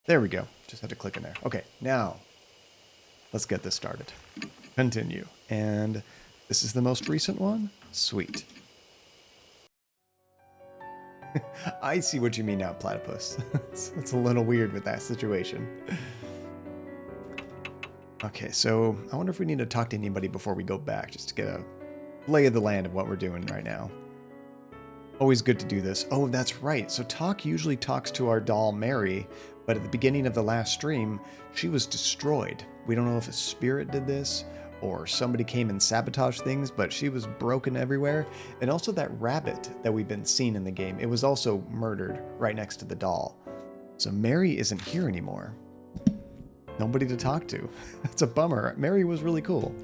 There we go. Just had to click in there. Okay, now let's get this started. Continue. And this is the most recent one? Sweet. I see what you mean now, platypus. It's a little weird with that situation. Okay, so I wonder if we need to talk to anybody before we go back, just to get a lay of the land of what we're doing right now. Always good to do this. Oh, that's right. So Talk usually talks to our doll Mary, but at the beginning of the last stream, she was destroyed. We don't know if a spirit did this or somebody came and sabotaged things, but she was broken everywhere. And also that rabbit that we've been seeing in the game, it was also murdered right next to the doll. So Mary isn't here anymore. Nobody to talk to. That's a bummer. Mary was really cool.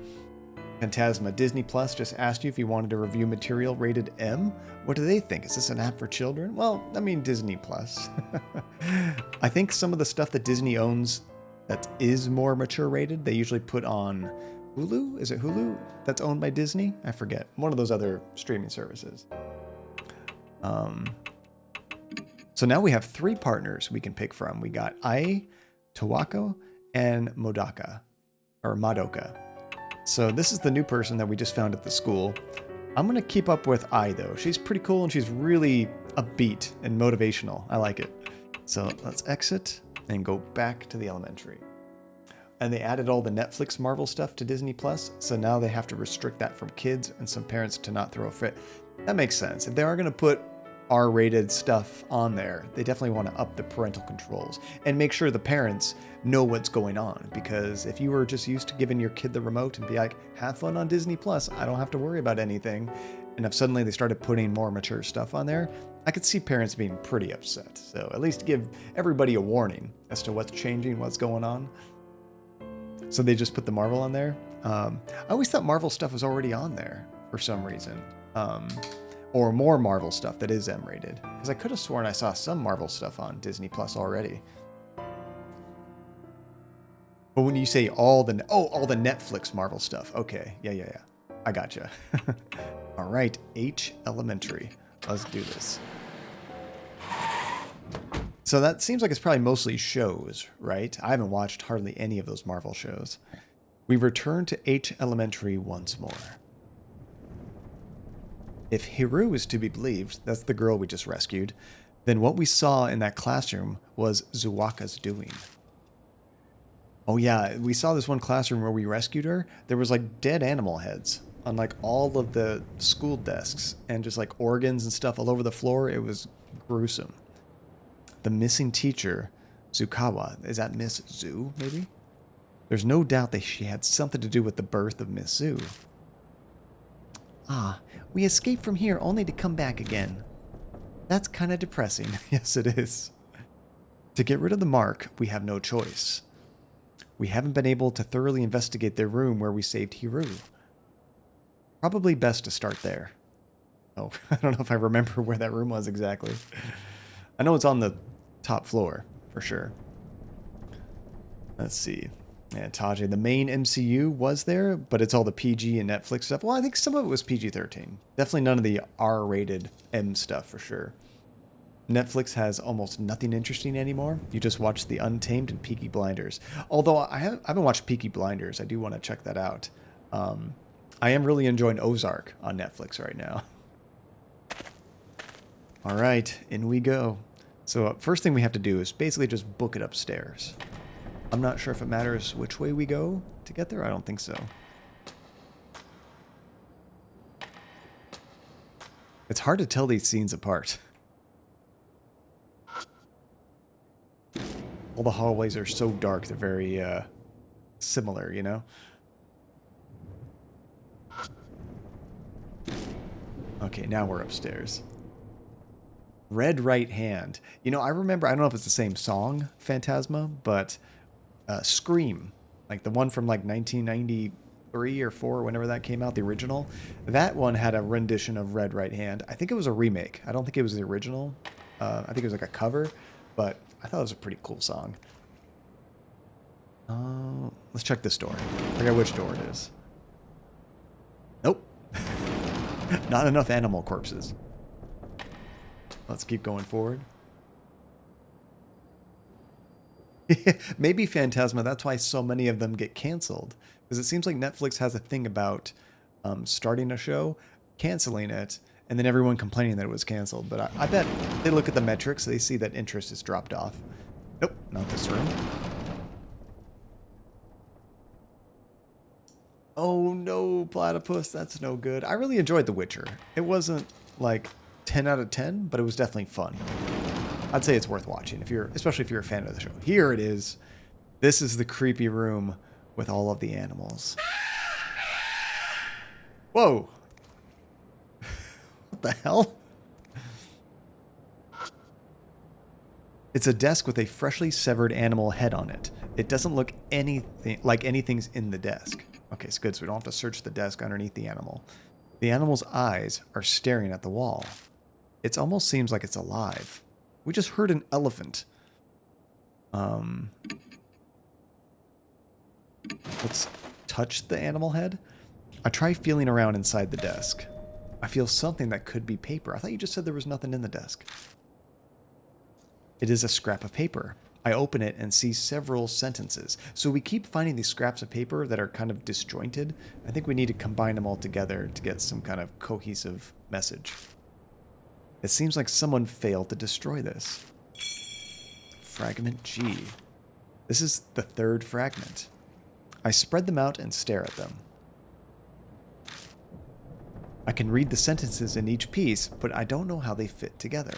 Phantasma, Disney Plus just asked you if you wanted to review material rated M. What do they think? Is this an app for children? Well, I mean, Disney Plus. I think some of the stuff that Disney owns that is more mature rated, they usually put on Hulu? Is it Hulu that's owned by Disney? I forget. One of those other streaming services. So now we have 3 partners we can pick from. We got Ai, Tawako, and Madoka. So this is the new person that we just found at the school. I'm going to keep up with Ai, though. She's pretty cool, and she's really upbeat and motivational. I like it. So let's exit and go back to the elementary. And they added all the Netflix Marvel stuff to Disney Plus, so now they have to restrict that from kids and some parents to not throw a fit. That makes sense. If they are going to put R-rated stuff on there, they definitely want to up the parental controls and make sure the parents know what's going on, because if you were just used to giving your kid the remote and be like, have fun on Disney Plus, I don't have to worry about anything, and if suddenly they started putting more mature stuff on there, I could see parents being pretty upset. So at least give everybody a warning as to what's changing, what's going on. So they just put the Marvel on there. I always thought Marvel stuff was already on there for some reason. Or more Marvel stuff that is M-rated. Because I could have sworn I saw some Marvel stuff on Disney Plus already. But when you say all the Netflix Marvel stuff. Okay, yeah. I gotcha. All right, H Elementary. Let's do this. So that seems like it's probably mostly shows, right? I haven't watched hardly any of those Marvel shows. We return to H Elementary once more. If Hiru is to be believed, that's the girl we just rescued, then what we saw in that classroom was Zuwaka's doing. Oh yeah, we saw this one classroom where we rescued her. There was like dead animal heads on like all of the school desks and just like organs and stuff all over the floor. It was gruesome. The missing teacher, Zukawa, is that Miss Zu, maybe? There's no doubt that she had something to do with the birth of Miss Zu. Ah, we escaped from here only to come back again. That's kind of depressing. Yes, it is. To get rid of the mark, we have no choice. We haven't been able to thoroughly investigate the room where we saved Hiru. Probably best to start there. Oh, I don't know if I remember where that room was exactly. I know it's on the top floor, for sure. Let's see. Yeah, Tajay, the main MCU was there, but it's all the PG and Netflix stuff. Well, I think some of it was PG-13. Definitely none of the R-rated M stuff, for sure. Netflix has almost nothing interesting anymore. You just watch The Untamed and Peaky Blinders. Although I haven't watched Peaky Blinders. I do want to check that out. I am really enjoying Ozark on Netflix right now. All right, in we go. So first thing we have to do is basically just book it upstairs. I'm not sure if it matters which way we go to get there. I don't think so. It's hard to tell these scenes apart. All the hallways are so dark, they're very similar, you know? Okay, now we're upstairs. Red Right Hand. You know, I remember, I don't know if it's the same song, Phantasma, but Scream, like the one from like 1993 or 4, whenever that came out, the original, that one had a rendition of Red Right Hand. I think it was a remake. I don't think it was the original. I think it was like a cover, but I thought it was a pretty cool song. Let's check this door. I forget which door it is. Nope. Not enough animal corpses. Let's keep going forward. Maybe Phantasma, that's why so many of them get canceled. Because it seems like Netflix has a thing about starting a show, canceling it, and then everyone complaining that it was canceled. But I bet they look at the metrics, they see that interest has dropped off. Nope, not this room. Oh no, Platypus, that's no good. I really enjoyed The Witcher. It wasn't like 10 out of 10, but it was definitely fun. I'd say it's worth watching, especially if you're a fan of the show. Here it is. This is the creepy room with all of the animals. Whoa. What the hell? It's a desk with a freshly severed animal head on it. It doesn't look anything like anything's in the desk. Okay, it's good, so we don't have to search the desk underneath the animal. The animal's eyes are staring at the wall. It almost seems like it's alive. We just heard an elephant. Let's touch the animal head. I try feeling around inside the desk. I feel something that could be paper. I thought you just said there was nothing in the desk. It is a scrap of paper. I open it and see several sentences. So we keep finding these scraps of paper that are kind of disjointed. I think we need to combine them all together to get some kind of cohesive message. It seems like someone failed to destroy this. Fragment G. This is the third fragment. I spread them out and stare at them. I can read the sentences in each piece, but I don't know how they fit together.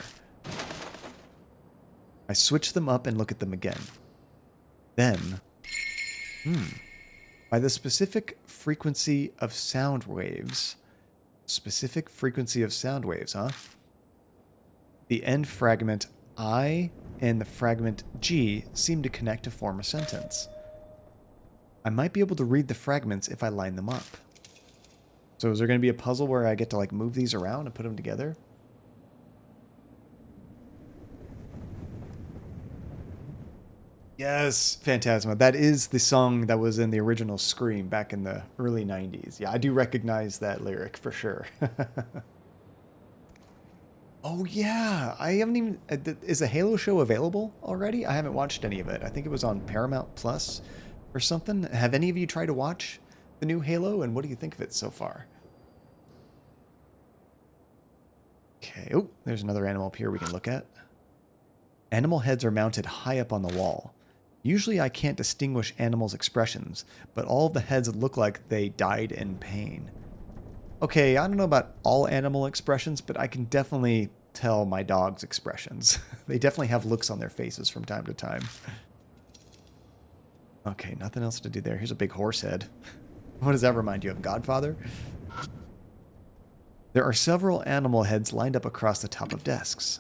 I switch them up and look at them again. Then, by the specific frequency of sound waves. Specific frequency of sound waves, huh? The end fragment I and the fragment G seem to connect to form a sentence. I might be able to read the fragments if I line them up. So is there going to be a puzzle where I get to like move these around and put them together? Yes, Phantasma. That is the song that was in the original Scream back in the early 90s. Yeah, I do recognize that lyric for sure. Oh yeah, I haven't even... Is the Halo show available already? I haven't watched any of it. I think it was on Paramount Plus or something. Have any of you tried to watch the new Halo, and what do you think of it so far? Okay, oh, there's another animal up here we can look at. Animal heads are mounted high up on the wall. Usually I can't distinguish animals' expressions, but all of the heads look like they died in pain. Okay, I don't know about all animal expressions, but I can definitely tell my dog's expressions. They definitely have looks on their faces from time to time. Okay, nothing else to do there. Here's a big horse head. What does that remind you of, Godfather? There are several animal heads lined up across the top of desks.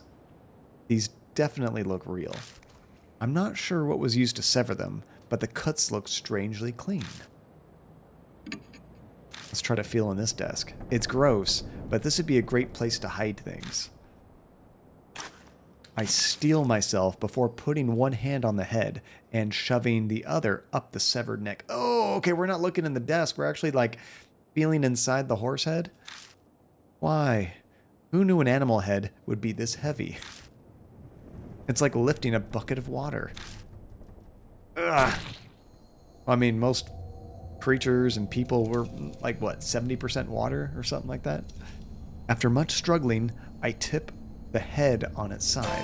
These definitely look real. I'm not sure what was used to sever them, but the cuts look strangely clean. Let's try to feel on this desk. It's gross, but this would be a great place to hide things. I steel myself before putting one hand on the head and shoving the other up the severed neck. Oh, okay, we're not looking in the desk. We're actually, like, feeling inside the horse head. Why? Who knew an animal head would be this heavy? It's like lifting a bucket of water. Ugh. I mean, most creatures and people were, like, what, 70% water or something like that? After much struggling, I tip the head on its side.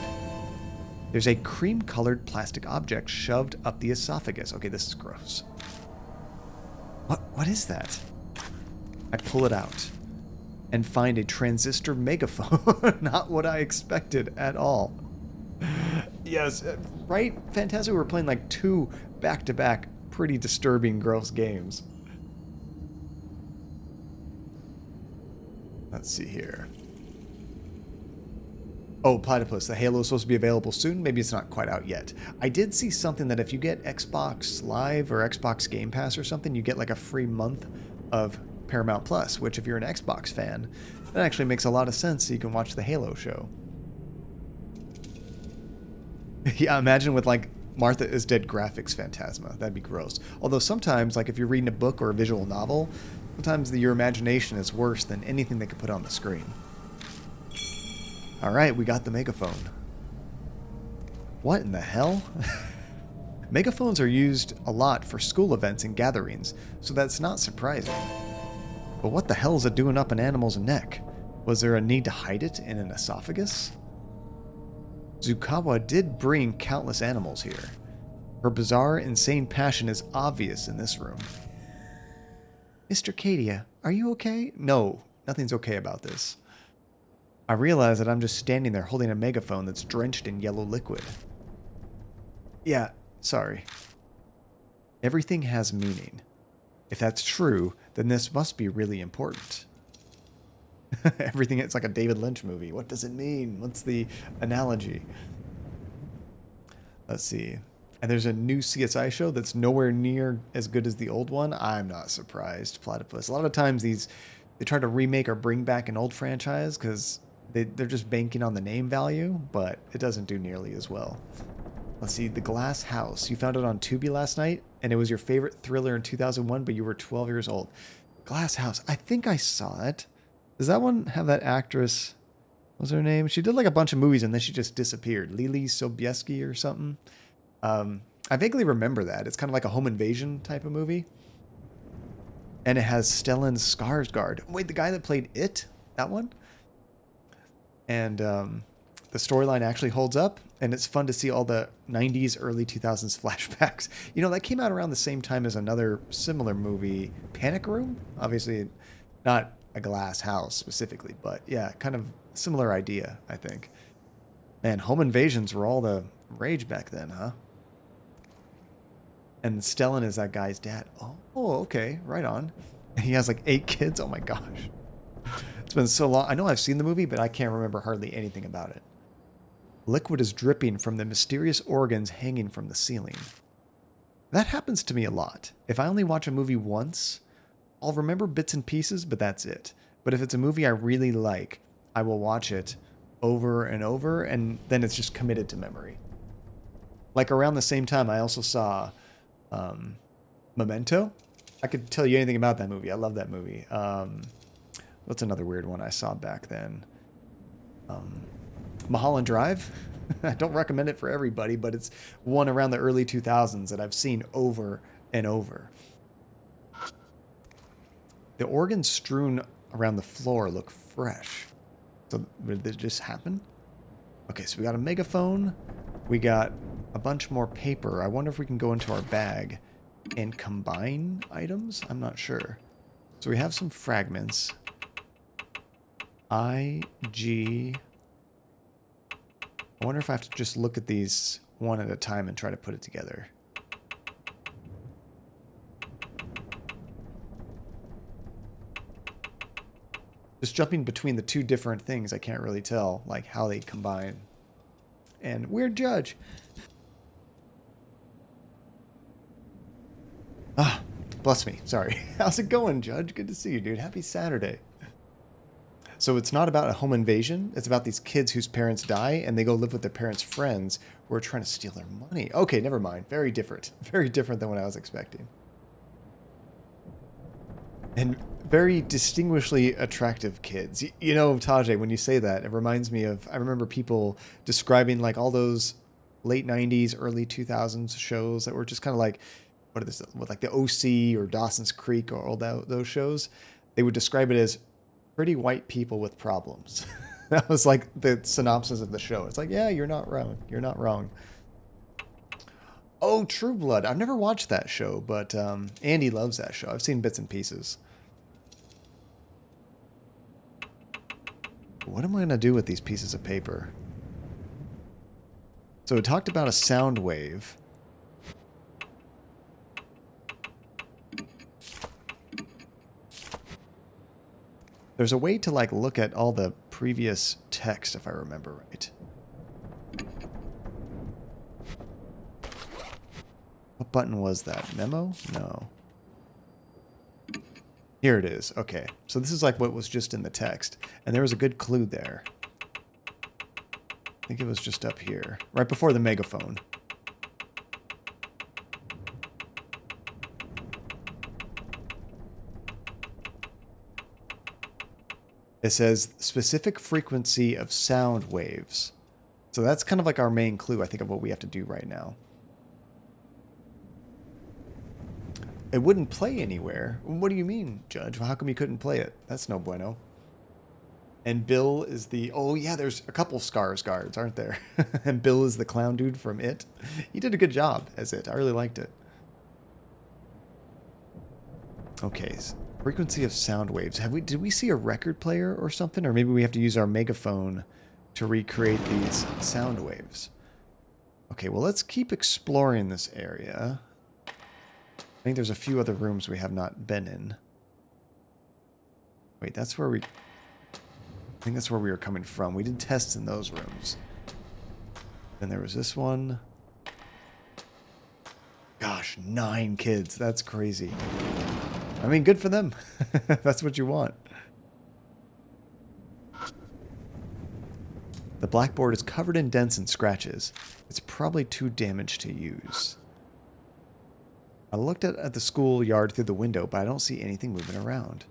There's a cream-colored plastic object shoved up the esophagus. Okay, this is gross. What is that? I pull it out and find a transistor megaphone. Not what I expected at all. Yes, right? Phantasma, we're playing like two back-to-back pretty disturbing, gross games. Let's see here. Oh, Platypus, the Halo is supposed to be available soon. Maybe it's not quite out yet. I did see something that if you get Xbox Live or Xbox Game Pass or something, you get like a free month of Paramount Plus, which if you're an Xbox fan, that actually makes a lot of sense so you can watch the Halo show. Yeah, imagine with like Martha is Dead graphics Phantasma. That'd be gross. Although sometimes, like if you're reading a book or a visual novel, sometimes your imagination is worse than anything they could put on the screen. Alright, we got the megaphone. What in the hell? Megaphones are used a lot for school events and gatherings, so that's not surprising. But what the hell is it doing up an animal's neck? Was there a need to hide it in an esophagus? Zukawa did bring countless animals here. Her bizarre, insane passion is obvious in this room. Mr. Kadia, are you okay? No, nothing's okay about this. I realize that I'm just standing there holding a megaphone that's drenched in yellow liquid. Yeah, sorry. Everything has meaning. If that's true, then this must be really important. Everything, it's like a David Lynch movie. What does it mean? What's the analogy? Let's see. And there's a new CSI show that's nowhere near as good as the old one. I'm not surprised. Platypus. A lot of times they try to remake or bring back an old franchise because they're just banking on the name value, but it doesn't do nearly as well. Let's see. The Glass House. You found it on Tubi last night, and it was your favorite thriller in 2001, but you were 12 years old. Glass House. I think I saw it. Does that one have that actress? What was her name? She did like a bunch of movies and then she just disappeared. Lily Sobieski or something. I vaguely remember that. It's kind of like a home invasion type of movie. And it has Stellan Skarsgård. Wait, the guy that played It? That one? And the storyline actually holds up. And it's fun to see all the 90s, early 2000s flashbacks. You know, that came out around the same time as another similar movie, Panic Room. Obviously, not a glass house specifically, but yeah, kind of similar idea, I think. Man, home invasions were all the rage back then, huh? And Stellan is that guy's dad. Oh, okay, right on. And he has like 8 kids. Oh my gosh. It's been so long. I know I've seen the movie, but I can't remember hardly anything about it. Liquid is dripping from the mysterious organs hanging from the ceiling. That happens to me a lot. If I only watch a movie once, I'll remember bits and pieces, but that's it. But if it's a movie I really like, I will watch it over and over, and then it's just committed to memory. Like around the same time, I also saw Memento. I could tell you anything about that movie. I love that movie. What's another weird one I saw back then? Mulholland Drive. I don't recommend it for everybody, but it's one around the early 2000s that I've seen over and over. The organs strewn around the floor look fresh. So did this just happen? Okay, so we got a megaphone. We got a bunch more paper. I wonder if we can go into our bag and combine items? I'm not sure. So we have some fragments. I, G. I wonder if I have to just look at these one at a time and try to put it together. Just jumping between the two different things, I can't really tell like how they combine. And weird judge. Ah, bless me. Sorry. How's it going, Judge? Good to see you, dude. Happy Saturday. So it's not about a home invasion. It's about these kids whose parents die and they go live with their parents' friends who are trying to steal their money. Okay, never mind. Very different. Very different than what I was expecting. And very distinguishedly attractive kids. You know, Tajay, when you say that, it reminds me of, I remember people describing like all those late 90s, early 2000s shows that were just kind of like, what are this, like the OC or Dawson's Creek or all those shows. They would describe it as pretty white people with problems. That was like the synopsis of the show. It's like, yeah, you're not wrong. You're not wrong. Oh, True Blood. I've never watched that show, but Andy loves that show. I've seen bits and pieces. What am I going to do with these pieces of paper? So it talked about a sound wave. There's a way to like look at all the previous text, if I remember right. What button was that? Memo? No. Here it is. Okay. So this is like what was just in the text. And there was a good clue there. I think it was just up here. Right before the megaphone. It says specific frequency of sound waves. So that's kind of like our main clue, I think, of what we have to do right now. It wouldn't play anywhere. What do you mean, Judge? Well, how come you couldn't play it? That's no bueno. And Bill is the... Oh, yeah, there's a couple Scars guards, aren't there? And Bill is the clown dude from It. He did a good job as It. I really liked it. Okay, frequency of sound waves. Did we see a record player or something? Or maybe we have to use our megaphone to recreate these sound waves. Okay, well, let's keep exploring this area. I think there's a few other rooms we have not been in. Wait, that's where we... I think that's where we were coming from. We did tests in those rooms. Then there was this one. Gosh, 9 kids. That's crazy. I mean, good for them. That's what you want. The blackboard is covered in dents and scratches. It's probably too damaged to use. I looked at the schoolyard through the window, but I don't see anything moving around.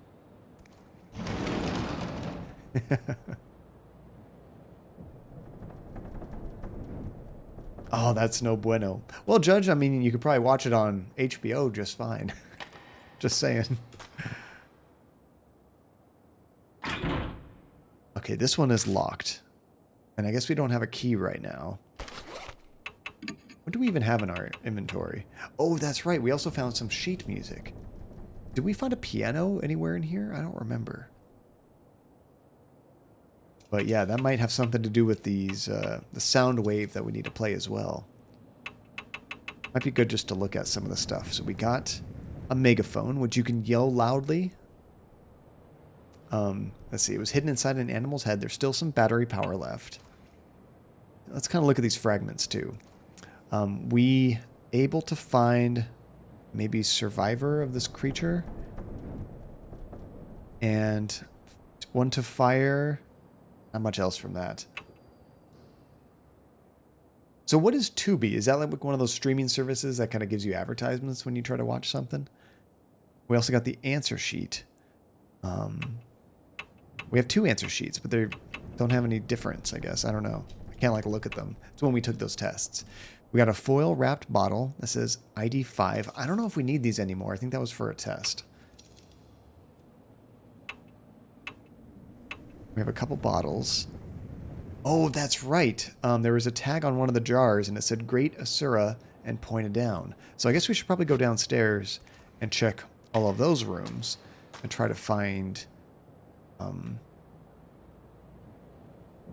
Oh, that's no bueno. Well, Judge, I mean, you could probably watch it on HBO just fine. Just saying. Okay, this one is locked. And I guess we don't have a key right now. What do we even have in our inventory? Oh, that's right. We also found some sheet music. Did we find a piano anywhere in here? I don't remember. But yeah, that might have something to do with these, the sound wave that we need to play as well. Might be good just to look at some of the stuff. So we got a megaphone, which you can yell loudly. Let's see, it was hidden inside an animal's head. There's still some battery power left. Let's kind of look at these fragments too. We able to find maybe survivor of this creature. And one to fire. Not much else from that. So what is Tubi? Is that like one of those streaming services that kind of gives you advertisements when you try to watch something? We also got the answer sheet. We have 2 answer sheets, but they don't have any difference, I guess. I don't know. I can't like look at them. It's when we took those tests. We got a foil wrapped bottle that says ID 5. I don't know if we need these anymore. I think that was for a test. We have a couple bottles. Oh, that's right. There was a tag on one of the jars, and it said Great Asura and pointed down. So I guess we should probably go downstairs and check all of those rooms and try to find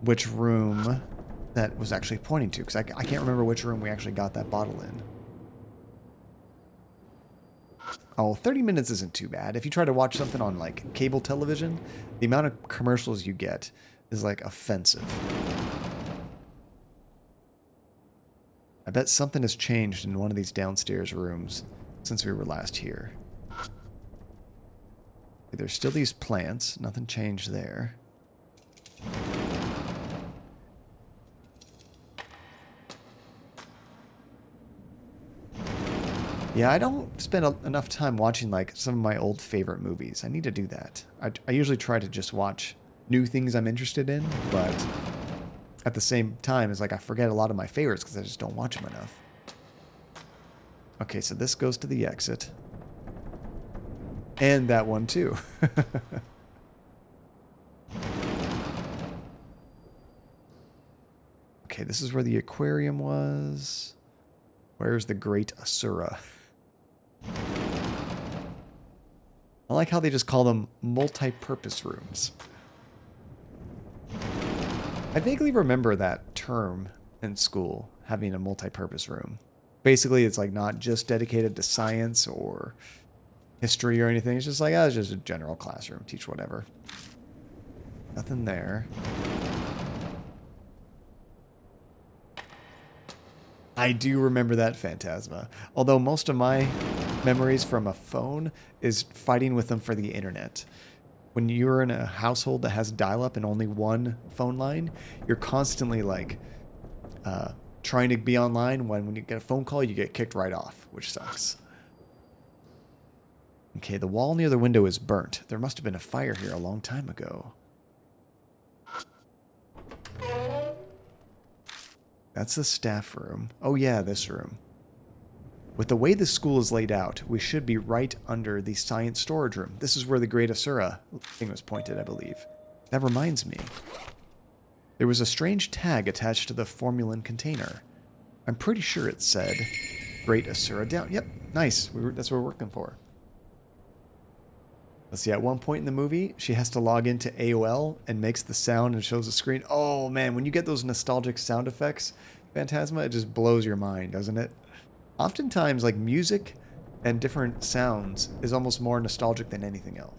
which room that was actually pointing to. Because I can't remember which room we actually got that bottle in. Oh, 30 minutes isn't too bad. If you try to watch something on, like, cable television, the amount of commercials you get is, like, offensive. I bet something has changed in one of these downstairs rooms since we were last here. There's still these plants. Nothing changed there. Yeah, I don't spend enough time watching like some of my old favorite movies. I need to do that. I usually try to just watch new things I'm interested in, but at the same time, it's like I forget a lot of my favorites because I just don't watch them enough. Okay, so this goes to the exit. And that one too. Okay, this is where the aquarium was. Where's the Great Asura? I like how they just call them multi-purpose rooms. I vaguely remember that term in school, having a multi-purpose room. Basically, it's like not just dedicated to science or history or anything. It's just like, oh, it's just a general classroom. Teach whatever. Nothing there. I do remember that Phantasma. Although most of my memories from a phone is fighting with them for the internet. When you're in a household that has dial-up and only one phone line, you're constantly like trying to be online. When you get a phone call, you get kicked right off, which sucks. Okay, the wall near the window is burnt. There must have been a fire here a long time ago. That's the staff room. Oh yeah, this room. With the way this school is laid out, we should be right under the science storage room. This is where the Great Asura thing was pointed, I believe. That reminds me. There was a strange tag attached to the formalin container. I'm pretty sure it said Great Asura down. Yep, nice. That's what we're working for. Let's see, at one point in the movie, she has to log into AOL and makes the sound and shows the screen. Oh man, when you get those nostalgic sound effects, Phantasma, it just blows your mind, doesn't it? Oftentimes, like, music and different sounds is almost more nostalgic than anything else.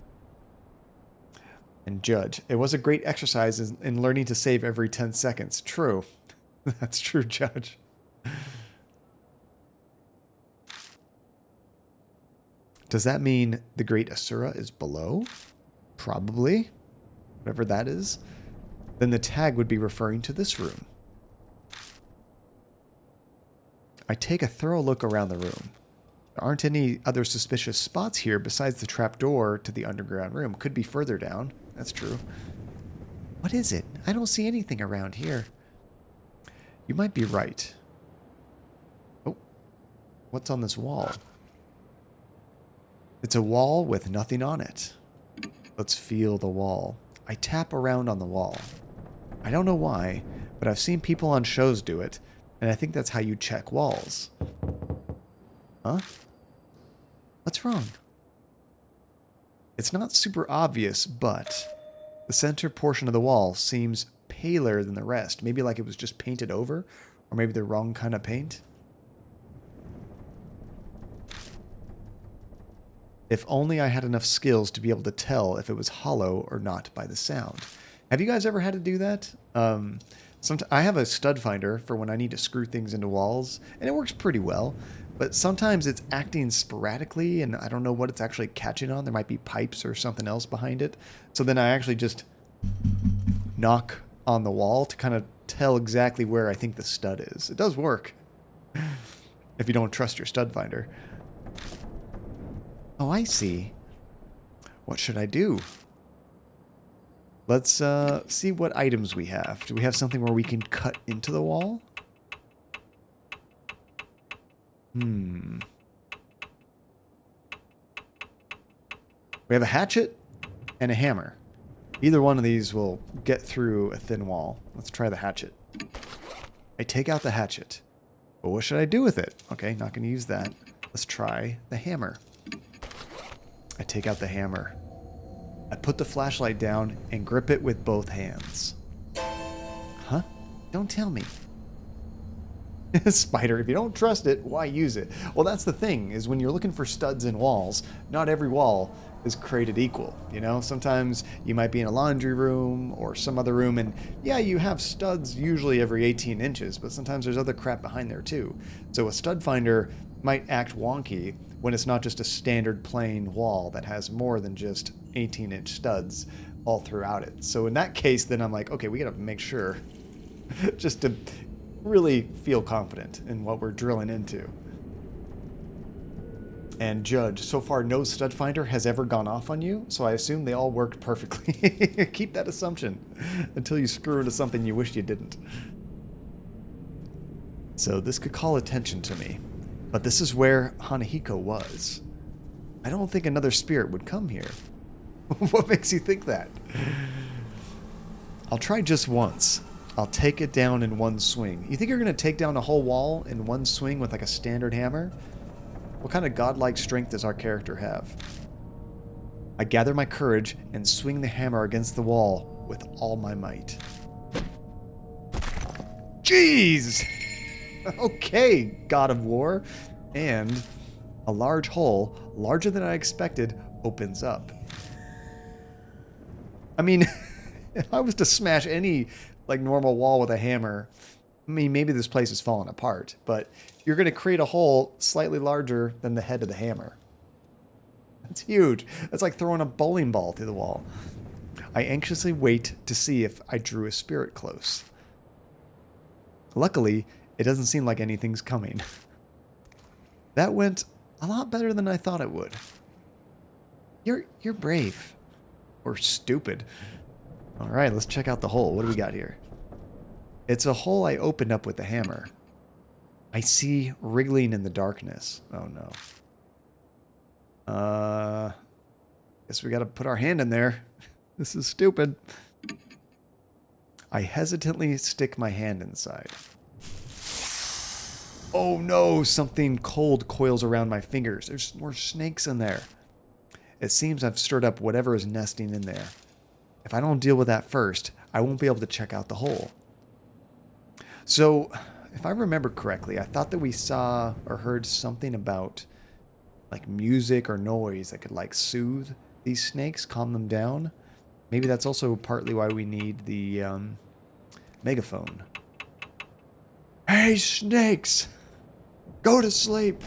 And Judge, it was a great exercise in learning to save every 10 seconds. True. That's true, Judge. Does that mean the Great Asura is below? Probably. Whatever that is. Then the tag would be referring to this room. I take a thorough look around the room. There aren't any other suspicious spots here besides the trapdoor to the underground room. Could be further down. That's true. What is it? I don't see anything around here. You might be right. Oh, what's on this wall? It's a wall with nothing on it. Let's feel the wall. I tap around on the wall. I don't know why, but I've seen people on shows do it, and I think that's how you check walls. Huh? What's wrong? It's not super obvious, but the center portion of the wall seems paler than the rest. Maybe like it was just painted over, or maybe the wrong kind of paint. If only I had enough skills to be able to tell if it was hollow or not by the sound. Have you guys ever had to do that? I have a stud finder for when I need to screw things into walls, and it works pretty well. But sometimes it's acting sporadically, and I don't know what it's actually catching on. There might be pipes or something else behind it. So then I actually just knock on the wall to kind of tell exactly where I think the stud is. It does work if you don't trust your stud finder. Oh, I see. What should I do? Let's see what items we have. Do we have something where we can cut into the wall? We have a hatchet and a hammer. Either one of these will get through a thin wall. Let's try the hatchet. I take out the hatchet. But what should I do with it? Okay, not going to use that. Let's try the hammer. I take out the hammer. I put the flashlight down and grip it with both hands. Huh? Don't tell me. Spider, if you don't trust it, why use it? Well, that's the thing, is when you're looking for studs in walls, not every wall is created equal. You know, sometimes you might be in a laundry room or some other room, and yeah, you have studs usually every 18 inches, but sometimes there's other crap behind there too. So a stud finder might act wonky when it's not just a standard plain wall that has more than just 18-inch studs all throughout it. So in that case, then I'm like, okay, we gotta make sure just to really feel confident in what we're drilling into. And Judge, so far no stud finder has ever gone off on you, so I assume they all worked perfectly. Keep that assumption until you screw into something you wish you didn't. So this could call attention to me, but this is where Hanahiko was. I don't think another spirit would come here. What makes you think that? I'll try just once. I'll take it down in one swing. You think you're going to take down a whole wall in one swing with like a standard hammer? What kind of godlike strength does our character have? I gather my courage and swing the hammer against the wall with all my might. Jeez! Okay, God of War. And a large hole, larger than I expected, opens up. I mean, if I was to smash any like normal wall with a hammer, I mean, maybe this place is falling apart, but you're going to create a hole slightly larger than the head of the hammer. That's huge. That's like throwing a bowling ball through the wall. I anxiously wait to see if I drew a spirit close. Luckily, it doesn't seem like anything's coming. That went a lot better than I thought it would. You're brave. Or stupid. Alright, let's check out the hole. What do we got here? It's a hole I opened up with the hammer. I see wriggling in the darkness. Oh no. Guess we gotta put our hand in there. This is stupid. I hesitantly stick my hand inside. Oh no, something cold coils around my fingers. There's more snakes in there. It seems I've stirred up whatever is nesting in there. If I don't deal with that first, I won't be able to check out the hole. So, if I remember correctly, I thought that we saw or heard something about like music or noise that could like soothe these snakes, calm them down. Maybe that's also partly why we need the megaphone. Hey, snakes! Go to sleep!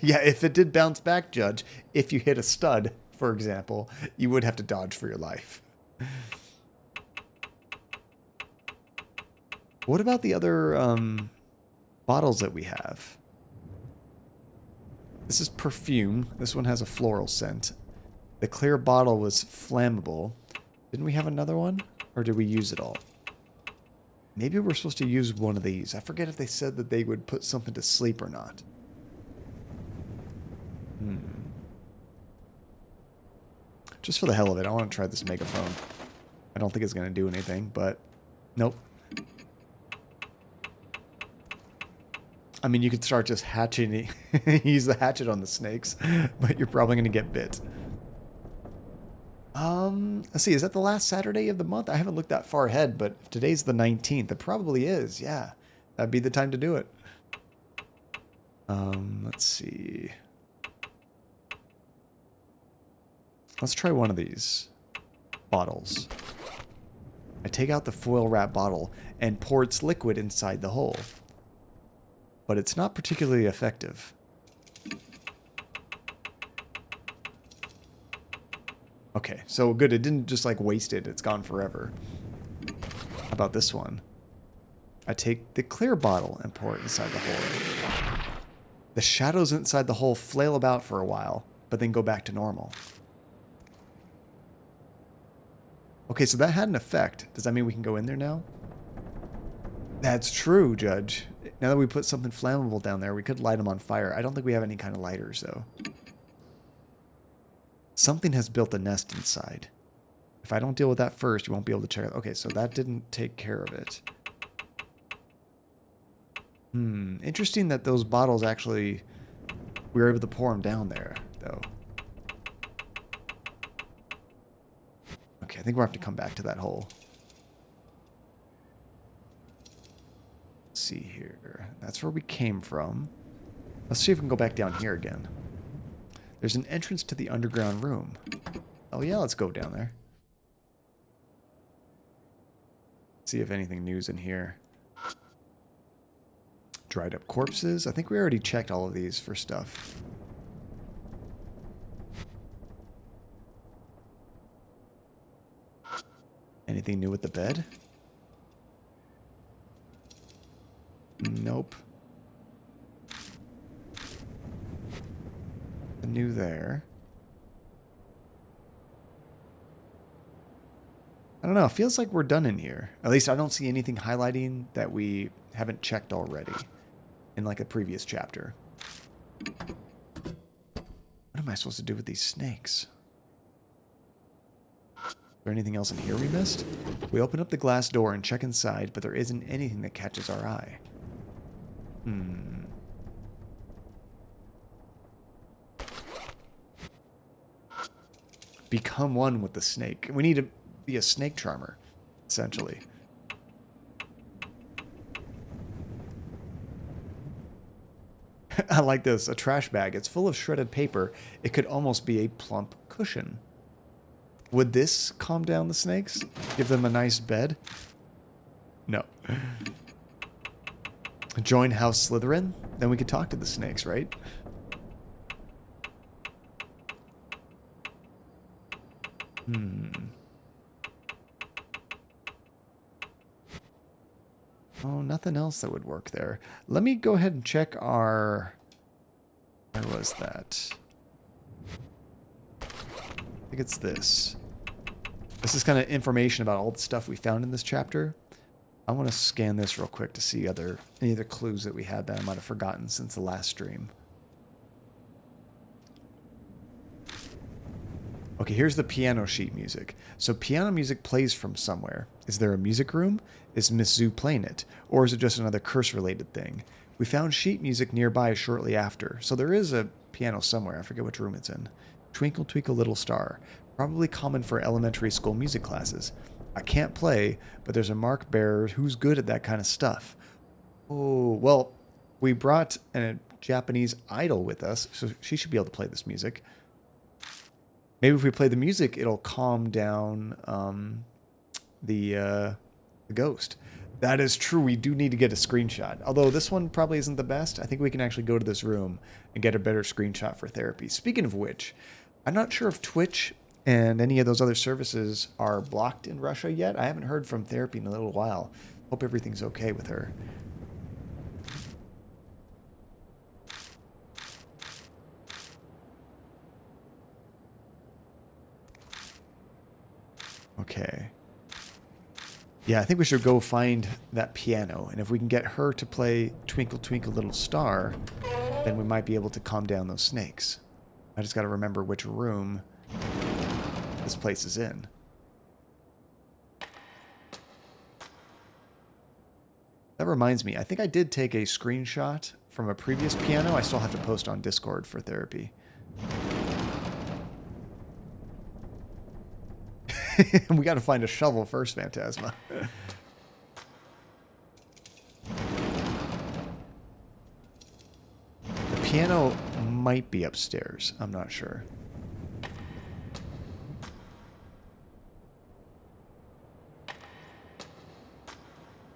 Yeah, if it did bounce back, Judge, if you hit a stud, for example, you would have to dodge for your life. What about the other bottles that we have? This is perfume. This one has a floral scent. The clear bottle was flammable. Didn't we have another one? Or did we use it all? Maybe we're supposed to use one of these. I forget if they said that they would put something to sleep or not. Just for the hell of it, I want to try this megaphone. I don't think it's going to do anything, but nope. I mean, you could start just hatching, use the hatchet on the snakes, but you're probably going to get bit. Let's see, is that the last Saturday of the month? I haven't looked that far ahead, but if today's the 19th, it probably is, yeah. That'd be the time to do it. Let's see. Let's try one of these bottles. I take out the foil wrap bottle and pour its liquid inside the hole. But it's not particularly effective. Okay, so good. It didn't just like waste it. It's gone forever. How about this one? I take the clear bottle and pour it inside the hole. The shadows inside the hole flail about for a while, but then go back to normal. Okay, so that had an effect. Does that mean we can go in there now? That's true, Judge. Now that we put something flammable down there, we could light them on fire. I don't think we have any kind of lighters, though. Something has built a nest inside. If I don't deal with that first, you won't be able to check it. Okay, so that didn't take care of it. Interesting that those bottles actually... we were able to pour them down there, though. Okay, I think we'll have to come back to that hole. Let's see here. That's where we came from. Let's see if we can go back down here again. There's an entrance to the underground room. Oh yeah, let's go down there. See if anything new's in here. Dried up corpses. I think we already checked all of these for stuff. Anything new with the bed? Nope. New there. I don't know. It feels like we're done in here. At least I don't see anything highlighting that we haven't checked already in like a previous chapter. What am I supposed to do with these snakes? Is there anything else in here we missed? We open up the glass door and check inside, but there isn't anything that catches our eye. Become one with the snake. We need to be a snake charmer, essentially. I like this. A trash bag. It's full of shredded paper. It could almost be a plump cushion. Would this calm down the snakes? Give them a nice bed? No. Join House Slytherin? Then we could talk to the snakes, right? Oh, nothing else that would work there. Let me go ahead and check our... Where was that? I think it's this. This is kind of information about all the stuff we found in this chapter. I want to scan this real quick to see any other clues that we had that I might have forgotten since the last stream. Okay, here's the piano sheet music. So piano music plays from somewhere. Is there a music room? Is Miss Zhu playing it? Or is it just another curse-related thing? We found sheet music nearby shortly after, so there is a piano somewhere. I forget which room it's in. Twinkle, Twinkle, Little Star. Probably common for elementary school music classes. I can't play, but there's a mark bearer who's good at that kind of stuff. Oh, well, we brought a Japanese idol with us, so she should be able to play this music. Maybe if we play the music, it'll calm down the ghost. That is true. We do need to get a screenshot. Although this one probably isn't the best. I think we can actually go to this room and get a better screenshot for therapy. Speaking of which, I'm not sure if Twitch and any of those other services are blocked in Russia yet. I haven't heard from therapy in a little while. Hope everything's okay with her. Okay. Yeah, I think we should go find that piano. And if we can get her to play Twinkle, Twinkle, Little Star, then we might be able to calm down those snakes. I just got to remember which room this place is in. That reminds me, I think I did take a screenshot from a previous piano. I still have to post on Discord for therapy. We got to find a shovel first, Phantasma. The piano might be upstairs. I'm not sure.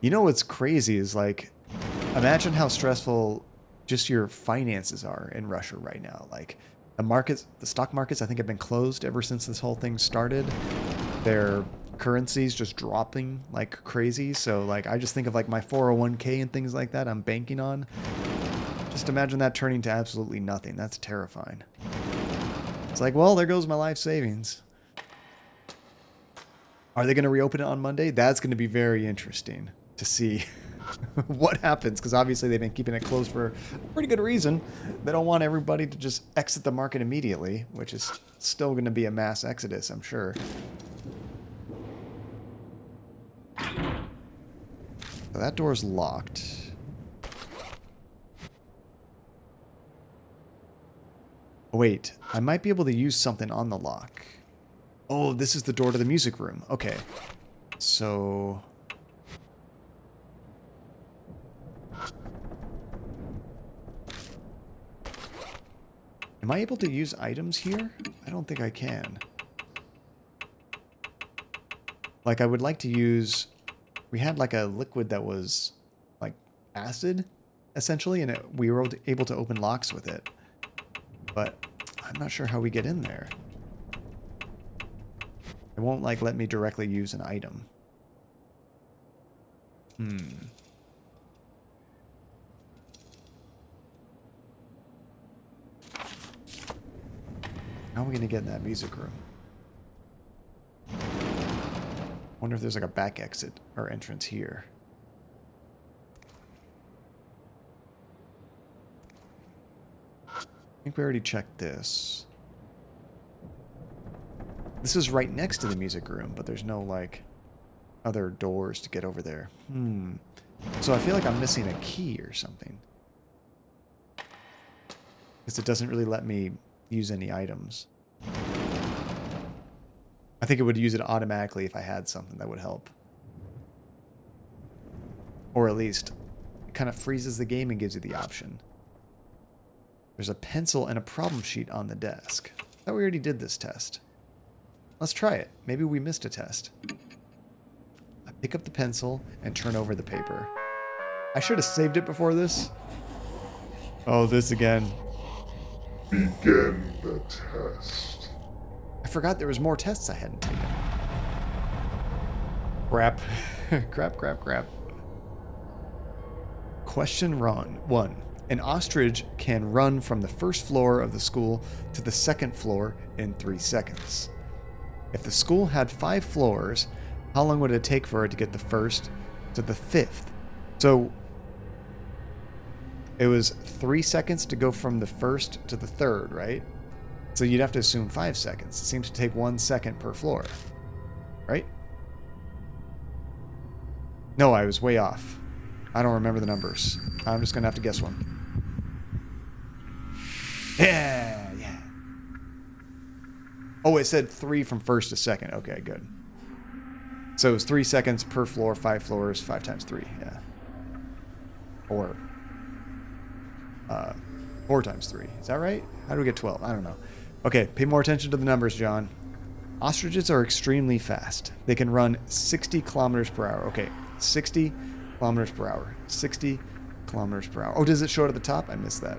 You know what's crazy is, like, imagine how stressful just your finances are in Russia right now. Like, the markets, the stock markets, I think have been closed ever since this whole thing started. Their currency's just dropping like crazy. So, like, I just think of, like, my 401k and things like that I'm banking on. Just imagine that turning to absolutely nothing. That's terrifying. It's like, well, there goes my life savings. Are they going to reopen it on Monday? That's going to be very interesting to see what happens, because obviously they've been keeping it closed for a pretty good reason. They don't want everybody to just exit the market immediately, which is still going to be a mass exodus, I'm sure. So that door's locked. Oh, wait, I might be able to use something on the lock. Oh, this is the door to the music room. Okay. So... am I able to use items here? I don't think I can. Like, I would like to use... we had, like, a liquid that was, like, acid, essentially, and we were able to open locks with it. But I'm not sure how we get in there. It won't, like, let me directly use an item. How are we going to get in that music room? Wonder if there's, like, a back exit or entrance here. I think we already checked this. This is right next to the music room, but there's no, like, other doors to get over there. So I feel like I'm missing a key or something. Because it doesn't really let me use any items. I think it would use it automatically if I had something that would help. Or at least, it kind of freezes the game and gives you the option. There's a pencil and a problem sheet on the desk. I thought we already did this test. Let's try it. Maybe we missed a test. I pick up the pencil and turn over the paper. I should have saved it before this. Oh, this again. Begin the test. I forgot there was more tests I hadn't taken. Crap. crap. Question 1. An ostrich can run from the first floor of the school to the second floor in 3 seconds. If the school had 5 floors, how long would it take for it to get the first to the 5th? So it was 3 seconds to go from the 1st to the 3rd, right? So you'd have to assume 5 seconds. It seems to take 1 second per floor, right? No, I was way off. I don't remember the numbers. I'm just going to have to guess one. Yeah. Oh, it said 3 from 1st to 2nd. Okay, good. So it was 3 seconds per floor, 5 floors, 5 times 3. Yeah. Or 4 times 3. Is that right? How do we get 12? I don't know. Okay, pay more attention to the numbers, John. Ostriches are extremely fast. They can run 60 kilometers per hour. Okay, 60 kilometers per hour. 60 kilometers per hour. Oh, does it show it at the top? I missed that.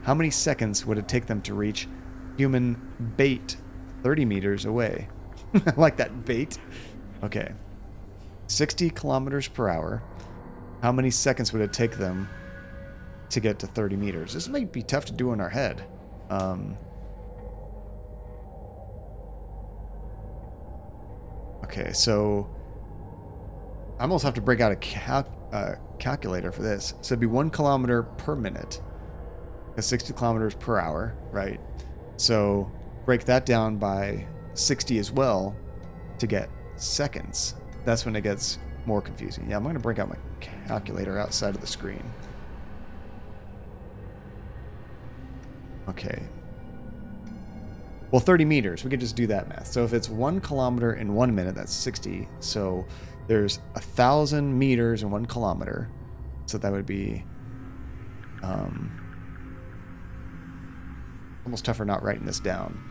How many seconds would it take them to reach human bait 30 meters away? I like that, bait. Okay. 60 kilometers per hour. How many seconds would it take them to get to 30 meters? This might be tough to do in our head. Okay, so I almost have to break out a calculator for this. So it'd be 1 kilometer per minute. That's 60 kilometers per hour, right? So break that down by 60 as well to get seconds. That's when it gets more confusing. Yeah, I'm going to break out my calculator outside of the screen. Okay. Well, 30 meters. We could just do that math. So if it's 1 kilometer in 1 minute, that's 60. So there's 1,000 meters in 1 kilometer. So that would be almost tougher not writing this down.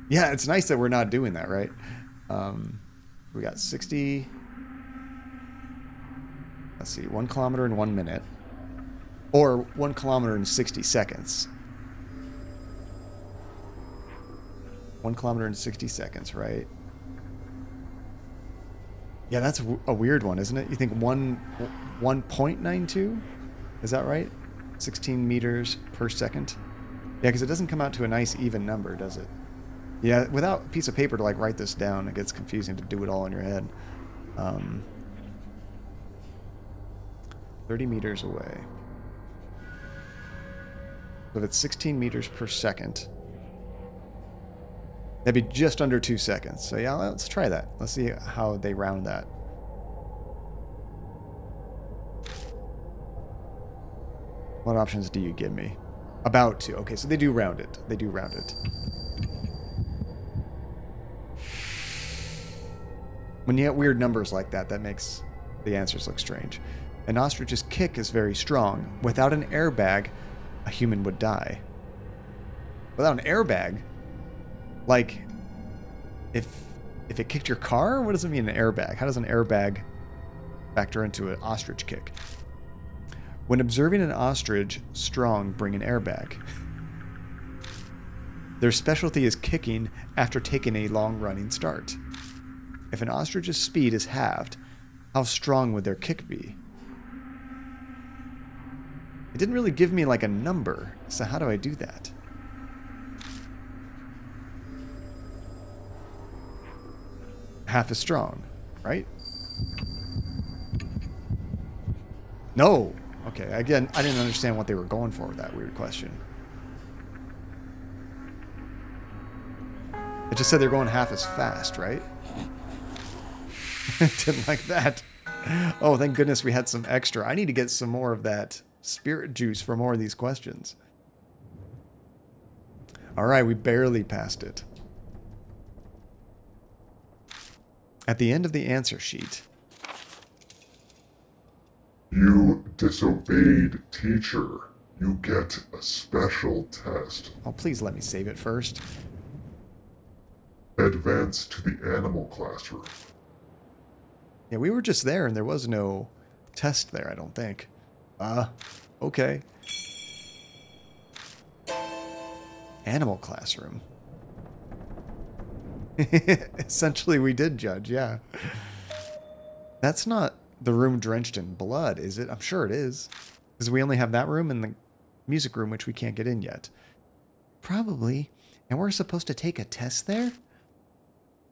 Yeah, it's nice that we're not doing that, right? We got 60. Let's see, 1 kilometer in 1 minute. Or 1 kilometer in 60 seconds. 1 kilometer in 60 seconds, right? Yeah, that's a weird one, isn't it? You think 1.92? Is that right? 16 meters per second? Yeah, because it doesn't come out to a nice even number, does it? Yeah, without a piece of paper to like write this down, it gets confusing to do it all in your head. 30 meters away. So if it's 16 meters per second, that'd be just under 2 seconds. So yeah, let's try that. Let's see how they round that. What options do you give me? About 2. Okay, so they do round it. They do round it. When you get weird numbers like that, that makes the answers look strange. An ostrich's kick is very strong. Without an airbag, a human would die. Without an airbag? Like, if it kicked your car? What does it mean, an airbag? How does an airbag factor into an ostrich kick? When observing an ostrich strong, bring an airbag. Their specialty is kicking after taking a long-running start. If an ostrich's speed is halved, how strong would their kick be? It didn't really give me like a number, so how do I do that? Half as strong, right? No. Okay, again, I didn't understand what they were going for with that weird question. It just said they're going half as fast, right? Didn't like that. Oh, thank goodness we had some extra. I need to get some more of that spirit juice for more of these questions. All right, we barely passed it. At the end of the answer sheet. You disobeyed, teacher. You get a special test. Oh, please let me save it first. Advance to the animal classroom. Yeah, we were just there and there was no test there, I don't think. Okay. Animal classroom. Essentially, we did judge, yeah. That's not the room drenched in blood, is it? I'm sure it is. Because we only have that room and the music room, which we can't get in yet. Probably. And we're supposed to take a test there?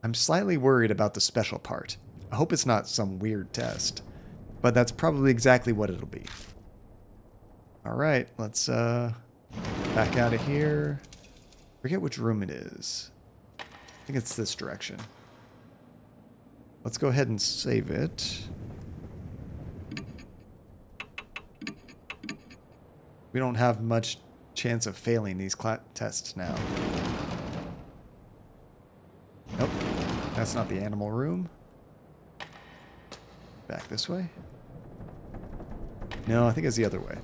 I'm slightly worried about the special part. I hope it's not some weird test. But that's probably exactly what it'll be. Alright, let's back out of here. Forget which room it is. I think it's this direction. Let's go ahead and save it. We don't have much chance of failing these tests now. Nope. That's not the animal room. Back this way? No, I think it's the other way.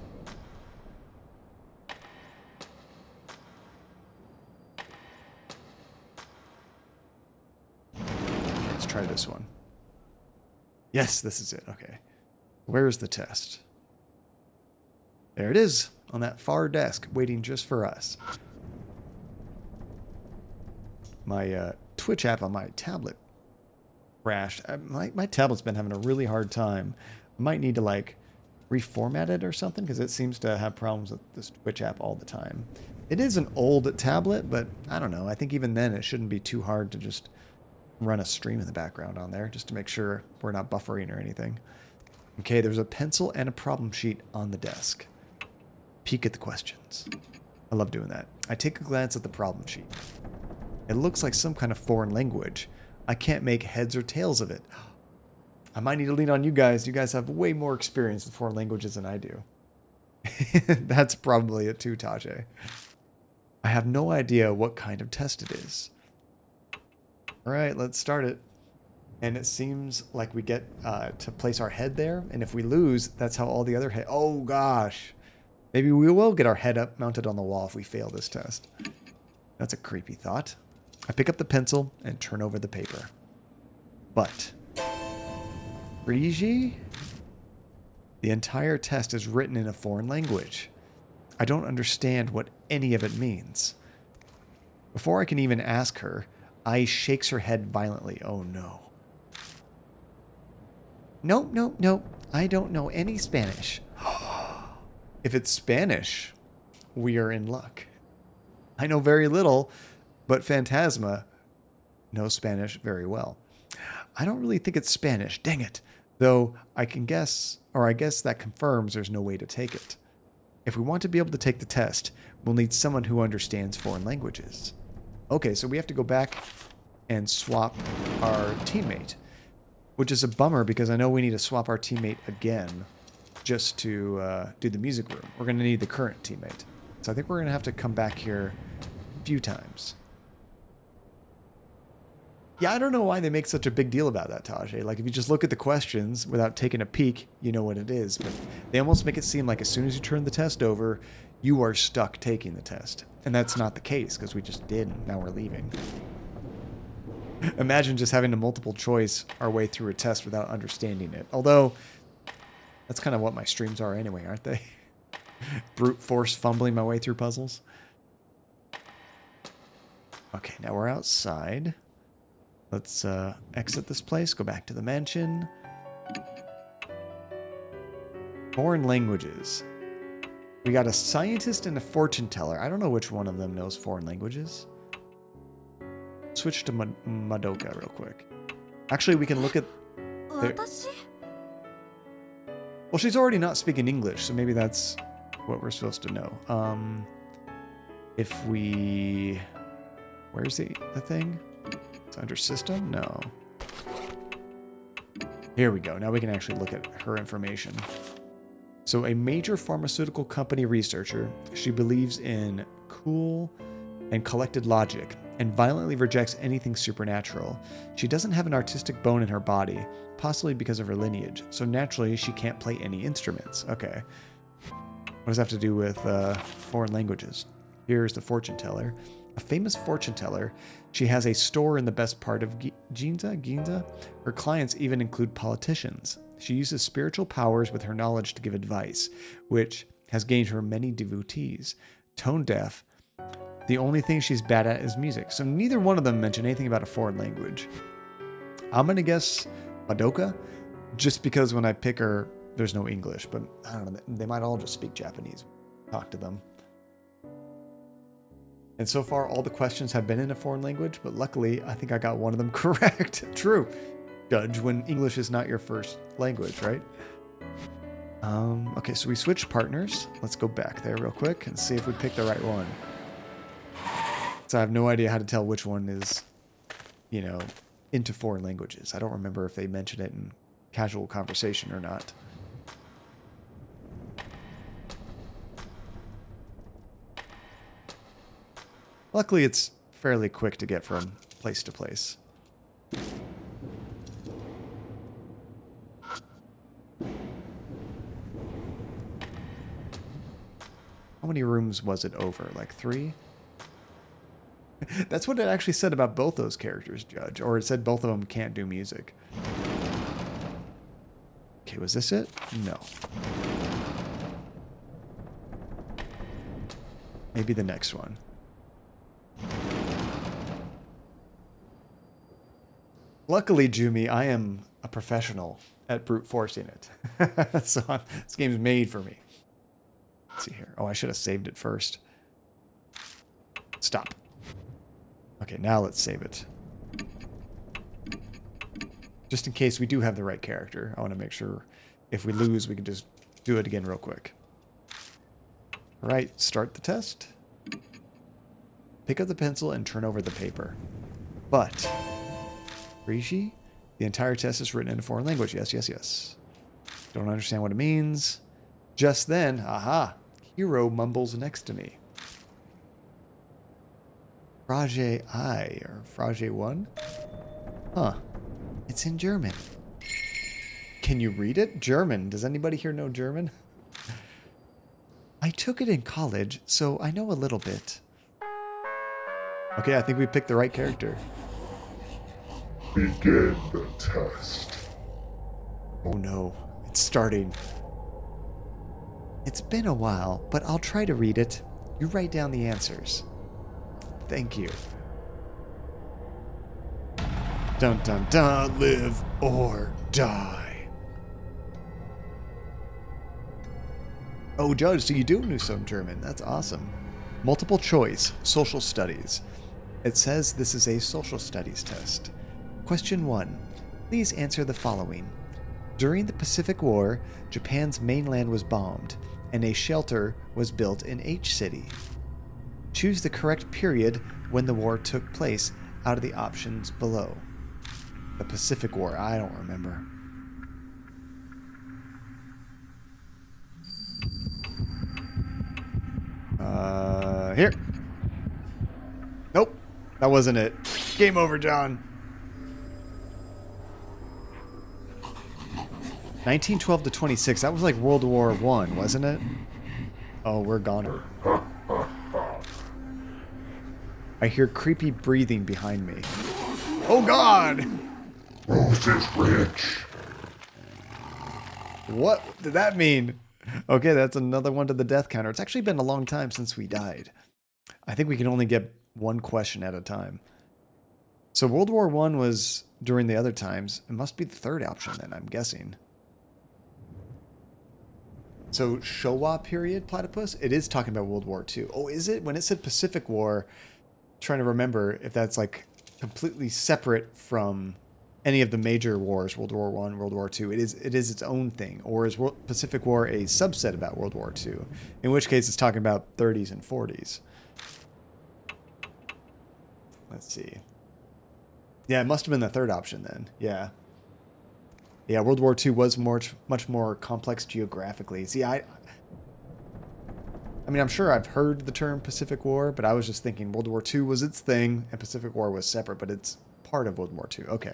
Okay, let's try this one. Yes, this is it. Okay. Where's the test? There it is, on that far desk, waiting just for us. My Twitch app on my tablet crashed. My tablet's been having a really hard time. I might need to, like, reformat it or something, because it seems to have problems with this Twitch app all the time. It is an old tablet, but I don't know. I think even then it shouldn't be too hard to just run a stream in the background on there, just to make sure we're not buffering or anything. Okay, there's a pencil and a problem sheet on the desk. Peek at the questions. I love doing that. I take a glance at the problem sheet. It looks like some kind of foreign language. I can't make heads or tails of it. I might need to lean on you guys. You guys have way more experience with foreign languages than I do. That's probably it too, Tajay. I have no idea what kind of test it is. All right, let's start it. And it seems like we get to place our head there. And if we lose, that's how all the other head... Oh, gosh. Maybe we will get our head up mounted on the wall if we fail this test. That's a creepy thought. I pick up the pencil and turn over the paper. But... Riji? The entire test is written in a foreign language. I don't understand what any of it means. Before I can even ask her, Ai shakes her head violently. Oh no. Nope, nope, nope. I don't know any Spanish. If it's Spanish, we are in luck. I know very little, but Phantasma knows Spanish very well. I don't really think it's Spanish, dang it. Though I can guess, or I guess that confirms there's no way to take it. If we want to be able to take the test, we'll need someone who understands foreign languages. Okay, so we have to go back and swap our teammate, which is a bummer because I know we need to swap our teammate again just to do the music room. We're going to need the current teammate. So I think we're going to have to come back here a few times. Yeah, I don't know why they make such a big deal about that, Tajay. Like, if you just look at the questions without taking a peek, you know what it is. But they almost make it seem like as soon as you turn the test over, you are stuck taking the test. And that's not the case, because we just did, and now we're leaving. Imagine just having to multiple choice our way through a test without understanding it. Although, that's kind of what my streams are anyway, aren't they? Brute force fumbling my way through puzzles. Okay, now we're outside. Let's exit this place, go back to the mansion. Foreign languages. We got a scientist and a fortune teller. I don't know which one of them knows foreign languages. Switch to Madoka real quick. Actually, we can look at... Well, she's already not speaking English, so maybe that's what we're supposed to know. If we... Where's the thing? It's under system? No. Here we go. Now we can actually look at her information. So a major pharmaceutical company researcher, she believes in cool and collected logic and violently rejects anything supernatural. She doesn't have an artistic bone in her body, possibly because of her lineage, so naturally she can't play any instruments. Okay. What does that have to do with foreign languages? Here's the fortune teller. A famous fortune teller. She has a store in the best part of Ginza. Her clients even include politicians. She uses spiritual powers with her knowledge to give advice, which has gained her many devotees. Tone deaf. The only thing she's bad at is music. So neither one of them mention anything about a foreign language. I'm going to guess Madoka, just because when I pick her, there's no English. But I don't know. They might all just speak Japanese. Talk to them. And so far, all the questions have been in a foreign language, but luckily, I think I got one of them correct. True. Judge, when English is not your first language, right? Okay, so we switched partners. Let's go back there real quick and see if we picked the right one. So I have no idea how to tell which one is, you know, into foreign languages. I don't remember if they mentioned it in casual conversation or not. Luckily, it's fairly quick to get from place to place. How many rooms was it over? Like 3? That's what it actually said about both those characters, Judge. Or it said both of them can't do music. Okay, was this it? No. Maybe the next one. Luckily, Jumi, I am a professional at brute forcing it. So this game's made for me. Let's see here. Oh, I should have saved it first. Stop. Okay, now let's save it. Just in case we do have the right character. I want to make sure if we lose, we can just do it again real quick. All right, start the test. Pick up the pencil and turn over the paper. But, Rishi, the entire test is written in a foreign language. Yes, yes, yes. Don't understand what it means. Just then, aha, Hero mumbles next to me. Frage I, or Frage 1? Huh. It's in German. Can you read it? German. Does anybody here know German? I took it in college, so I know a little bit. Okay, I think we picked the right character. Begin the test. Oh no, it's starting. It's been a while, but I'll try to read it. You write down the answers. Thank you. Dun dun dun, live or die. Oh, Judge, so you do know some German. That's awesome. Multiple choice, social studies. It says this is a social studies test. Question 1. Please answer the following. During the Pacific War, Japan's mainland was bombed, and a shelter was built in H city. Choose the correct period when the war took place out of the options below. The Pacific War, I don't remember. Here. Nope, that wasn't it. Game over, John. 1912 to 26, that was like World War I, wasn't it? Oh, we're gone. I hear creepy breathing behind me. Oh God! Rose is rich. What did that mean? Okay, that's another one to the death counter. It's actually been a long time since we died. I think we can only get one question at a time. So World War I was during the other times. It must be the third option then, I'm guessing. So Showa period platypus? It is talking about World War II. Oh, is it? When it said Pacific War, trying to remember if that's like completely separate from any of the major wars, World War I, World War II. It is its own thing. Or is Pacific War a subset about World War II? In which case it's talking about 30s and 40s. Let's see. Yeah, it must have been the third option then. Yeah. Yeah, World War II was much more complex geographically. See, I mean, I'm sure I've heard the term Pacific War, but I was just thinking World War II was its thing and Pacific War was separate, but it's part of World War II. Okay.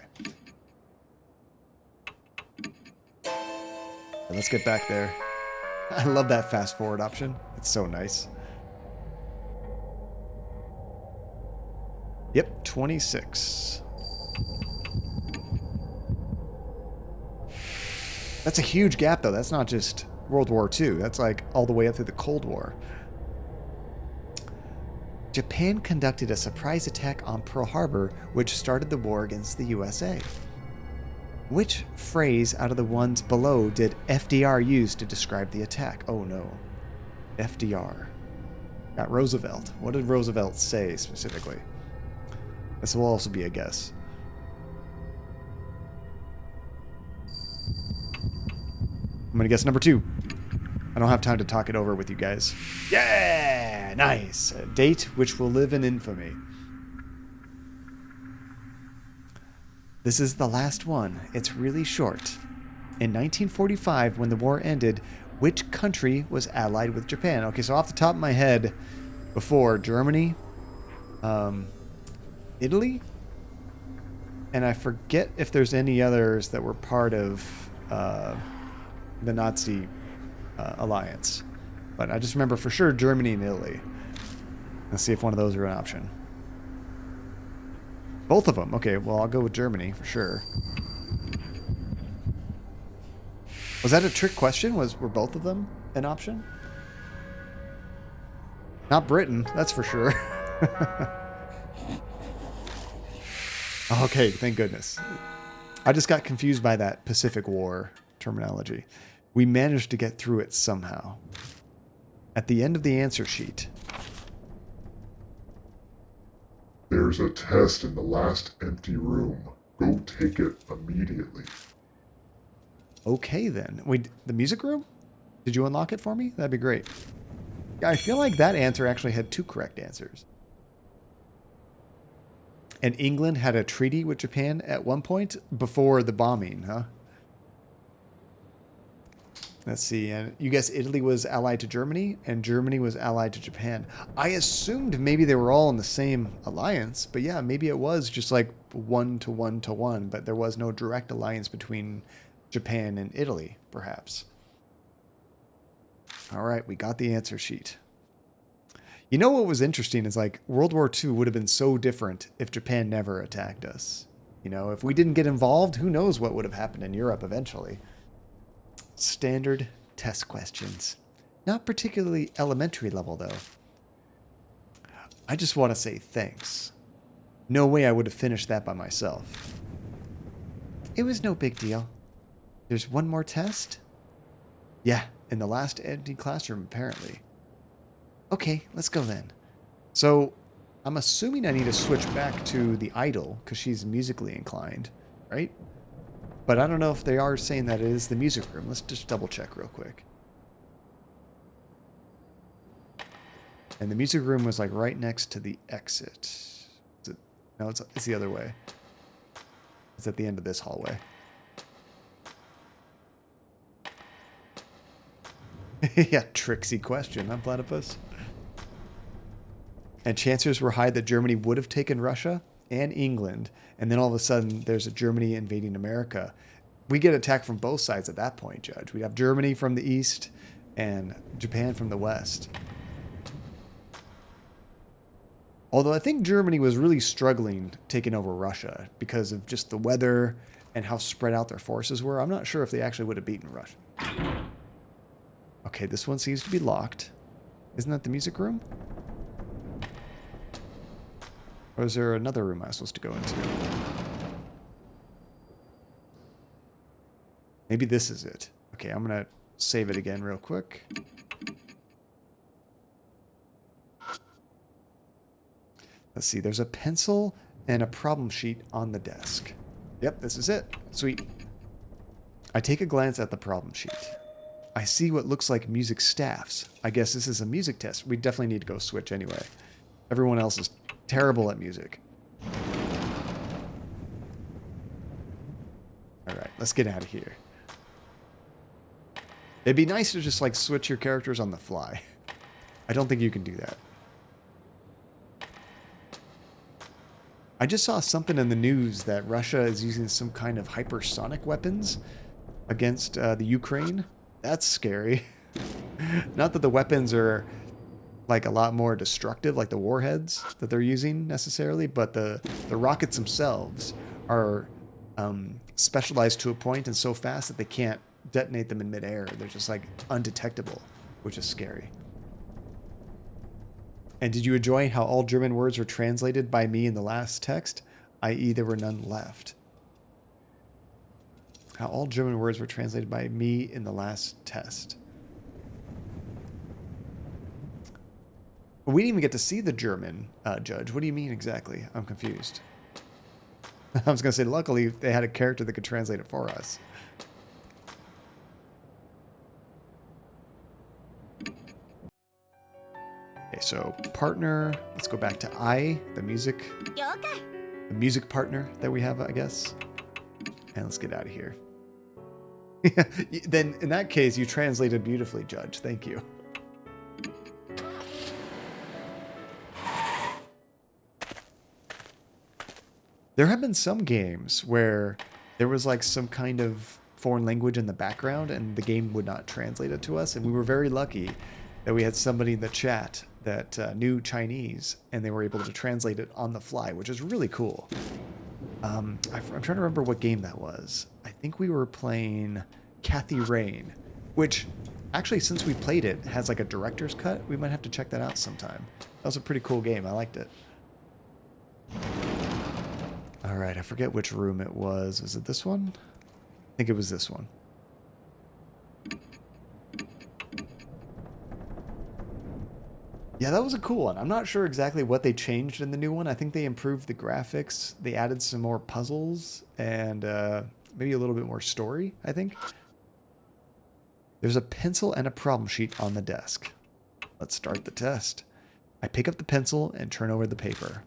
Let's get back there. I love that fast forward option. It's so nice. Yep, 26. That's a huge gap, though. That's not just World War II. That's like all the way up through the Cold War. Japan conducted a surprise attack on Pearl Harbor, which started the war against the USA. Which phrase out of the ones below did FDR use to describe the attack? Oh no. FDR. Got Roosevelt. What did Roosevelt say specifically? This will also be a guess. I'm going to guess number 2. I don't have time to talk it over with you guys. Yeah! Nice! A date which will live in infamy. This is the last one. It's really short. In 1945, when the war ended, which country was allied with Japan? Okay, so off the top of my head, before Germany, Italy, and I forget if there's any others that were part of the Nazi alliance. But I just remember for sure Germany and Italy. Let's see if one of those are an option. Both of them. Okay, well, I'll go with Germany for sure. Was that a trick question? Were both of them an option? Not Britain, that's for sure. Okay, thank goodness. I just got confused by that Pacific War terminology. We managed to get through it somehow. At the end of the answer sheet. There's a test in the last empty room. Go take it immediately. Okay then. Wait, the music room? Did you unlock it for me? That'd be great. Yeah, I feel like that answer actually had 2 correct answers. And England had a treaty with Japan at one point before the bombing, huh? Let's see. And you guess Italy was allied to Germany, and Germany was allied to Japan. I assumed maybe they were all in the same alliance, but yeah, maybe it was just like 1 to 1 to 1, but there was no direct alliance between Japan and Italy, perhaps. All right, we got the answer sheet. You know what was interesting is like World War II would have been so different if Japan never attacked us. You know, if we didn't get involved, who knows what would have happened in Europe eventually. Standard test questions. Not particularly elementary level, though. I just want to say thanks. No way I would have finished that by myself. It was no big deal. There's one more test? Yeah, in the last empty classroom, apparently. Okay, let's go then. So, I'm assuming I need to switch back to the idol, because she's musically inclined, right? But I don't know if they are saying that it is the music room. Let's just double check real quick. And the music room was like right next to the exit. Is it? No, it's the other way. It's at the end of this hallway. Yeah, tricksy question, huh, Platypus? And chances were high that Germany would have taken Russia and England, and then all of a sudden there's a Germany invading America. We get attacked from both sides at that point, Judge. We have Germany from the east and Japan from the west. Although I think Germany was really struggling taking over Russia because of just the weather and how spread out their forces were. I'm not sure if they actually would have beaten Russia. Okay, this one seems to be locked. Isn't that the music room? Or is there another room I'm supposed to go into? Maybe this is it. Okay, I'm going to save it again real quick. Let's see, there's a pencil and a problem sheet on the desk. Yep, this is it. Sweet. I take a glance at the problem sheet. I see what looks like music staffs. I guess this is a music test. We definitely need to go switch anyway. Everyone else is terrible at music. Alright, let's get out of here. It'd be nice to just like switch your characters on the fly. I don't think you can do that. I just saw something in the news that Russia is using some kind of hypersonic weapons against the Ukraine. That's scary. Not that the weapons are like a lot more destructive, like the warheads that they're using necessarily, but the rockets themselves are specialized to a point and so fast that they can't detonate them in midair. They're just like undetectable, which is scary. And did you enjoy how all German words were translated by me in the last text, i.e. there were none left? How all German words were translated by me in the last test. We didn't even get to see the German judge. What do you mean exactly? I'm confused. I was going to say, luckily, they had a character that could translate it for us. Okay, so partner. Let's go back to I, the music partner that we have, I guess. And let's get out of here. Then, in that case, you translated beautifully, Judge. Thank you. There have been some games where there was like some kind of foreign language in the background and the game would not translate it to us. And we were very lucky that we had somebody in the chat that knew Chinese and they were able to translate it on the fly, which is really cool. I'm trying to remember what game that was. I think we were playing Kathy Rain, which actually, since we played it, has like a director's cut. We might have to check that out sometime. That was a pretty cool game. I liked it. All right, I forget which room it was. Was it this one? I think it was this one. Yeah, that was a cool one. I'm not sure exactly what they changed in the new one. I think they improved the graphics. They added some more puzzles and maybe a little bit more story, I think. There's a pencil and a problem sheet on the desk. Let's start the test. I pick up the pencil and turn over the paper.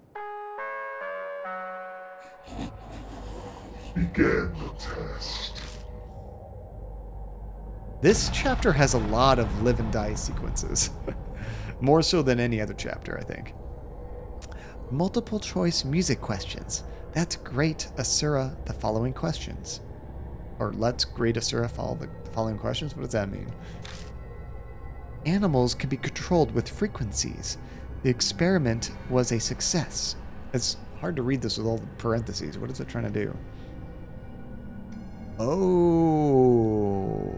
Begin the test. This chapter has a lot of live and die sequences. More so than any other chapter, I think. Multiple choice music questions. That's great, Asura, the following questions. Or let's grade Asura follow the following questions? What does that mean? Animals can be controlled with frequencies. The experiment was a success. It's hard to read this with all the parentheses. What is it trying to do? Oh.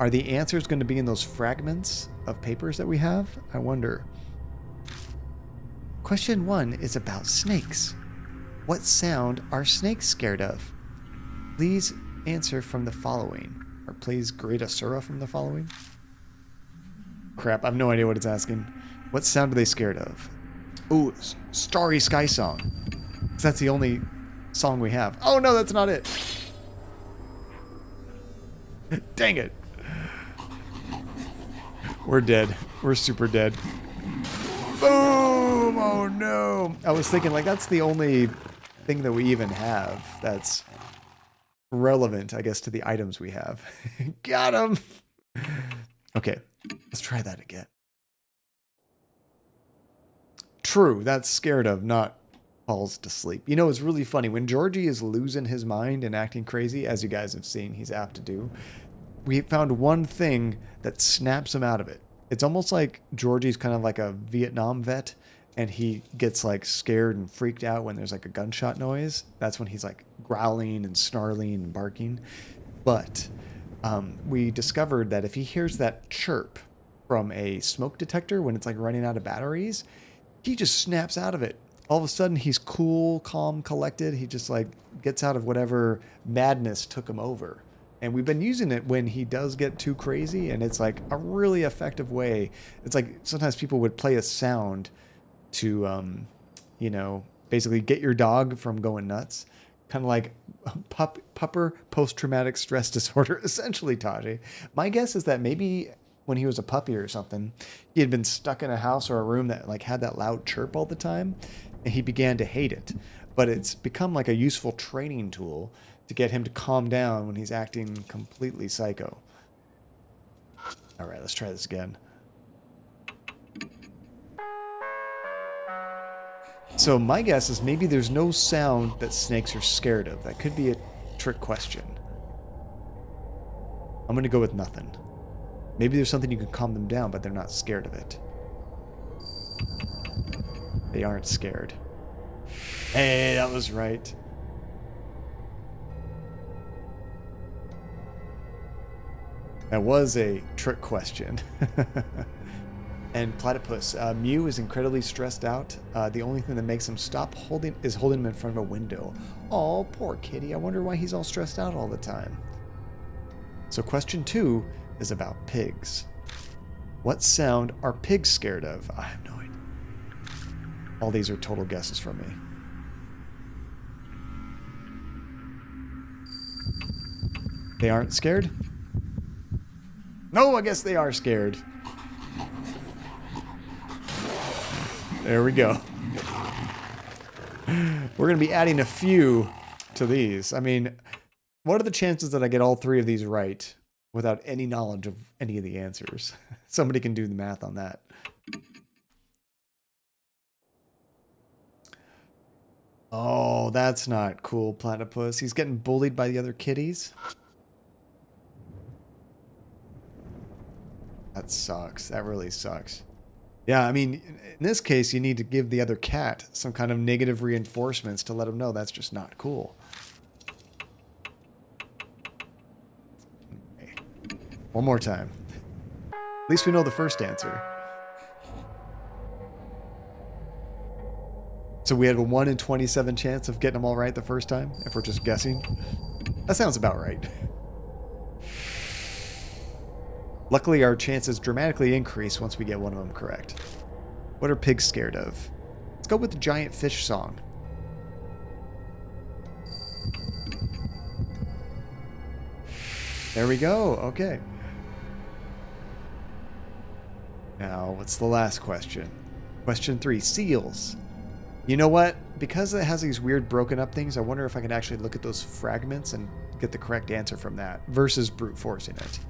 Are the answers going to be in those fragments of papers that we have? I wonder. Question 1 is about snakes. What sound are snakes scared of? Please answer from the following. Or please grade Asura from the following. Crap, I have no idea what it's asking. What sound are they scared of? Ooh, Starry Sky Song. 'Cause that's the only song we have. Oh no, that's not it. Dang it. We're dead. We're super dead. Boom! Oh no. I was thinking like that's the only thing that we even have that's relevant, I guess, to the items we have. Got him! Okay, let's try that again. True, that's scared of, not falls to sleep. You know, it's really funny. When Georgie is losing his mind and acting crazy, as you guys have seen he's apt to do, we found one thing that snaps him out of it. It's almost like Georgie's kind of like a Vietnam vet, and he gets like scared and freaked out when there's like a gunshot noise. That's when he's like growling and snarling and barking. But we discovered that if he hears that chirp from a smoke detector when it's like running out of batteries, he just snaps out of it. All of a sudden he's cool, calm, collected. He just like gets out of whatever madness took him over. And we've been using it when he does get too crazy, and it's like a really effective way. It's like sometimes people would play a sound to, you know, basically get your dog from going nuts. Kind of like pupper post-traumatic stress disorder, essentially, Taji. My guess is that maybe when he was a puppy or something, he had been stuck in a house or a room that like had that loud chirp all the time, and he began to hate it. But it's become like a useful training tool to get him to calm down when he's acting completely psycho. All right, let's try this again. So my guess is maybe there's no sound that snakes are scared of. That could be a trick question. I'm going to go with nothing. Maybe there's something you can calm them down, but they're not scared of it. They aren't scared. Hey, that was right. That was a trick question. And Platypus, Mew is incredibly stressed out. The only thing that makes him stop is holding him in front of a window. Oh, poor kitty. I wonder why he's all stressed out all the time. So question 2 is about pigs. What sound are pigs scared of? I have no idea. All these are total guesses from me. They aren't scared? No, I guess they are scared. There we go. We're going to be adding a few to these. I mean, what are the chances that I get all 3 of these right without any knowledge of any of the answers? Somebody can do the math on that. Oh, that's not cool, Platypus. He's getting bullied by the other kitties. That sucks. That really sucks. Yeah, I mean, in this case, you need to give the other cat some kind of negative reinforcements to let him know that's just not cool. Okay. One more time. At least we know the first answer. So we had a 1 in 27 chance of getting them all right the first time, if we're just guessing. That sounds about right. Luckily, our chances dramatically increase once we get one of them correct. What are pigs scared of? Let's go with the giant fish song. There we go. Okay. Now, what's the last question? Question 3. Seals. You know what? Because it has these weird broken up things, I wonder if I can actually look at those fragments and get the correct answer from that versus brute forcing it.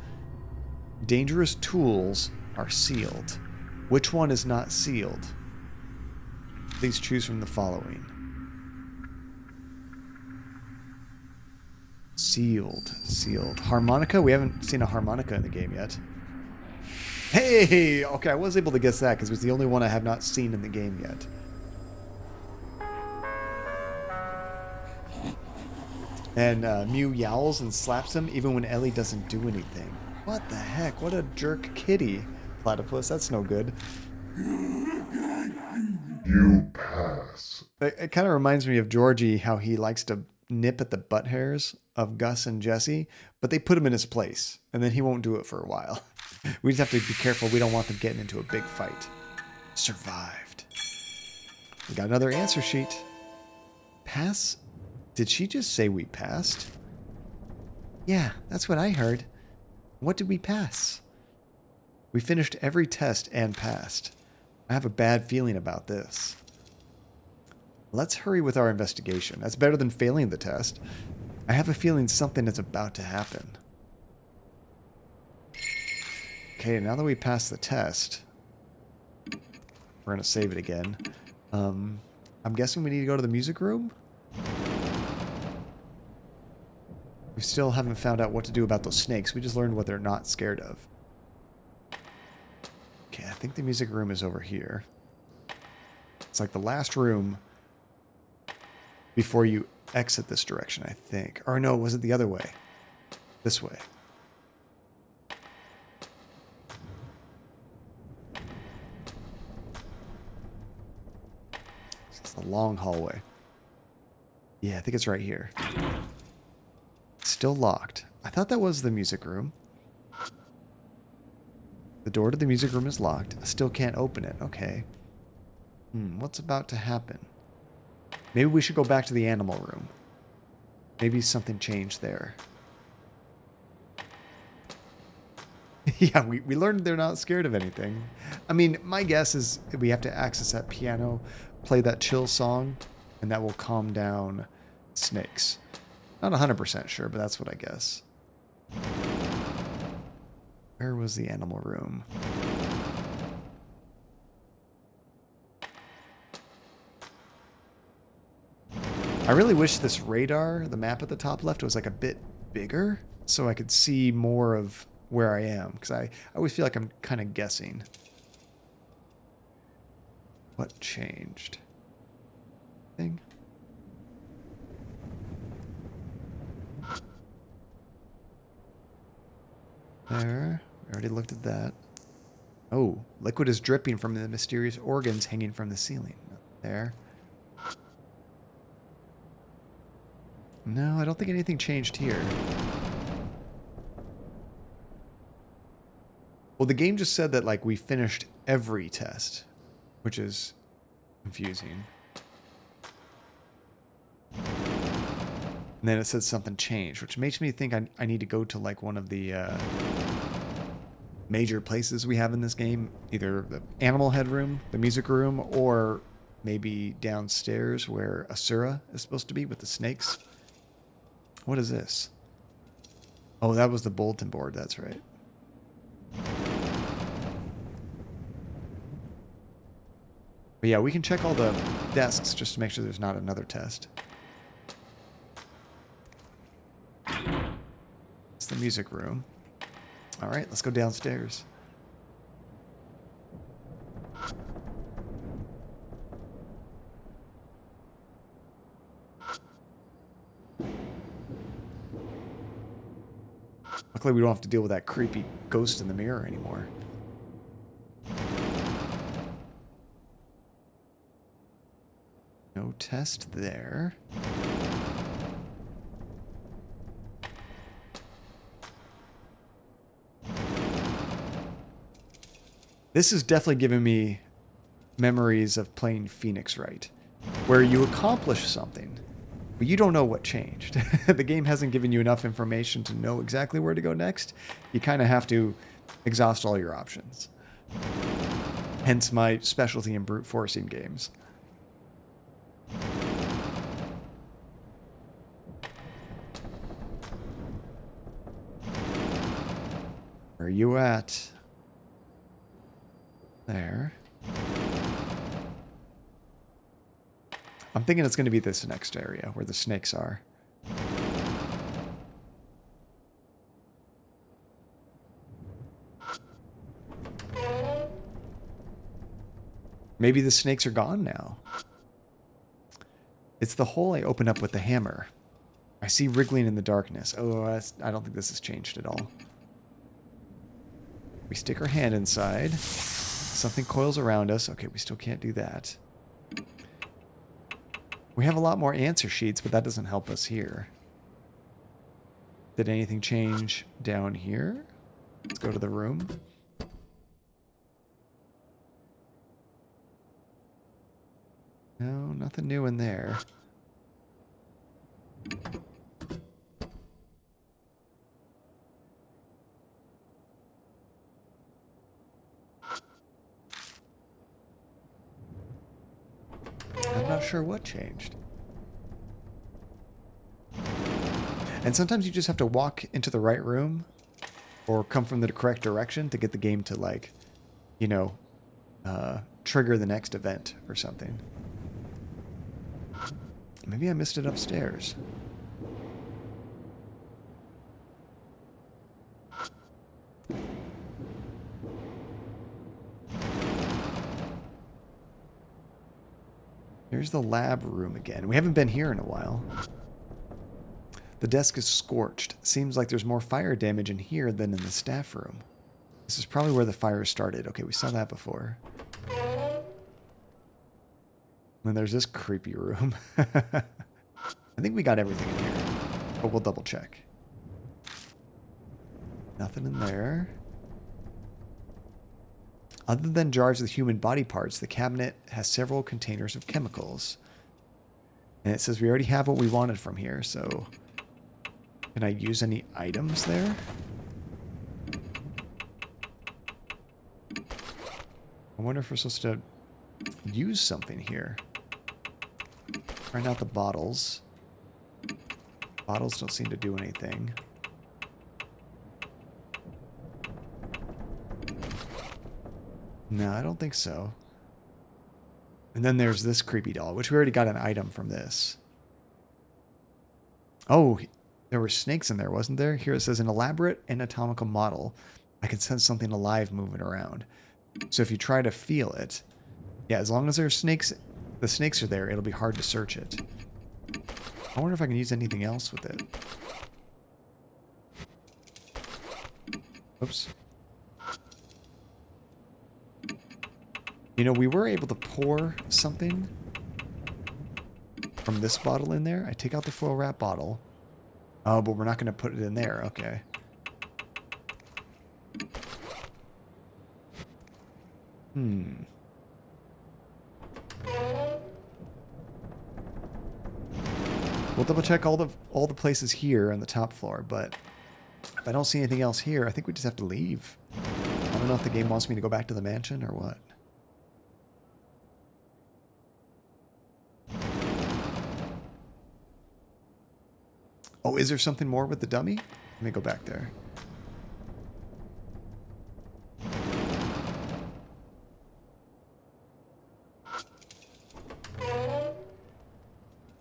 Dangerous tools are sealed. Which one is not sealed? Please choose from the following. Sealed. Sealed. Harmonica? We haven't seen a harmonica in the game yet. Hey! Okay, I was able to guess that because it was the only one I have not seen in the game yet. And Mew yowls and slaps him even when Ellie doesn't do anything. What the heck? What a jerk kitty. Platypus, that's no good. You pass. It kind of reminds me of Georgie, how he likes to nip at the butt hairs of Gus and Jesse, but they put him in his place, and then he won't do it for a while. We just have to be careful. We don't want them getting into a big fight. Survived. We got another answer sheet. Pass? Did she just say we passed? Yeah, that's what I heard. What did we pass? We finished every test and passed. I have a bad feeling about this. Let's hurry with our investigation. That's better than failing the test. I have a feeling something is about to happen. Okay, now that we passed the test, we're going to save it again. I'm guessing we need to go to the music room? We still haven't found out what to do about those snakes. We just learned what they're not scared of. Okay, I think the music room is over here. It's like the last room before you exit this direction, I think. Or no, was it the other way? This way. It's a long hallway. Yeah, I think it's right here. Still locked. I thought that was the music room. The door to the music room is locked. I still can't open it. Okay. What's about to happen? Maybe we should go back to the animal room. Maybe something changed there. Yeah, we learned they're not scared of anything. I mean, my guess is we have to access that piano, play that chill song, and that will calm down snakes. Not 100% sure, but that's what I guess. Where was the animal room? I really wish this radar, the map at the top left, was like a bit bigger so I could see more of where I am, because I always feel like I'm kind of guessing. What changed? Thing? There. We already looked at that. Oh, liquid is dripping from the mysterious organs hanging from the ceiling. There. No, I don't think anything changed here. Well, the game just said that, like, we finished every test, which is confusing. And then it said something changed, which makes me think I need to go to, like, one of the major places we have in this game. Either the animal head room, the music room, or maybe downstairs where Asura is supposed to be with the snakes. What is this? Oh, that was the bulletin board. That's right. But yeah, we can check all the desks just to make sure there's not another test. It's the music room. All right, let's go downstairs. Luckily, we don't have to deal with that creepy ghost in the mirror anymore. No test there. This is definitely giving me memories of playing Phoenix Wright, where you accomplish something, but you don't know what changed. The game hasn't given you enough information to know exactly where to go next. You kind of have to exhaust all your options. Hence my specialty in brute forcing games. Where are you at? There. I'm thinking it's going to be this next area where the snakes are. Maybe the snakes are gone now. It's the hole I opened up with the hammer. I see wriggling in the darkness. Oh, I don't think this has changed at all. We stick our hand inside. Something coils around us. Okay, we still can't do that. We have a lot more answer sheets, but that doesn't help us here. Did anything change down here? Let's go to the room. No, nothing new in there. I'm not sure what changed. And sometimes you just have to walk into the right room or come from the correct direction to get the game to, like, you know, trigger the next event or something. Maybe I missed it upstairs. Here's the lab room again. We haven't been here in a while. The desk is scorched. Seems like there's more fire damage in here than in the staff room. This is probably where the fire started. Okay, we saw that before. And there's this creepy room. I think we got everything in here, but we'll double check. Nothing in there. Other than jars with human body parts, the cabinet has several containers of chemicals. And it says we already have what we wanted from here, so... Can I use any items there? I wonder if we're supposed to use something here. Trying out the bottles. Bottles don't seem to do anything. No, I don't think so. And then there's this creepy doll, which we already got an item from this. Oh, there were snakes in there, wasn't there? Here it says, an elaborate anatomical model. I can sense something alive moving around. So if you try to feel it, yeah, as long as there's snakes, the snakes are there, it'll be hard to search it. I wonder if I can use anything else with it. Oops. You know, we were able to pour something from this bottle in there. I take out the foil wrap bottle. Oh, but we're not going to put it in there. Okay. Hmm. We'll double check all the places here on the top floor, but if I don't see anything else here, I think we just have to leave. I don't know if the game wants me to go back to the mansion or what. Oh, is there something more with the dummy? Let me go back there.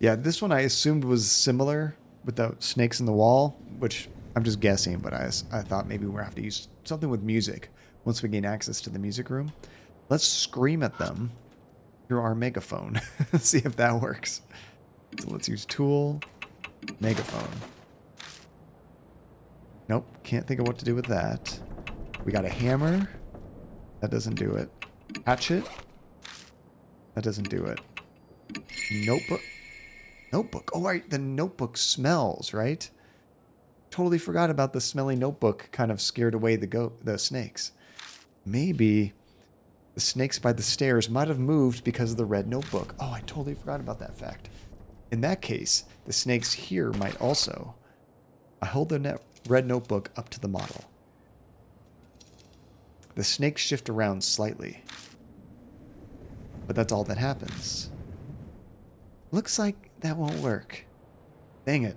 Yeah, this one I assumed was similar with the snakes in the wall, which I'm just guessing, but I thought maybe we'll have to use something with music once we gain access to the music room. Let's scream at them through our megaphone. See if that works. So let's use tool, megaphone. Nope, can't think of what to do with that. We got a hammer. That doesn't do it. Hatchet. That doesn't do it. Notebook. Notebook. Oh, right. The notebook smells, right? Totally forgot about the smelly notebook kind of scared away the snakes. Maybe the snakes by the stairs might have moved because of the red notebook. Oh, I totally forgot about that fact. In that case, the snakes here might also. I hold the red notebook up to the model. The snakes shift around slightly. But that's all that happens. Looks like that won't work. Dang it.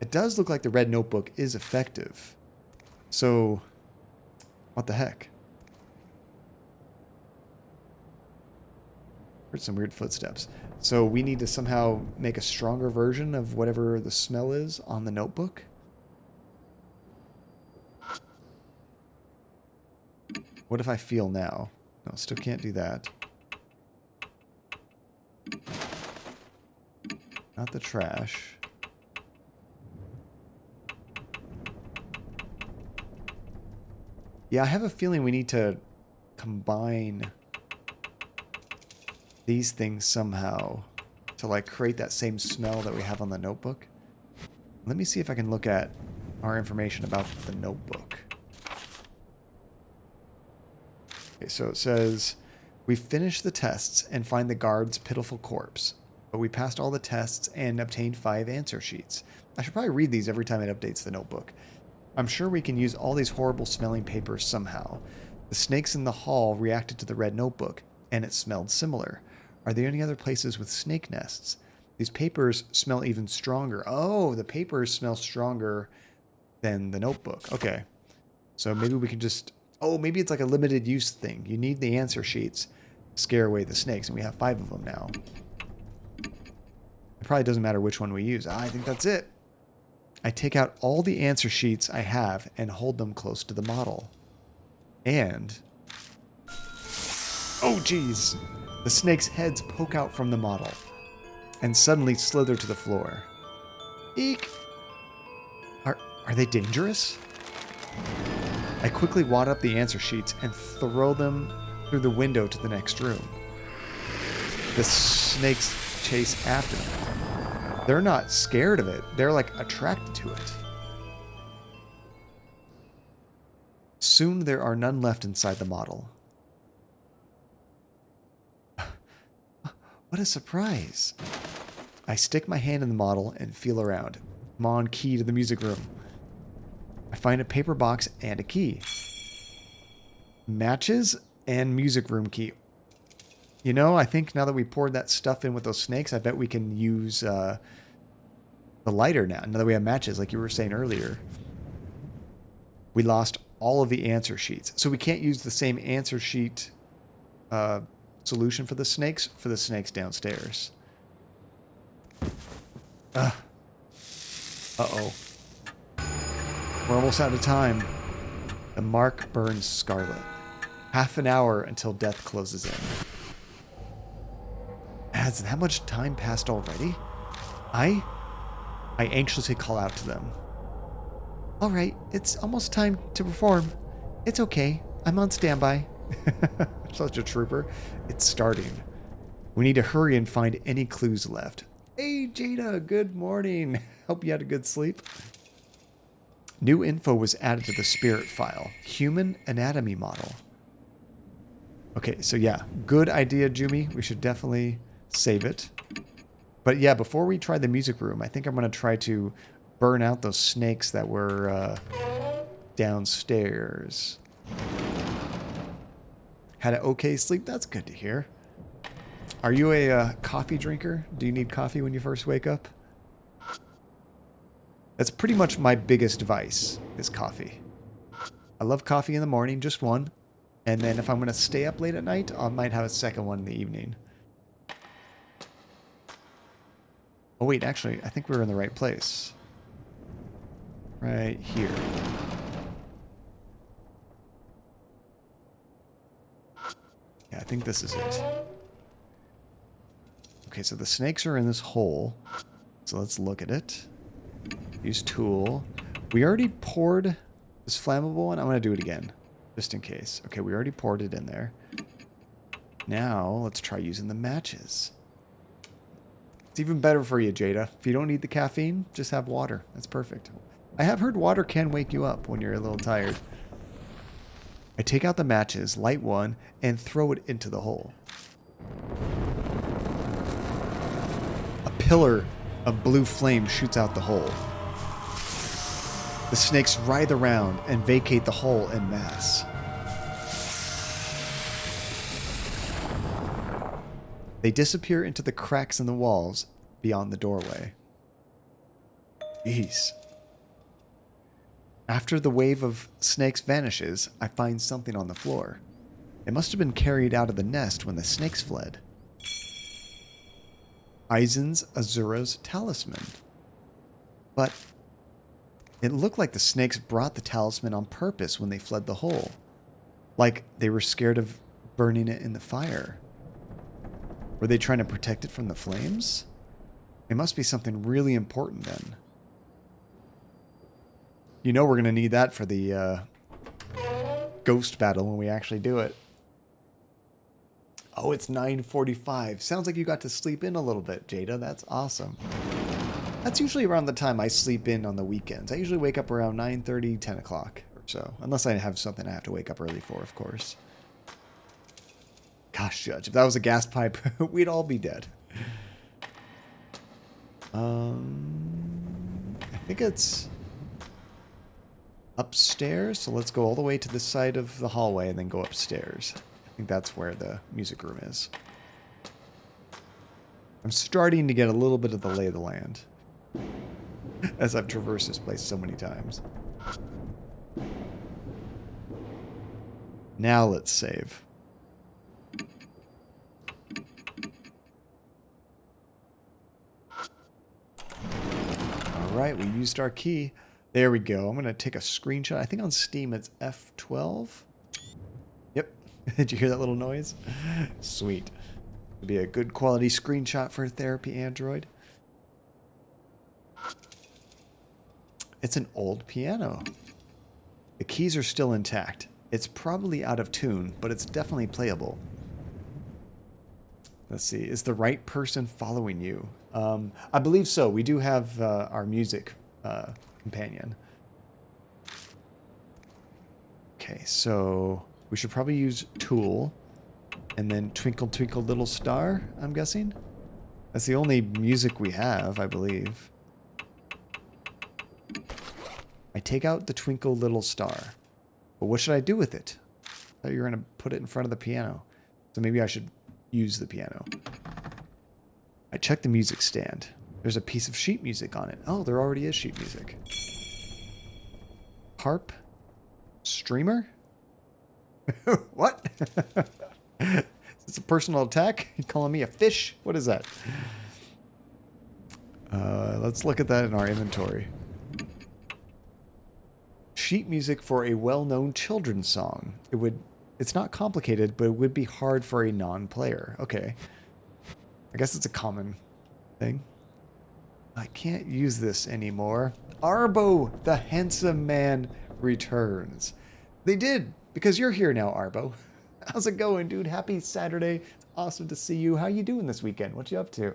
It does look like the red notebook is effective. So, what the heck? Heard some weird footsteps. So we need to somehow make a stronger version of whatever the smell is on the notebook? What if I feel now? No, still can't do that. Not the trash. Yeah, I have a feeling we need to combine these things somehow to like create that same smell that we have on the notebook. Let me see if I can look at our information about the notebook. Okay, so it says, we finished the tests and find the guard's pitiful corpse, but we passed all the tests and obtained 5 answer sheets. I should probably read these every time it updates the notebook. I'm sure we can use all these horrible smelling papers somehow. The snakes in the hall reacted to the red notebook, and it smelled similar. Are there any other places with snake nests? These papers smell even stronger. Oh, the papers smell stronger than the notebook. Okay. So maybe we can just... Oh, maybe it's like a limited use thing. You need the answer sheets to scare away the snakes, and we have 5 of them now. It probably doesn't matter which one we use. I think that's it. I take out all the answer sheets I have and hold them close to the model. And... Oh, geez! The snake's heads poke out from the model and suddenly slither to the floor. Eek! Are they dangerous? I quickly wad up the answer sheets and throw them through the window to the next room. The snakes chase after me. They're not scared of it. They're like attracted to it. Soon there are none left inside the model. What a surprise. I stick my hand in the model and feel around. Come on, key to the music room. I find a paper box and a key. Matches and music room key. You know, I think now that we poured that stuff in with those snakes, I bet we can use the lighter now that we have matches, like you were saying earlier. We lost all of the answer sheets. So we can't use the same answer sheet solution for the snakes downstairs. Uh-oh. We're almost out of time. The mark burns scarlet. Half an hour until death closes in. Has that much time passed already? I anxiously call out to them. All right, it's almost time to perform. It's okay. I'm on standby. Such a trooper. It's starting. We need to hurry and find any clues left. Hey, Jada, good morning. Hope you had a good sleep. New info was added to the spirit file. Human anatomy model. Okay, so yeah, good idea, Jumi. We should definitely save it. But yeah, before we try the music room, I think I'm going to try to burn out those snakes that were downstairs. Had an okay sleep? That's good to hear. Are you a coffee drinker? Do you need coffee when you first wake up? That's pretty much my biggest vice, is coffee. I love coffee in the morning, just one. And then if I'm going to stay up late at night, I might have a second one in the evening. Oh wait, actually, I think we were in the right place. Right here. Yeah, I think this is it. Okay, so the snakes are in this hole. So let's look at it. Use tool. We already poured this flammable one. I'm going to do it again, just in case. Okay, we already poured it in there. Now, let's try using the matches. It's even better for you, Jada. If you don't need the caffeine, just have water. That's perfect. I have heard water can wake you up when you're a little tired. I take out the matches, light one, and throw it into the hole. A pillar of blue flame shoots out the hole. The snakes writhe around and vacate the hole en masse. They disappear into the cracks in the walls beyond the doorway. Jeez. After the wave of snakes vanishes, I find something on the floor. It must have been carried out of the nest when the snakes fled. Aizen's Azura's talisman. But it looked like the snakes brought the talisman on purpose when they fled the hole. Like they were scared of burning it in the fire. Were they trying to protect it from the flames? It must be something really important then. You know we're going to need that for the ghost battle when we actually do it. Oh, it's 9:45. Sounds like you got to sleep in a little bit, Jada. That's awesome. That's usually around the time I sleep in on the weekends. I usually wake up around 9:30, 10 o'clock or so. Unless I have something I have to wake up early for, of course. Gosh, Judge, if that was a gas pipe, we'd all be dead. I think it's upstairs, so let's go all the way to this side of the hallway and then go upstairs. I think that's where the music room is. I'm starting to get a little bit of the lay of the land as I've traversed this place so many times. Now let's save. Alright, we used our key. There we go. I'm going to take a screenshot. I think on Steam it's F12. Yep. Did you hear that little noise? Sweet. It'd be a good quality screenshot for Therapy Android. It's an old piano. The keys are still intact. It's probably out of tune, but it's definitely playable. Let's see. Is the right person following you? I believe so. We do have our music companion. Okay, so we should probably use Tool and then Twinkle Twinkle Little Star, I'm guessing. That's the only music we have, I believe. I take out the Twinkle Little Star. But what should I do with it? I thought you were going to put it in front of the piano. So maybe I should use the piano. I check the music stand. There's a piece of sheet music on it. Oh, there already is sheet music. Harp? Streamer? What? Is this a personal attack? You calling me a fish? What is that? Let's look at that in our inventory. Sheet music for a well-known children's song. It's not complicated, but it would be hard for a non-player. Okay. I guess it's a common thing. I can't use this anymore. Arbo, the handsome man, returns. They did, because you're here now, Arbo. How's it going, dude? Happy Saturday. It's awesome to see you. How you doing this weekend? What you up to?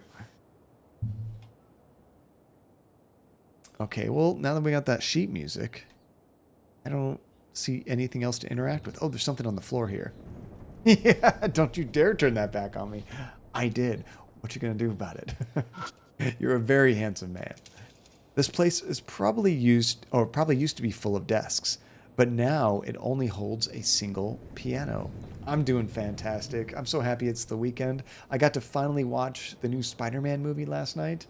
Okay, well, now that we got that sheet music, I don't see anything else to interact with. Oh, there's something on the floor here. Yeah, don't you dare turn that back on me. I did. What you gonna do about it? You're a very handsome man. This place is probably used to be full of desks, but now it only holds a single piano. I'm doing fantastic. I'm so happy it's the weekend. I got to finally watch the new Spider-Man movie last night.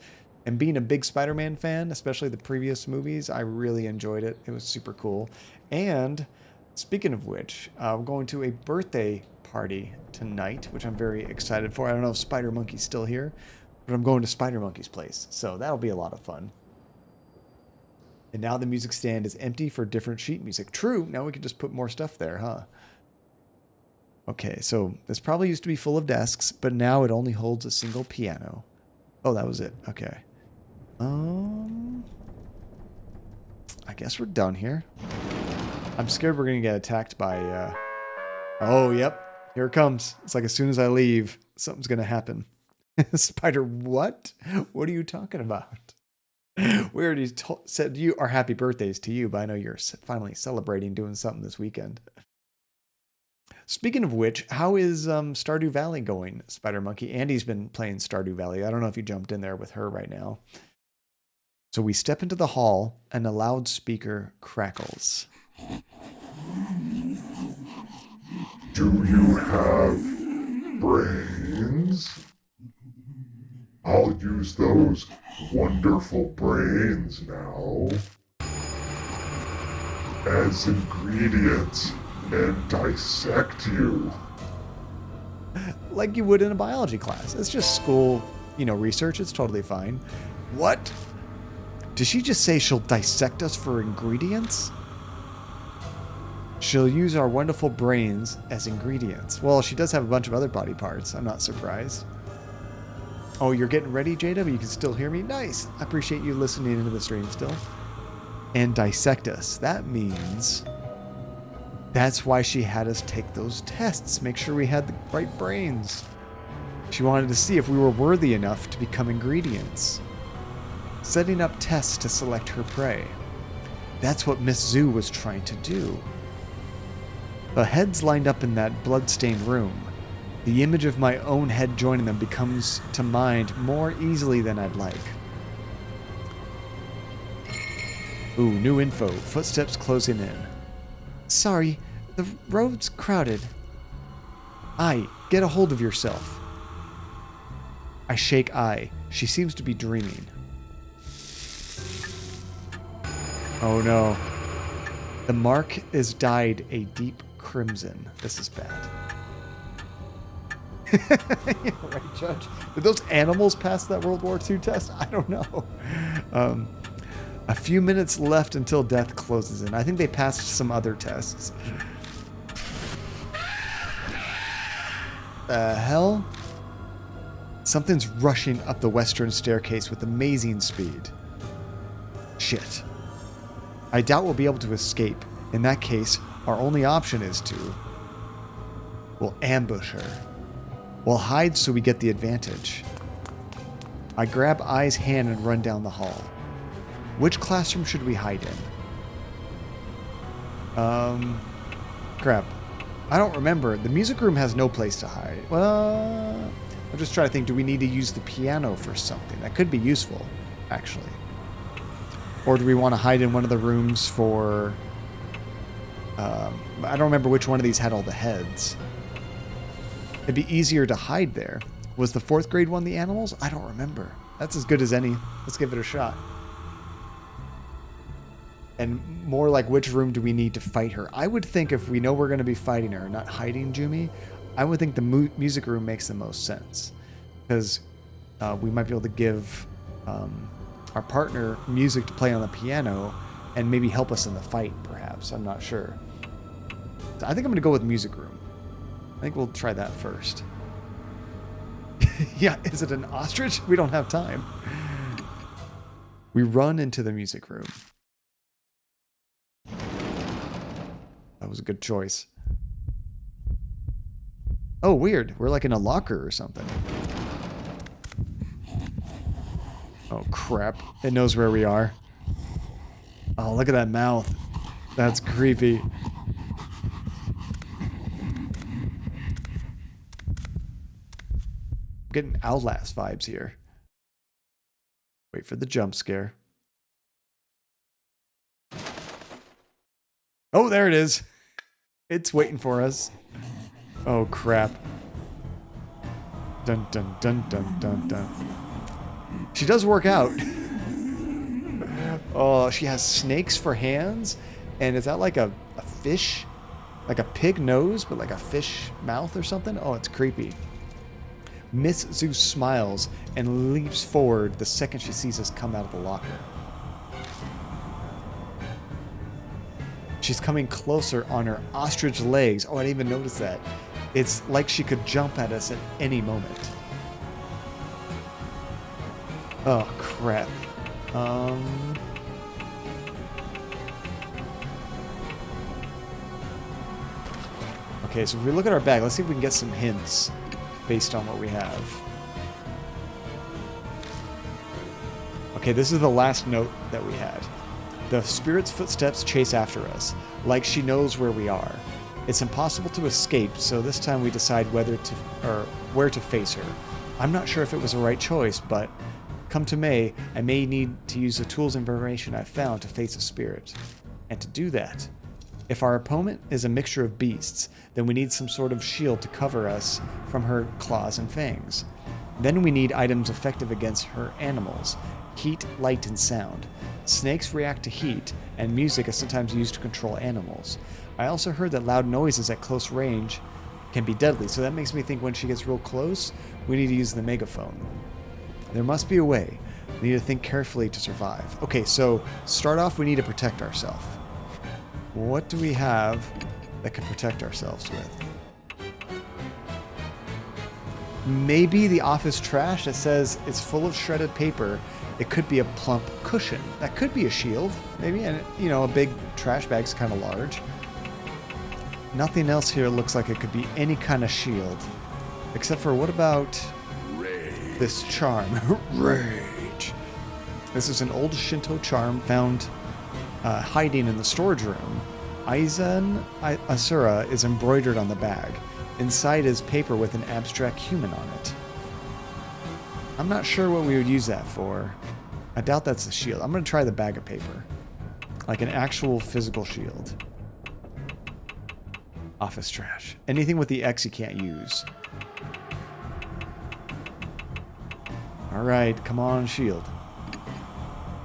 And being a big Spider-Man fan, especially the previous movies, I really enjoyed it. It was super cool. And speaking of which, we're going to a birthday party tonight, which I'm very excited for. I don't know if Spider Monkey's still here, but I'm going to Spider Monkey's place. So that'll be a lot of fun. And now the music stand is empty for different sheet music. True, now we can just put more stuff there, huh? Okay, so this probably used to be full of desks, but now it only holds a single piano. Oh, that was it. Okay. I guess we're done here. I'm scared we're gonna get attacked by, Oh, yep. Here it comes. It's like as soon as I leave, something's gonna happen. Spider, what? What are you talking about? We already said you our happy birthdays to you, but I know you're finally celebrating doing something this weekend. Speaking of which, how is Stardew Valley going, Spider Monkey? Andy's been playing Stardew Valley. I don't know if you jumped in there with her right now. So we step into the hall, and a loudspeaker crackles. Do you have brains? I'll use those wonderful brains now as ingredients and dissect you. Like you would in a biology class. It's just school, research. It's totally fine. What? Did she just say she'll dissect us for ingredients? She'll use our wonderful brains as ingredients. Well, she does have a bunch of other body parts. I'm not surprised. Oh, you're getting ready, Jada, but you can still hear me? Nice. I appreciate you listening into the stream still. And dissect us. That means that's why she had us take those tests. Make sure we had the right brains. She wanted to see if we were worthy enough to become ingredients. Setting up tests to select her prey. That's what Miss Zoo was trying to do. The heads lined up in that blood-stained room. The image of my own head joining them becomes to mind more easily than I'd like. Ooh, new info. Footsteps closing in. Sorry, the road's crowded. Aye, get a hold of yourself. I shake Ai. She seems to be dreaming. Oh no. The mark is dyed a deep crimson. This is bad. Yeah, right, Judge. Did those animals pass that World War II test? I don't know. A few minutes left until death closes in. I think they passed some other tests. The hell? Something's rushing up the western staircase with amazing speed. Shit. I doubt we'll be able to escape. In that case, our only option is to... we'll ambush her. We'll hide so we get the advantage. I grab Ai's hand and run down the hall. Which classroom should we hide in? Crap. I don't remember. The music room has no place to hide. Well, I'm just trying to think, do we need to use the piano for something? That could be useful, actually. Or do we want to hide in one of the rooms for... I don't remember which one of these had all the heads. It'd be easier to hide there. Was the 4th grade one the animals? I don't remember. That's as good as any. Let's give it a shot. And more like, which room do we need to fight her? I would think if we know we're going to be fighting her, not hiding Jumi, I would think the music room makes the most sense. Because we might be able to give our partner music to play on the piano and maybe help us in the fight, perhaps. I'm not sure. So I think I'm going to go with music room. I think we'll try that first. Yeah, is it an ostrich? We don't have time. We run into the music room. That was a good choice. Oh, weird. We're like in a locker or something. Oh, crap. It knows where we are. Oh, look at that mouth. That's creepy. getting Outlast vibes here. Wait for the jump scare. Oh, there it is. It's waiting for us. Oh, crap. Dun, dun, dun, dun, dun, dun. She does work out. Oh, she has snakes for hands. And is that like a fish? Like a pig nose, but like a fish mouth or something? Oh, it's creepy. Miss Zeus smiles and leaps forward the second she sees us come out of the locker. She's coming closer on her ostrich legs. Oh, I didn't even notice that. It's like she could jump at us at any moment. Oh, crap. Okay, so if we look at our bag, let's see if we can get some hints based on what we have. Okay, this is the last note that we had. The spirit's footsteps chase after us, like she knows where we are. It's impossible to escape, so this time we decide where to face her. I'm not sure if it was the right choice, but come to May, I may need to use the tools and information I've found to face a spirit. And to do that, if our opponent is a mixture of beasts, then we need some sort of shield to cover us from her claws and fangs. Then we need items effective against her animals: heat, light, and sound. Snakes react to heat, and music is sometimes used to control animals. I also heard that loud noises at close range can be deadly, so that makes me think when she gets real close, we need to use the megaphone. There must be a way. We need to think carefully to survive. Okay, so start off, we need to protect ourselves. What do we have that can protect ourselves with? Maybe the office trash that says it's full of shredded paper. It could be a plump cushion. That could be a shield, maybe. And, you know, a big trash bag's kind of large. Nothing else here looks like it could be any kind of shield. Except for, what about this charm? Rage. This is an old Shinto charm found hiding in the storage room. Aizen Asura is embroidered on the bag. Inside is paper with an abstract human on it. I'm not sure what we would use that for. I doubt that's a shield. I'm going to try the bag of paper. Like an actual physical shield. Office trash. Anything with the X you can't use. Alright, come on, shield.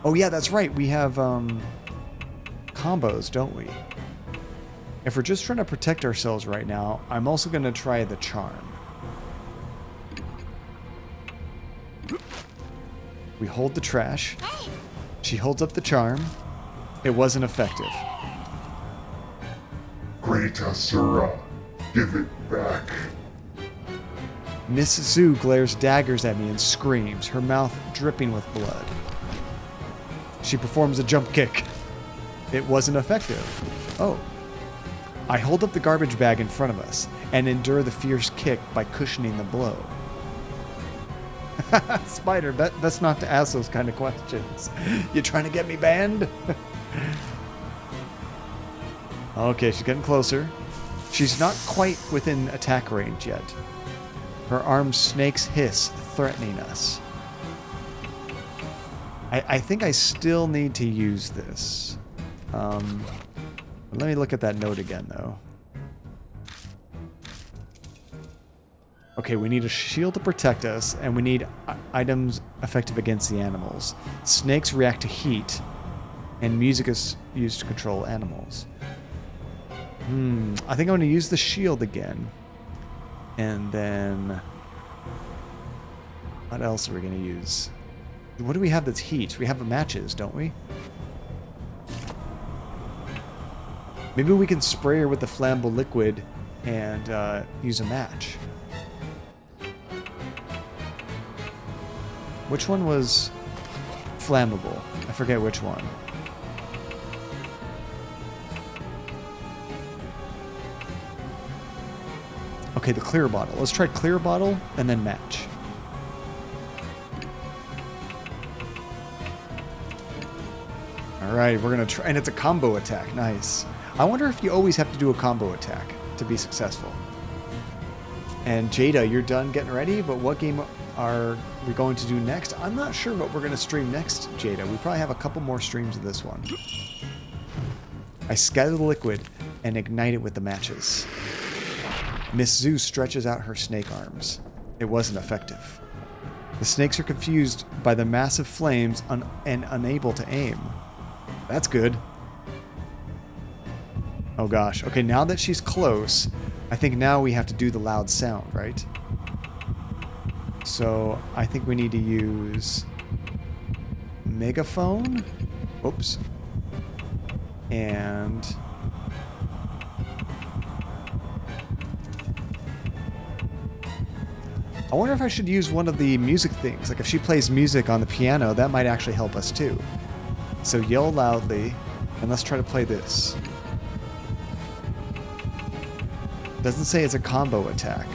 Oh yeah, that's right. We have combos, don't we? If we're just trying to protect ourselves right now, I'm also going to try the charm. We hold the trash. She holds up the charm. It wasn't effective. Great Asura, give it back. Miss Zhu glares daggers at me and screams, her mouth dripping with blood. She performs a jump kick. It wasn't effective. Oh. I hold up the garbage bag in front of us and endure the fierce kick by cushioning the blow. Spider, that's not to ask those kind of questions. You trying to get me banned? Okay, she's getting closer. She's not quite within attack range yet. Her arms snakes hiss, threatening us. I think I still need to use this. Let me look at that note again, though. Okay, we need a shield to protect us, and we need items effective against the animals. Snakes react to heat, and music is used to control animals. I think I'm going to use the shield again. And then... what else are we going to use? What do we have that's heat? We have matches, don't we? Maybe we can spray her with the flammable liquid and use a match. Which one was flammable? I forget which one. Okay, the clear bottle. Let's try clear bottle and then match. Alright, we're gonna try, and it's a combo attack. Nice. I wonder if you always have to do a combo attack to be successful. And Jada, you're done getting ready, but what game are we going to do next? I'm not sure what we're going to stream next, Jada. We probably have a couple more streams of this one. I scatter the liquid and ignite it with the matches. Miss Zoo stretches out her snake arms. It wasn't effective. The snakes are confused by the massive flames and unable to aim. That's good. Oh gosh. Okay, now that she's close, I think now we have to do the loud sound, right? So I think we need to use Megaphone. Oops. And I wonder if I should use one of the music things. Like if she plays music on the piano, that might actually help us too. So yell loudly, and let's try to play this. Doesn't say it's a combo attack.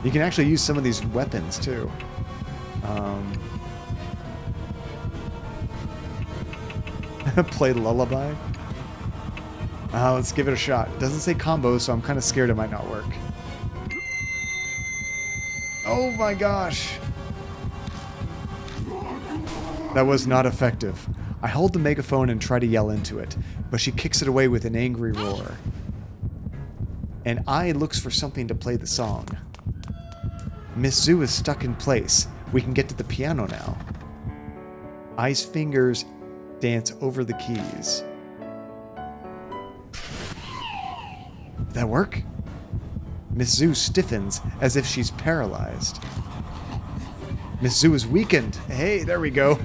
You can actually use some of these weapons too. Play lullaby. Let's give it a shot. It doesn't say combo, so I'm kind of scared it might not work. Oh my gosh. That was not effective. I hold the megaphone and try to yell into it, but she kicks it away with an angry roar. And I looks for something to play the song. Miss Zoo is stuck in place. We can get to the piano now. I's fingers dance over the keys. Did that work? Miss Zoo stiffens as if she's paralyzed. Miss Zoo is weakened. Hey, there we go.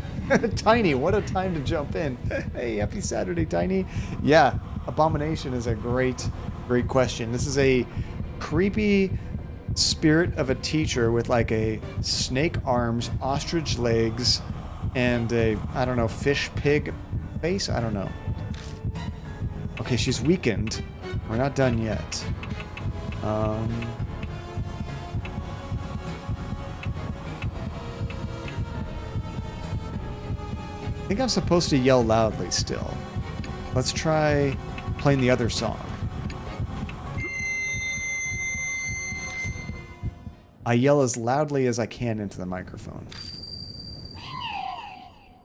Tiny, what a time to jump in. Hey, happy Saturday, Tiny. Yeah, Abomination is a great question. This is a creepy spirit of a teacher with like a snake arms, ostrich legs, and a, I don't know, fish pig face? I don't know. Okay, she's weakened. We're not done yet. I think I'm supposed to yell loudly still. Let's try playing the other song. I yell as loudly as I can into the microphone.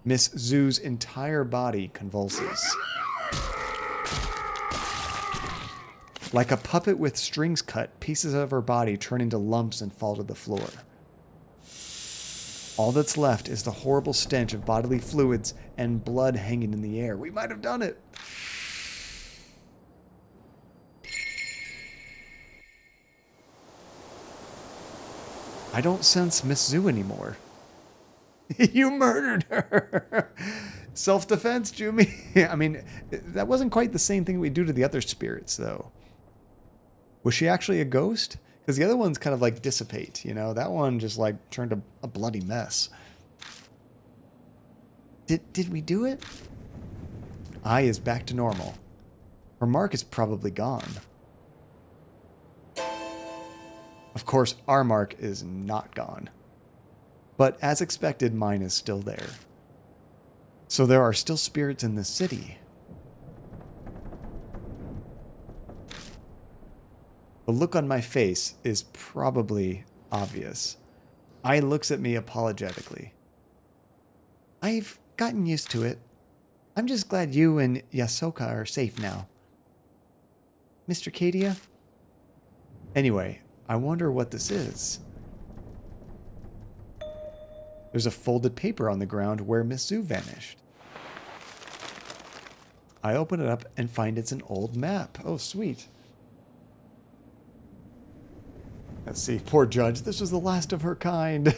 Miss Zoo's entire body convulses. Like a puppet with strings cut, pieces of her body turn into lumps and fall to the floor. All that's left is the horrible stench of bodily fluids and blood hanging in the air. We might have done it. I don't sense Miss Zoo anymore. You murdered her. Self-defense, Jumi. I mean, that wasn't quite the same thing we do to the other spirits, though. Was she actually a ghost? Because the other ones kind of like dissipate, you know? That one just like turned a bloody mess. Did we do it? I is back to normal. Her mark is probably gone. Of course, our mark is not gone. But as expected, mine is still there. So there are still spirits in this city. The look on my face is probably obvious. I looks at me apologetically. I've gotten used to it. I'm just glad you and Yasoka are safe now. Mr. Kadia? Anyway, I wonder what this is. There's a folded paper on the ground where Miss Zoo vanished. I open it up and find it's an old map. Oh, sweet. Let's see. Poor Judge. This was the last of her kind.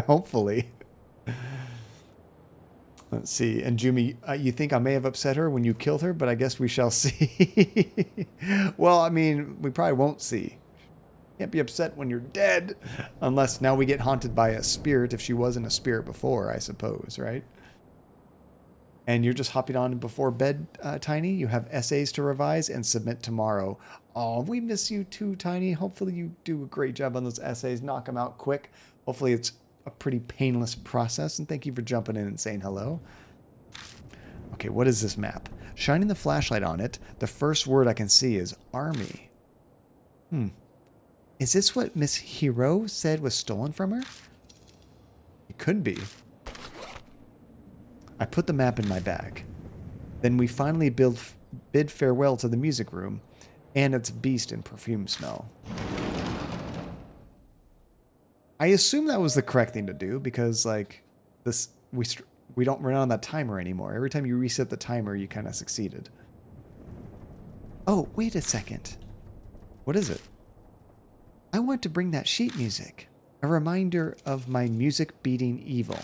Hopefully. Let's see. And Jumi, you think I may have upset her when you killed her, but I guess we shall see. Well, I mean, we probably won't see. Can't be upset when you're dead. Unless now we get haunted by a spirit if she wasn't a spirit before, I suppose, right? And you're just hopping on before bed, Tiny? You have essays to revise and submit tomorrow. Oh, we miss you too, Tiny. Hopefully you do a great job on those essays. Knock them out quick. Hopefully it's a pretty painless process. And thank you for jumping in and saying hello. Okay, what is this map? Shining the flashlight on it, the first word I can see is army. Is this what Miss Hiro said was stolen from her? It could be. I put the map in my bag. Then we finally bid farewell to the music room and its beast and perfume smell. I assume that was the correct thing to do because, like, this we don't run on that timer anymore. Every time you reset the timer, you kind of succeeded. Oh, wait a second. What is it? I want to bring that sheet music. A reminder of my music beating evil.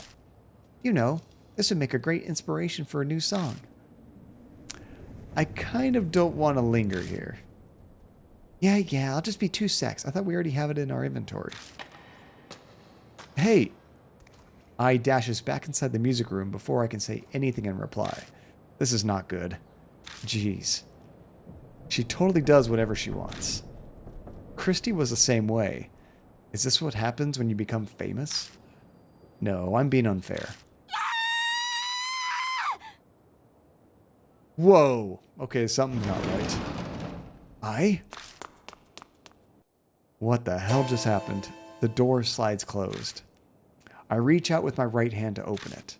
You know, this would make a great inspiration for a new song. I kind of don't want to linger here. Yeah, I'll just be 2 secs. I thought we already have it in our inventory. Hey! I dashes back inside the music room before I can say anything in reply. This is not good. Jeez. She totally does whatever she wants. Christy was the same way. Is this what happens when you become famous? No, I'm being unfair. Whoa! Okay, something's not right. What the hell just happened? The door slides closed. I reach out with my right hand to open it.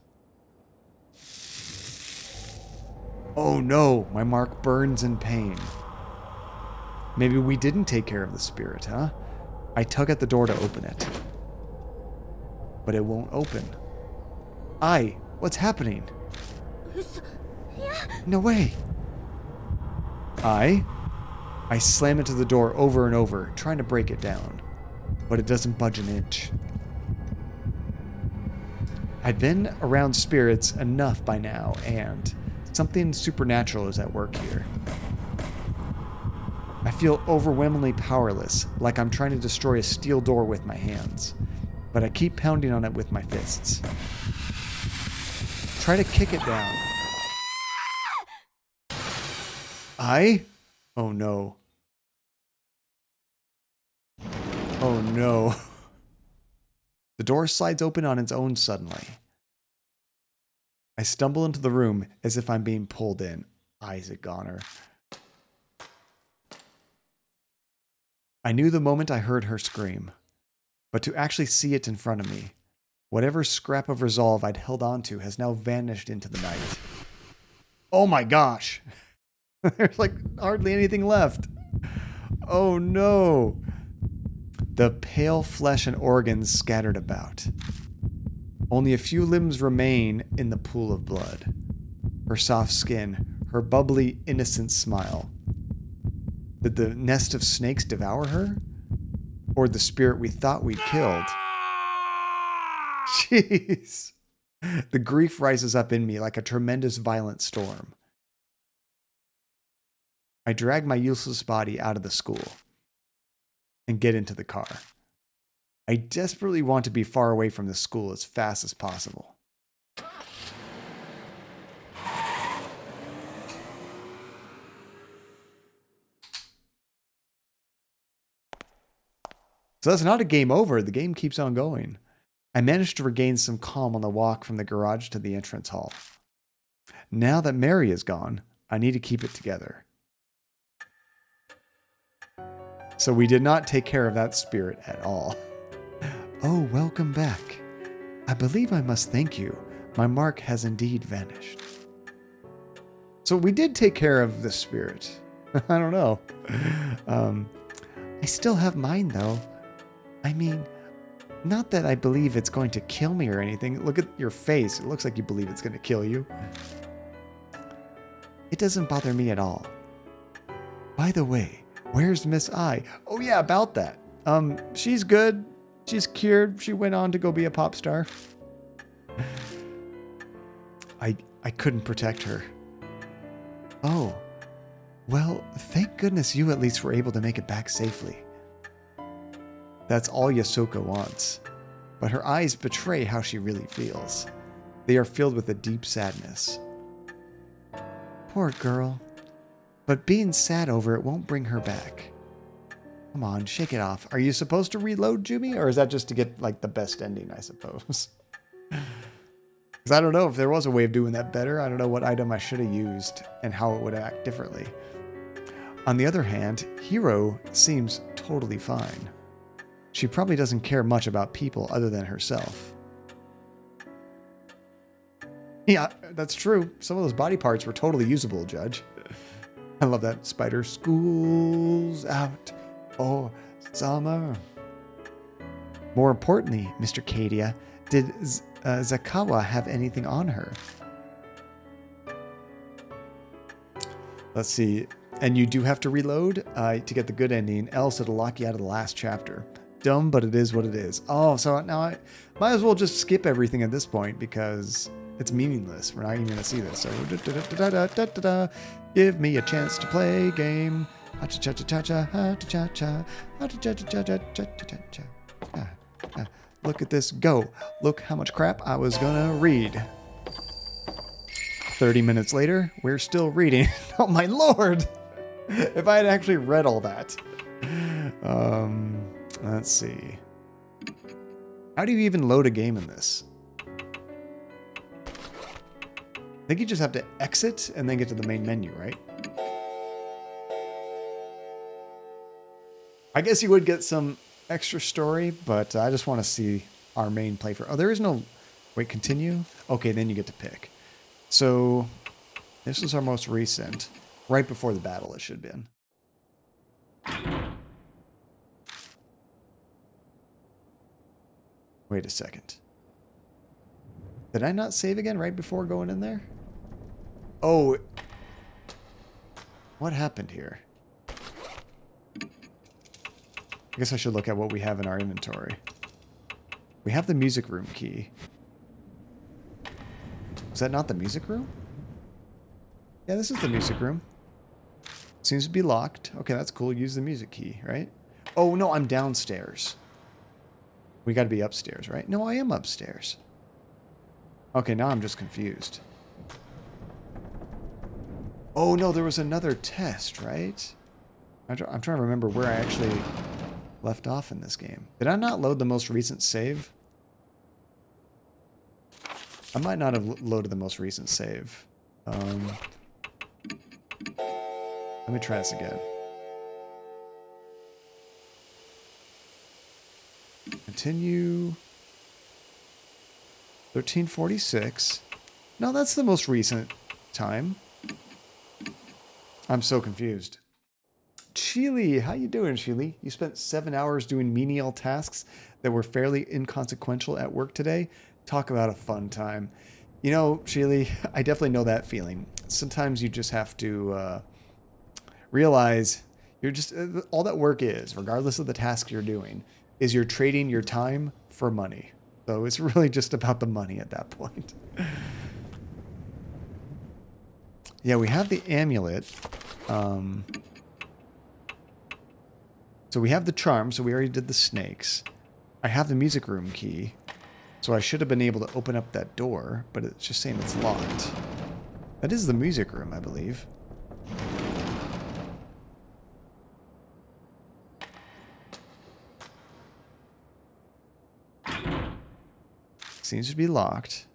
Oh no, my mark burns in pain. Maybe we didn't take care of the spirit, huh? I tug at the door to open it. But it won't open. What's happening? No way. I slam into the door over and over, trying to break it down. But it doesn't budge an inch. I'd been around spirits enough by now, and something supernatural is at work here. I feel overwhelmingly powerless, like I'm trying to destroy a steel door with my hands. But I keep pounding on it with my fists. Try to kick it down. Oh no. Oh no. The door slides open on its own suddenly. I stumble into the room as if I'm being pulled in. Isaac Goner. I knew the moment I heard her scream. But to actually see it in front of me, whatever scrap of resolve I'd held on to has now vanished into the night. Oh my gosh! There's like hardly anything left. Oh no! The pale flesh and organs scattered about. Only a few limbs remain in the pool of blood. Her soft skin, her bubbly, innocent smile. Did the nest of snakes devour her? Or the spirit we thought we'd killed? Jeez. The grief rises up in me like a tremendous violent storm. I drag my useless body out of the school and get into the car. I desperately want to be far away from the school as fast as possible. So that's not a game over. The game keeps on going. I managed to regain some calm on the walk from the garage to the entrance hall. Now that Mary is gone, I need to keep it together. So we did not take care of that spirit at all. Oh, welcome back. I believe I must thank you. My mark has indeed vanished. So we did take care of the spirit. I don't know. I still have mine, though. I mean, not that I believe it's going to kill me or anything. Look at your face. It looks like you believe it's going to kill you. It doesn't bother me at all. By the way, where's Miss I? Oh yeah, about that. She's good. She's cured. She went on to go be a pop star. I couldn't protect her. Oh. Well, thank goodness you at least were able to make it back safely. That's all Yasuko wants. But her eyes betray how she really feels. They are filled with a deep sadness. Poor girl. But being sad over it won't bring her back. Come on, shake it off. Are you supposed to reload, Jumi? Or is that just to get, like, the best ending, I suppose? Because I don't know if there was a way of doing that better. I don't know what item I should have used and how it would act differently. On the other hand, Hiro seems totally fine. She probably doesn't care much about people other than herself. Yeah, that's true. Some of those body parts were totally usable, Judge. I love that. Spider school's out for summer. More importantly, Mr. Kadia, did Zakawa have anything on her? Let's see. And you do have to reload to get the good ending, else it'll lock you out of the last chapter. Dumb, but it is what it is. Oh, so now I might as well just skip everything at this point because it's meaningless. We're not even going to see this. So, give me a chance to play game. Look at this go. Look how much crap I was going to read. 30 minutes later, we're still reading. Oh my lord! If I had actually read all that. Let's see. How do you even load a game in this? I think you just have to exit and then get to the main menu, right? I guess you would get some extra story, but I just want to see our main playthrough. Oh, there is no... Wait, continue? Okay, then you get to pick. So, this is our most recent. Right before the battle, it should have been. Wait a second. Did I not save again right before going in there? Oh. What happened here? I guess I should look at what we have in our inventory. We have the music room key. Is that not the music room? Yeah, this is the music room. Seems to be locked. Okay, that's cool. Use the music key, right? Oh, no, I'm downstairs. We got to be upstairs, right? No, I am upstairs. Okay, now I'm just confused. Oh, no, there was another test, right? I'm trying to remember where I actually left off in this game. Did I not load the most recent save? I might not have loaded the most recent save. Let me try this again. Continue. 1346. No, that's the most recent time. I'm so confused. Chile, how you doing, Chile? You spent 7 hours doing menial tasks that were fairly inconsequential at work today. Talk about a fun time. You know, Chile, I definitely know that feeling. Sometimes you just have to realize you're just all that work is, regardless of the task you're doing, is you're trading your time for money. So it's really just about the money at that point. Yeah, we have the amulet. So we have the charm, so we already did the snakes. I have the music room key. So I should have been able to open up that door, but it's just saying it's locked. That is the music room, I believe. Seems to be locked.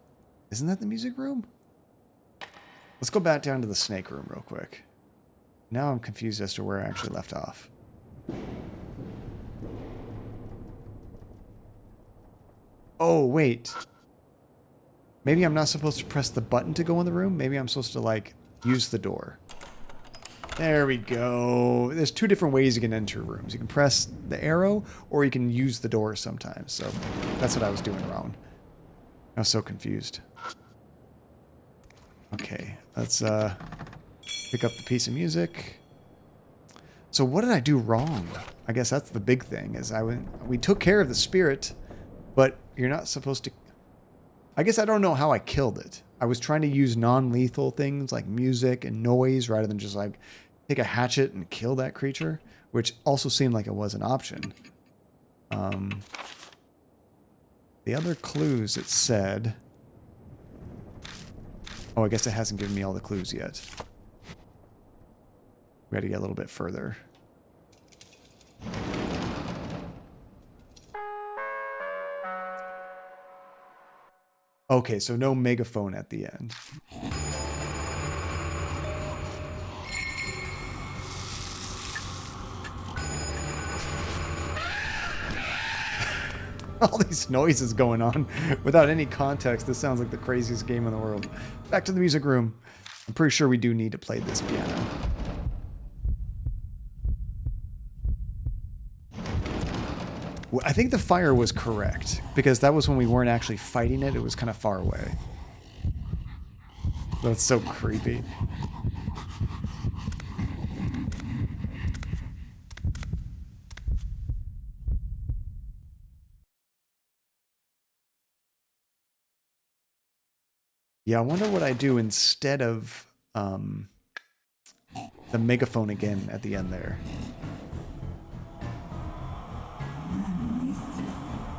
Isn't that the music room? Let's go back down to the snake room real quick. Now I'm confused as to where I actually left off. Oh, wait. Maybe I'm not supposed to press the button to go in the room. Maybe I'm supposed to, like, use the door. There we go. There's two different ways you can enter rooms. You can press the arrow, or you can use the door sometimes. So that's what I was doing wrong. I was so confused. Okay, let's pick up the piece of music. So what did I do wrong? I guess that's the big thing. Is we took care of the spirit, but you're not supposed to. I guess I don't know how I killed it. I was trying to use non-lethal things like music and noise rather than just like take a hatchet and kill that creature, which also seemed like it was an option. The other clues it said. Oh, I guess it hasn't given me all the clues yet. We got to get a little bit further. Okay, so no megaphone at the end. All these noises going on without any context. This sounds like the craziest game in the world. Back to the music room. I'm pretty sure we do need to play this piano. Well, I think the fire was correct because that was when we weren't actually fighting it. It was kind of far away. That's so creepy. Yeah, I wonder what I do instead of the megaphone again at the end there.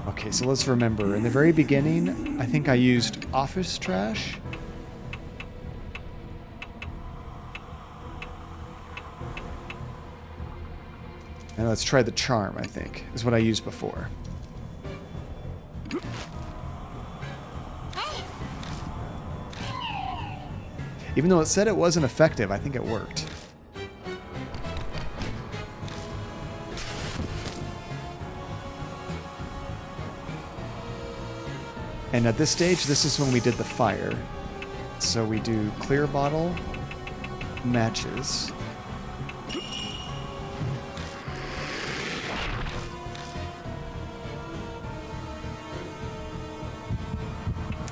Okay, so let's remember. In the very beginning, I think I used office trash. And let's try the charm, I think, is what I used before. Even though it said it wasn't effective, I think it worked. And at this stage, this is when we did the fire. So we do clear bottle, matches.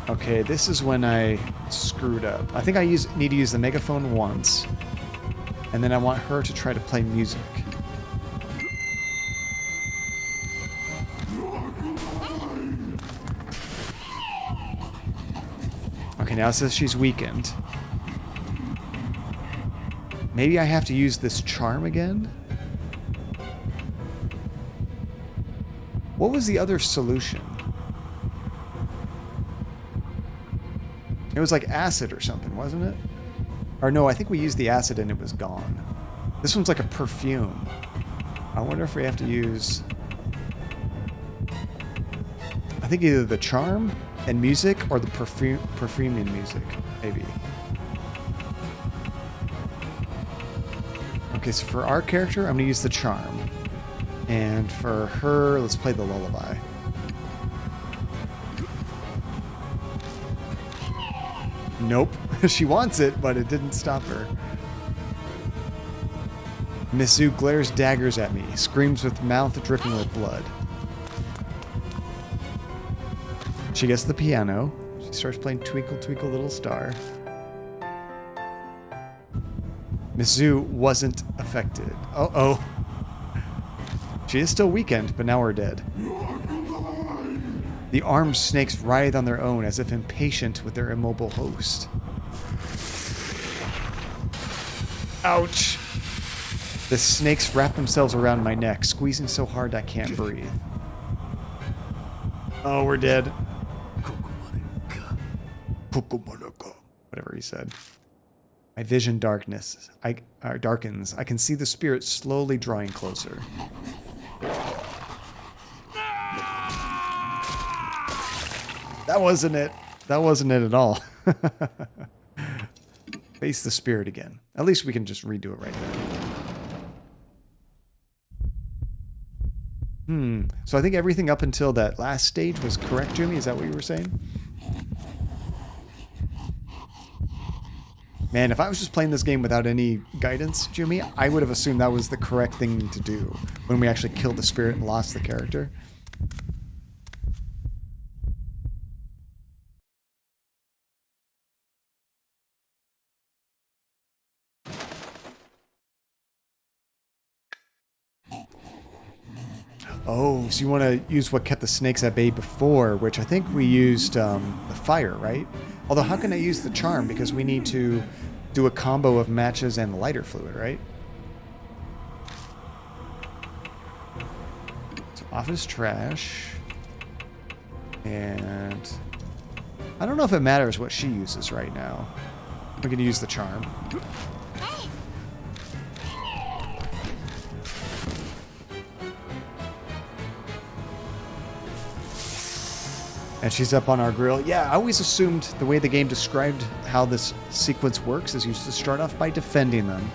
Okay, this is when I screwed up. I think I need to use the megaphone once. And then I want her to try to play music. Okay, now it says she's weakened. Maybe I have to use this charm again? What was the other solution? It was like acid or something, wasn't it? Or no, I think we used the acid and it was gone. This one's like a perfume. I wonder if we have to use... I think either the charm and music or the perfume and music, maybe. Okay, so for our character, I'm going to use the charm. And for her, let's play the lullaby. Nope. She wants it, but it didn't stop her. Miss Zhu glares daggers at me, screams with mouth dripping with blood. She gets the piano. She starts playing Twinkle Twinkle Little Star. Miss Zhu wasn't affected. Uh-oh. She is still weakened, but now we're dead. The armed snakes writhe on their own as if impatient with their immobile host. Ouch! The snakes wrap themselves around my neck, squeezing so hard I can't breathe. Oh, we're dead. Whatever he said. My vision darkens. I can see the spirit slowly drawing closer. That wasn't it. That wasn't it at all. Face the spirit again. At least we can just redo it right there. So I think everything up until that last stage was correct, Jimmy? Is that what you were saying? Man, if I was just playing this game without any guidance, Jimmy, I would have assumed that was the correct thing to do when we actually killed the spirit and lost the character. Oh, so you want to use what kept the snakes at bay before, which I think we used the fire, right? Although, how can I use the charm? Because we need to do a combo of matches and the lighter fluid, right? So, office trash. And I don't know if it matters what she uses right now. We're going to use the charm. And she's up on our grill. Yeah, I always assumed the way the game described how this sequence works is you just start off by defending them.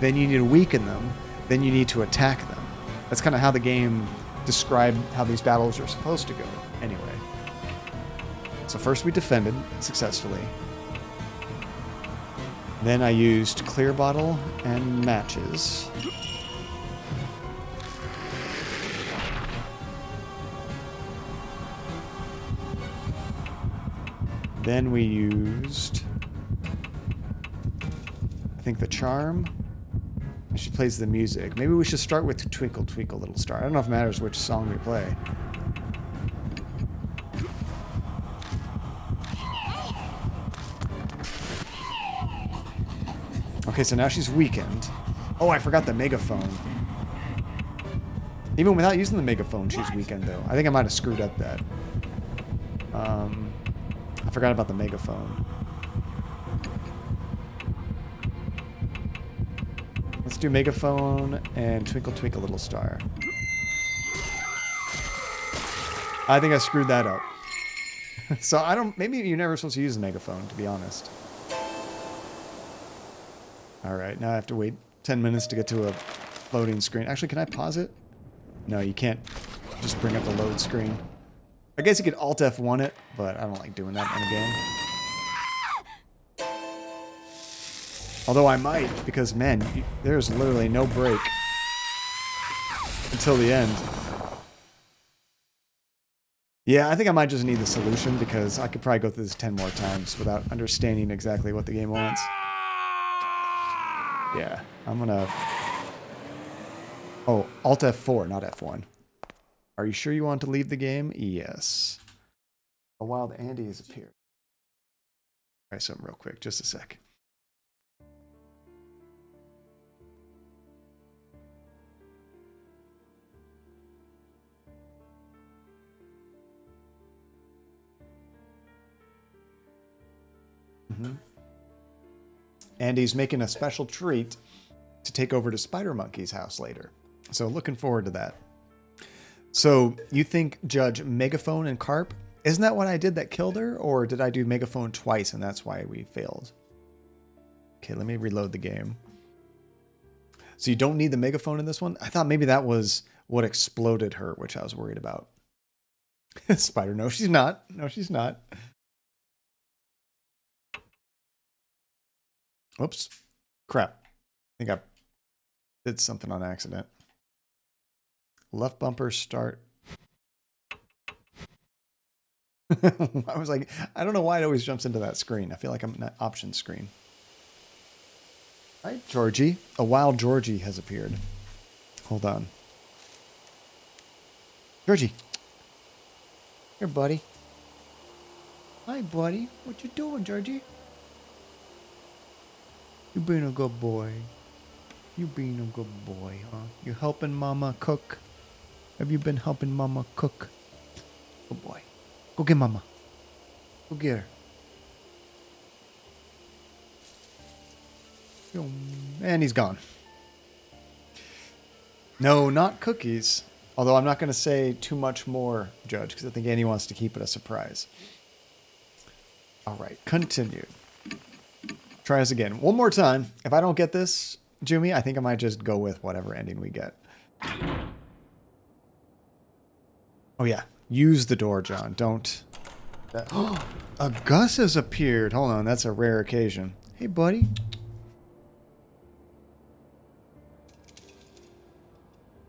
Then you need to weaken them. Then you need to attack them. That's kind of how the game describe how these battles are supposed to go anyway. So first we defended successfully. Then I used clear bottle and matches. Then we used, I think, the charm. She plays the music. Maybe we should start with Twinkle Twinkle Little Star. I don't know if it matters which song we play. Okay, so now she's weakened. Oh, I forgot the megaphone. Even without using the megaphone, she's weakened, though. I think I might have screwed up that. I forgot about the megaphone. Let's do megaphone and Twinkle Twinkle Little Star. I think I screwed that up. So I don't... Maybe you're never supposed to use the megaphone, to be honest. Alright, now I have to wait 10 minutes to get to a loading screen. Actually, can I pause it? No, you can't just bring up the load screen. I guess you could Alt F1 it, but I don't like doing that in a game. Although I might, because man, there's literally no break until the end. Yeah, I think I might just need the solution because I could probably go through this 10 more times without understanding exactly what the game wants. Yeah, I'm gonna... Oh, Alt F4, not F1. Are you sure you want to leave the game? Yes. A wild Andy has appeared. Try something real quick, just a sec. Andy's making a special treat to take over to Spider Monkey's house later. So looking forward to that. So you think Judge Megaphone and Carp? Isn't that what I did that killed her? Or did I do Megaphone twice and that's why we failed? Okay, let me reload the game. So you don't need the Megaphone in this one? I thought maybe that was what exploded her, which I was worried about. Spider, no, she's not. No, she's not. Oops. Crap. I think I did something on accident. Left bumper start. I was like, I don't know why it always jumps into that screen. I feel like I'm in that option screen. Hi, Georgie. A wild Georgie has appeared. Hold on. Georgie. Here, buddy. Hi, buddy. What you doing, Georgie? You being a good boy. You being a good boy, huh? You helping Mama cook? Have you been helping Mama cook? Good boy. Go get Mama. Go get her. And he's gone. No, not cookies. Although I'm not going to say too much more, Judge, because I think Annie wants to keep it a surprise. All right, continue. Try us again. One more time. If I don't get this, Jumi, I think I might just go with whatever ending we get. Oh, yeah. Use the door, John. Don't. A Gus has appeared. Hold on. That's a rare occasion. Hey, buddy.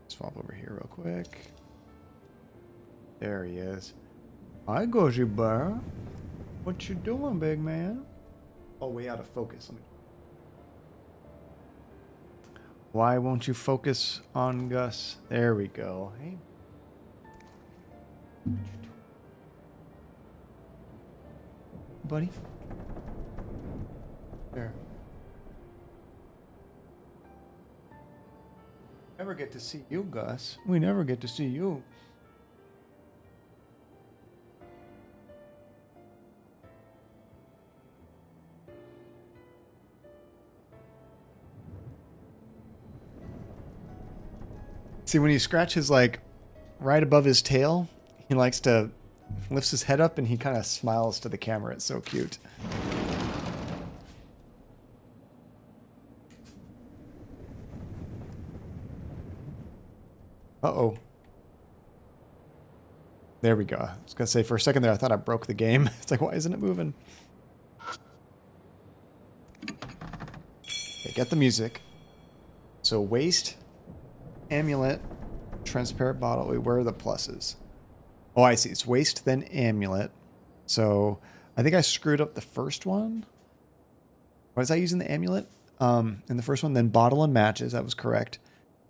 Swap over here real quick. There he is. Hi, Goji Bear. What you doing, big man? Oh, way out of focus. Let me... Why won't you focus on Gus? There we go. Hey. What you doing? Buddy? There. Never get to see you, Gus. We never get to see you. See, when you scratch his, like, right above his tail, he likes to lifts his head up and he kind of smiles to the camera. It's so cute. Uh-oh. There we go. I was going to say, for a second there, I thought I broke the game. It's like, why isn't it moving? Okay, get the music. So waste, amulet, transparent bottle. Wait, where are the pluses? Oh, I see. It's waste, then amulet. So I think I screwed up the first one. Was I using the amulet in the first one? Then bottle and matches. That was correct.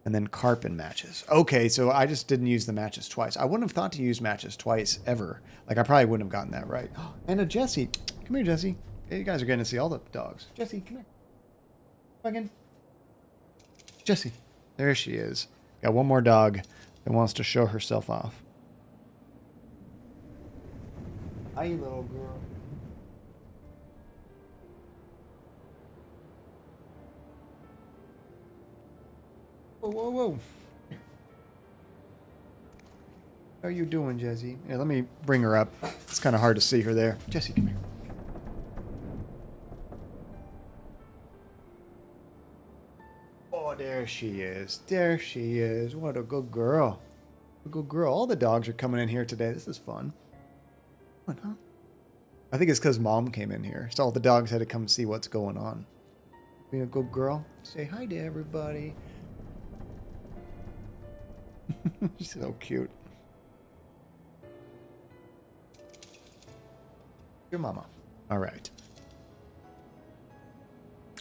And then carp and matches. Okay, so I just didn't use the matches twice. I wouldn't have thought to use matches twice, ever. Like, I probably wouldn't have gotten that right. And a Jessie. Come here, Jessie. Hey, you guys are getting to see all the dogs. Jessie, come here. Fucking. Jessie. There she is. Got one more dog that wants to show herself off. Hi, little girl. Whoa, whoa, whoa. How are you doing, Jessie? Yeah, let me bring her up. It's kind of hard to see her there. Jessie, come here. Oh, there she is. There she is. What a good girl. A good girl. All the dogs are coming in here today. This is fun. What, huh? I think it's because Mom came in here. So all the dogs had to come see what's going on. Being a good girl. Say hi to everybody. She's so cute. Your mama. All right.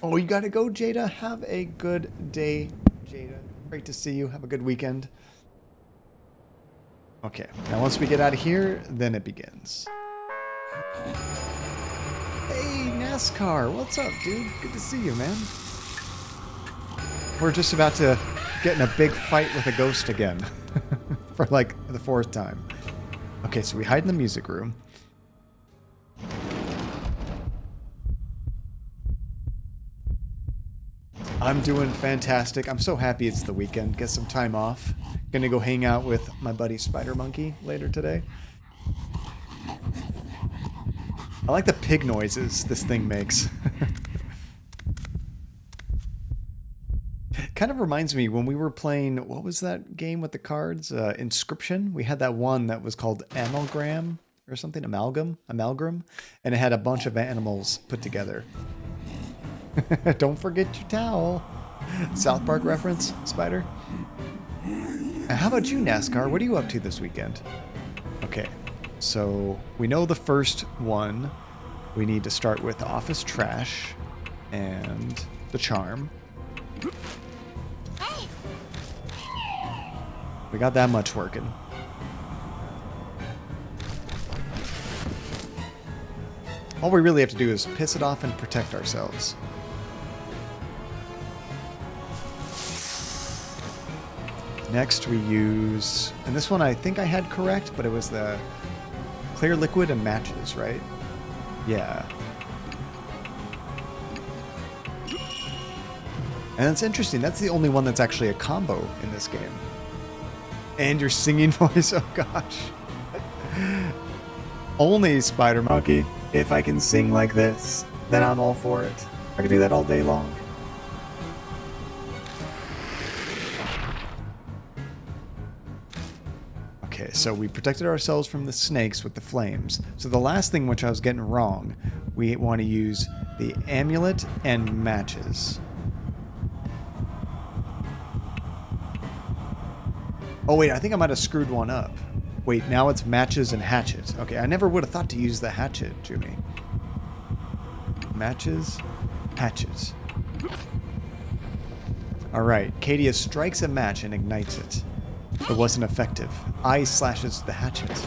Oh, you gotta go, Jada. Have a good day, Jada. Great to see you. Have a good weekend. Okay. Now, once we get out of here, then it begins. Hey, NASCAR. What's up, dude? Good to see you, man. We're just about to get in a big fight with a ghost again. For like the 4th time. Okay, so we hide in the music room. I'm doing fantastic. I'm so happy it's the weekend. Get some time off. Gonna go hang out with my buddy Spider Monkey later today. I like the pig noises this thing makes. Kind of reminds me when we were playing, what was that game with the cards? Inscription? We had that one that was called Amalgam or something. Amalgam? And it had a bunch of animals put together. Don't forget your towel. South Park reference, Spider? How about you, NASCAR? What are you up to this weekend? Okay, so we know the first one. We need to start with office trash and the charm. We got that much working. All we really have to do is piss it off and protect ourselves. Next we use, and this one I think I had correct, but it was the clear liquid and matches, right? Yeah. And it's interesting, that's the only one that's actually a combo in this game. And your singing voice, oh gosh. Only Spider Monkey. If I can sing like this, then I'm all for it. I can do that all day long. Okay, so we protected ourselves from the snakes with the flames. So the last thing which I was getting wrong, we want to use the amulet and matches. Oh wait, I think I might have screwed one up. Wait, now it's matches and hatchet. Okay, I never would have thought to use the hatchet, Jimmy. Matches, hatches. Alright, Kadia strikes a match and ignites it. It wasn't effective. I slashes the hatchet.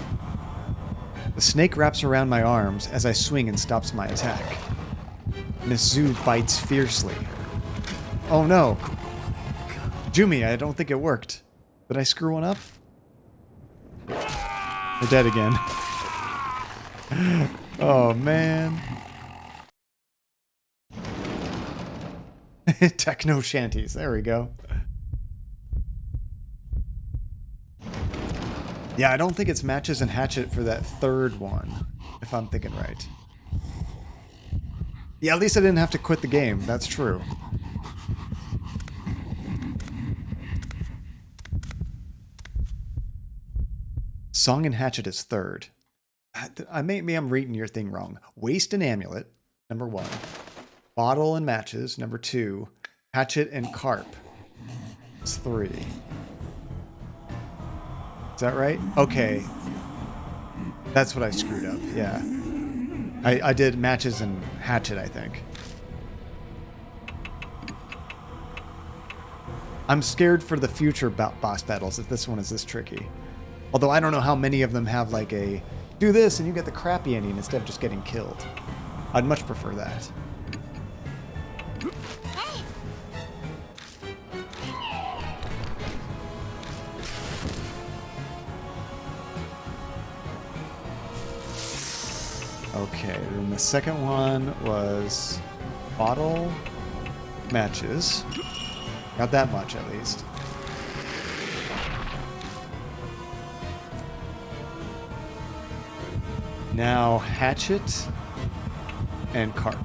The snake wraps around my arms as I swing and stops my attack. Miss Zhu bites fiercely. Oh no! Jumi, I don't think it worked. Did I screw one up? We're dead again. Oh, man. Techno shanties. There we go. Yeah, I don't think it's matches and hatchet for that third one, if I'm thinking right. Yeah, at least I didn't have to quit the game. That's true. Song and hatchet is third. Maybe I'm reading your thing wrong. Waist and amulet, number 1. Bottle and matches, number 2. Hatchet and carp, it's 3. Is that right? Okay. That's what I screwed up, yeah. I did matches and hatchet, I think. I'm scared for the future boss battles if this one is this tricky. Although I don't know how many of them have like a do this and you get the crappy ending instead of just getting killed. I'd much prefer that. Okay, then the second one was bottle, matches. Got that much at least. Now hatchet and carp.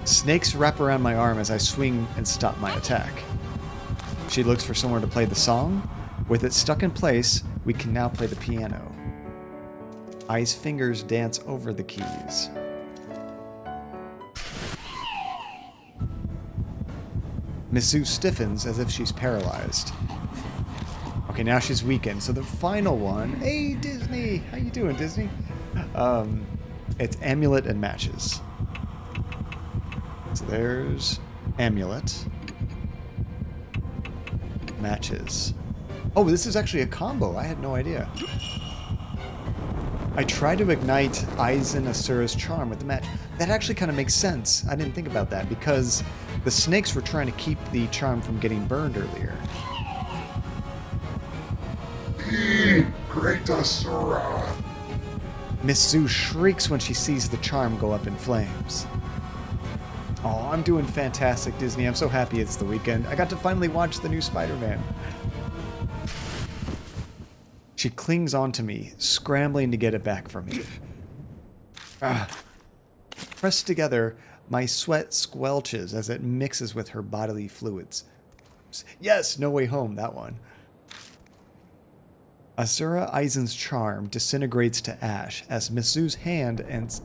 Snakes wrap around my arm as I swing and stop my attack. She looks for somewhere to play the song. With it stuck in place, we can now play the piano. Ai's fingers dance over the keys. Misu stiffens as if she's paralyzed. Okay, now she's weakened. So the final one... Hey, Disney! How you doing, Disney? It's amulet and matches. So there's amulet. Matches. Oh, this is actually a combo. I had no idea. I try to ignite Aizen Asura's charm with the match. That actually kind of makes sense. I didn't think about that because the snakes were trying to keep the charm from getting burned earlier. Great Asura! Miss Zu shrieks when she sees the charm go up in flames. Oh, I'm doing fantastic, Disney. I'm so happy it's the weekend. I got to finally watch the new Spider-Man. She clings onto me, scrambling to get it back from me. Pressed together, my sweat squelches as it mixes with her bodily fluids. Yes, No Way Home, that one. Asura Aizen's charm disintegrates to ash as Misu's hand to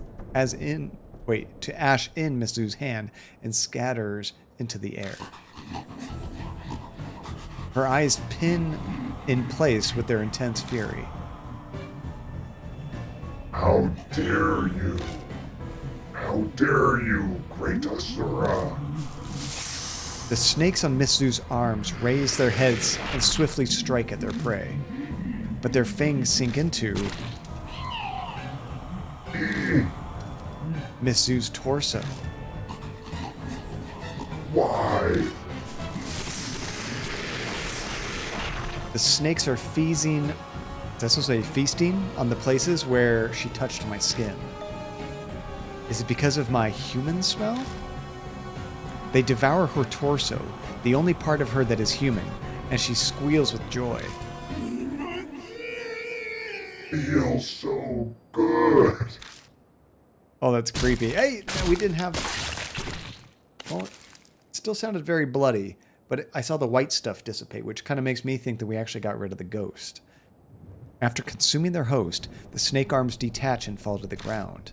ash in Misu's hand and scatters into the air. Her eyes pin in place with their intense fury. How dare you! How dare you, great Asura! The snakes on Misu's arms raise their heads and swiftly strike at their prey. But their fangs sink into Misu's torso. Why? The snakes are feasting on the places where she touched my skin. Is it because of my human smell? They devour her torso, the only part of her that is human, and she squeals with joy. Feels so good. Oh, that's creepy. Hey, we didn't have... Well, it still sounded very bloody, but I saw the white stuff dissipate, which kind of makes me think that we actually got rid of the ghost. After consuming their host, the snake arms detach and fall to the ground.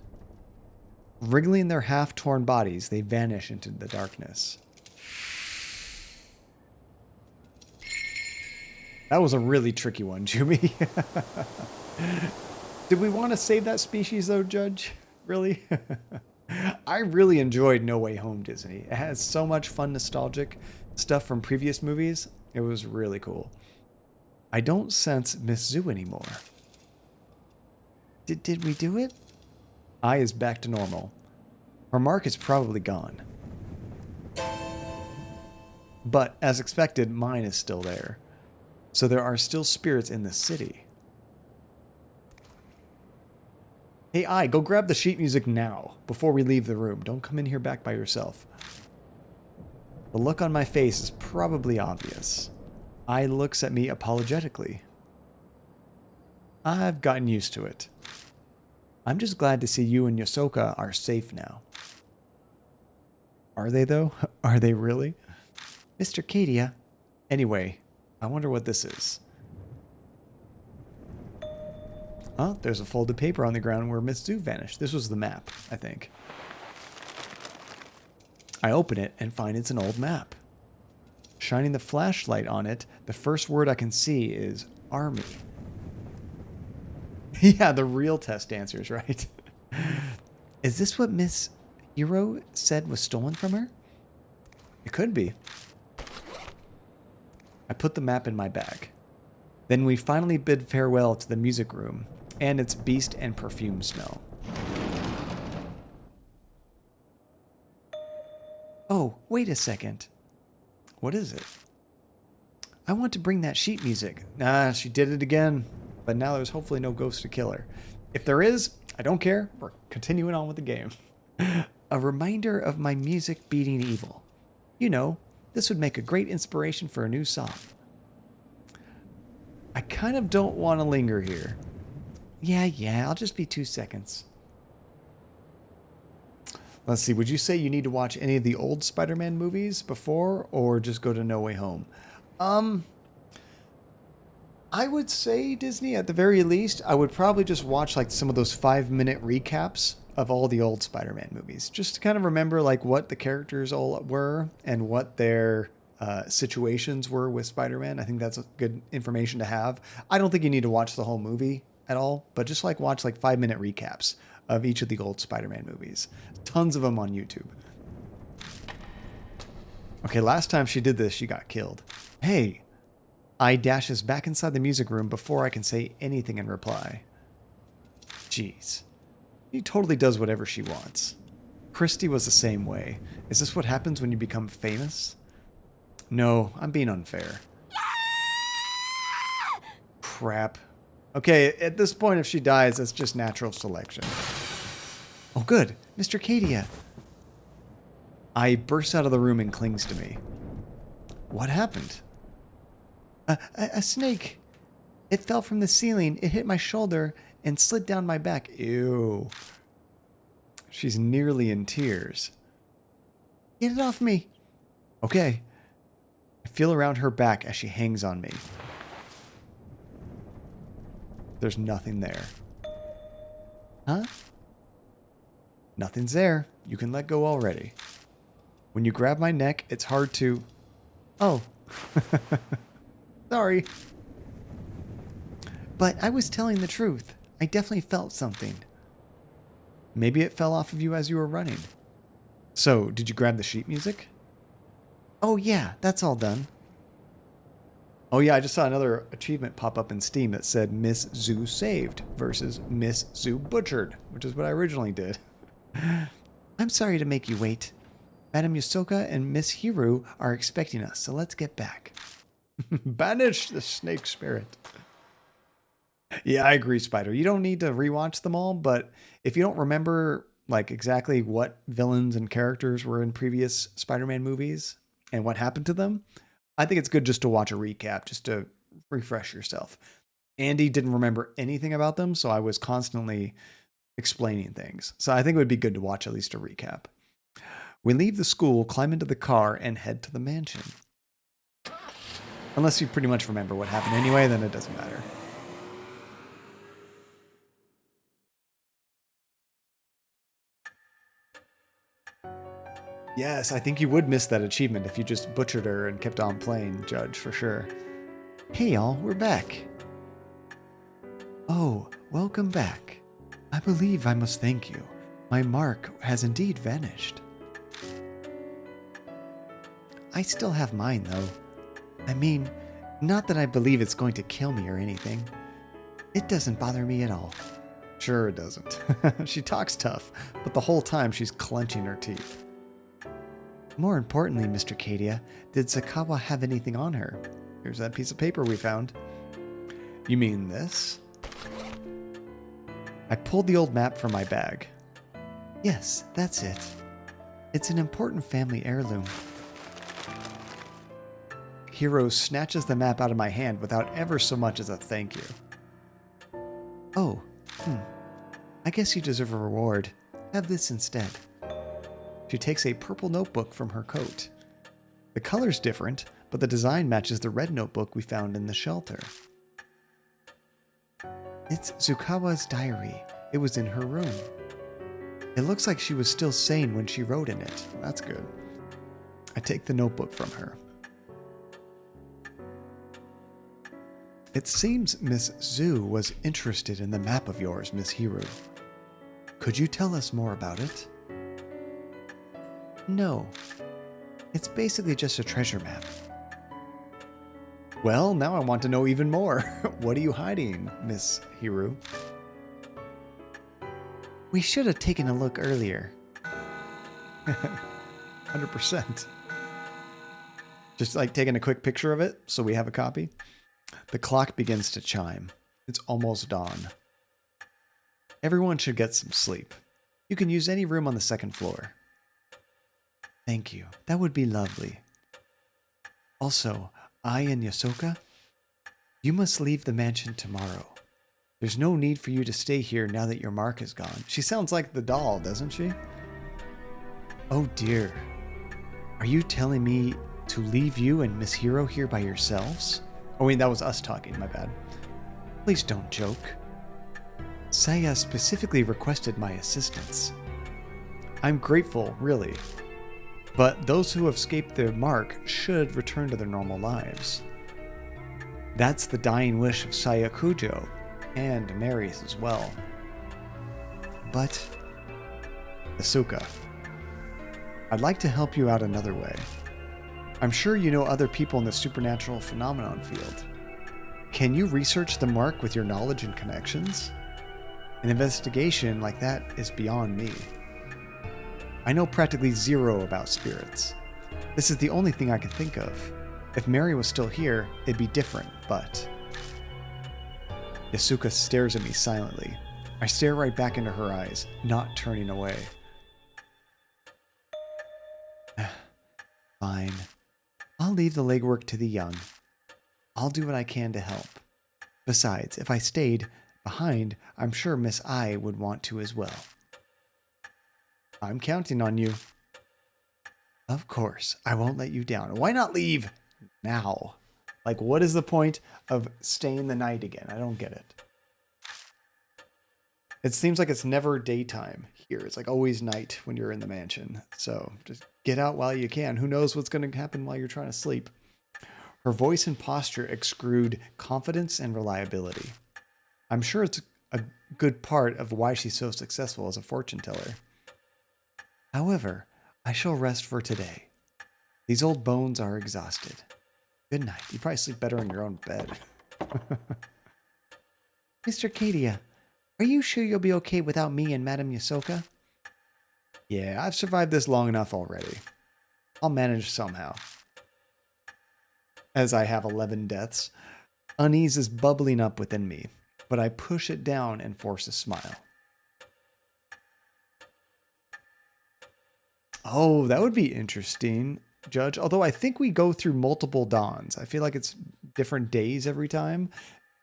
Wriggling their half-torn bodies, they vanish into the darkness. That was a really tricky one, Jumi. Did we want to save that species, though, Judge? Really? I really enjoyed No Way Home, Disney. It has so much fun, nostalgic stuff from previous movies. It was really cool. I don't sense Miss Zu anymore. Did we do it? Ai is back to normal. Her mark is probably gone. But, as expected, mine is still there. So there are still spirits in the city. Hey, Ai, go grab the sheet music now, before we leave the room. Don't come in here back by yourself. The look on my face is probably obvious. Ai looks at me apologetically. I've gotten used to it. I'm just glad to see you and Yosoka are safe now. Are they, though? Are they really? Mr. Kadia. Anyway, I wonder what this is. Oh, there's a folded paper on the ground where Miss Zoo vanished. This was the map, I think. I open it and find it's an old map. Shining the flashlight on it, the first word I can see is army. Yeah, the real test answers, right? Is this what Miss Hero said was stolen from her? It could be. I put the map in my bag. Then we finally bid farewell to the music room and its beast and perfume smell. Oh, wait a second. What is it? I want to bring that sheet music. Nah, she did it again. But now there's hopefully no ghost to kill her. If there is, I don't care. We're continuing on with the game. A reminder of my music beating evil. You know, this would make a great inspiration for a new song. I kind of don't want to linger here. Yeah, I'll just be 2 seconds. Let's see, would you say you need to watch any of the old Spider-Man movies before, or just go to No Way Home? I would say Disney, at the very least, I would probably just watch like some of those 5-minute recaps of all the old Spider-Man movies, just to kind of remember like what the characters all were and what their situations were with Spider-Man. I think that's good information to have. I don't think you need to watch the whole movie at all, but just like watch like 5-minute recaps of each of the old Spider-Man movies. Tons of them on YouTube. Okay, last time she did this, she got killed. Hey, I dashes back inside the music room before I can say anything in reply. Jeez. She totally does whatever she wants. Christy was the same way. Is this what happens when you become famous? No, I'm being unfair. Crap. Okay, at this point, if she dies, it's just natural selection. Oh, good. Mr. Cadia. I burst out of the room and clings to me. What happened? A snake. It fell from the ceiling. It hit my shoulder and slid down my back. Ew. She's nearly in tears. Get it off me. Okay. I feel around her back as she hangs on me. There's nothing there. Huh? Nothing's there. You can let go already. When you grab my neck, it's hard to... Oh. Sorry. But I was telling the truth. I definitely felt something. Maybe it fell off of you as you were running. So, did you grab the sheet music? Oh yeah, that's all done. Oh yeah, I just saw another achievement pop up in Steam that said Miss Zoo saved versus Miss Zoo butchered, which is what I originally did. I'm sorry to make you wait. Madam Yusoka and Miss Hiru are expecting us, so let's get back. Banish the snake spirit. Yeah, I agree, Spider. You don't need to rewatch them all, but if you don't remember like exactly what villains and characters were in previous Spider-Man movies and what happened to them, I think it's good just to watch a recap, just to refresh yourself. Andy didn't remember anything about them, so I was constantly explaining things. So I think it would be good to watch at least a recap. We leave the school, climb into the car, and head to the mansion. Unless you pretty much remember what happened anyway, then it doesn't matter. Yes, I think you would miss that achievement if you just butchered her and kept on playing Judge, for sure. Hey y'all, we're back. Oh, welcome back. I believe I must thank you. My mark has indeed vanished. I still have mine, though. I mean, not that I believe it's going to kill me or anything. It doesn't bother me at all. Sure it doesn't. She talks tough, but the whole time she's clenching her teeth. More importantly, Mr. Cadia, did Sakawa have anything on her? Here's that piece of paper we found. You mean this? I pulled the old map from my bag. Yes, that's it. It's an important family heirloom. Hiro snatches the map out of my hand without ever so much as a thank you. Oh, I guess you deserve a reward. Have this instead. She takes a purple notebook from her coat. The color's different, but the design matches the red notebook we found in the shelter. It's Zukawa's diary. It was in her room. It looks like she was still sane when she wrote in it. That's good. I take the notebook from her. It seems Miss Zhu was interested in the map of yours, Miss Hiru. Could you tell us more about it? No. It's basically just a treasure map. Well, now I want to know even more. What are you hiding, Miss Hiru? We should have taken a look earlier. 100%. Just like taking a quick picture of it so we have a copy. The clock begins to chime. It's almost dawn. Everyone should get some sleep. You can use any room on the second floor. Thank you. That would be lovely. Also, I and Yosoka, you must leave the mansion tomorrow. There's no need for you to stay here now that your mark is gone. She sounds like the doll, doesn't she? Oh dear. Are you telling me to leave you and Miss Hiro here by yourselves? Oh wait, that was us talking, my bad. Please don't joke. Saya specifically requested my assistance. I'm grateful, really. But those who have escaped their mark should return to their normal lives. That's the dying wish of Saya Kujou, and Mary's as well. But, Asuka, I'd like to help you out another way. I'm sure you know other people in the supernatural phenomenon field. Can you research the mark with your knowledge and connections? An investigation like that is beyond me. I know practically zero about spirits. This is the only thing I can think of. If Mary was still here, it'd be different, but... Yasuka stares at me silently. I stare right back into her eyes, not turning away. Fine. I'll leave the legwork to the young. I'll do what I can to help. Besides, if I stayed behind, I'm sure Miss I would want to as well. I'm counting on you. Of course, I won't let you down. Why not leave now? Like, what is the point of staying the night again? I don't get it. It seems like it's never daytime here. It's like always night when you're in the mansion. So just get out while you can. Who knows what's going to happen while you're trying to sleep? Her voice and posture exude confidence and reliability. I'm sure it's a good part of why she's so successful as a fortune teller. However, I shall rest for today. These old bones are exhausted. Good night. You probably sleep better in your own bed. Mr. Kadia, are you sure you'll be okay without me and Madame Yosoka? Yeah, I've survived this long enough already. I'll manage somehow. As I have 11 deaths, unease is bubbling up within me, but I push it down and force a smile. Oh, that would be interesting, Judge. Although I think we go through multiple dawns. I feel like it's different days every time.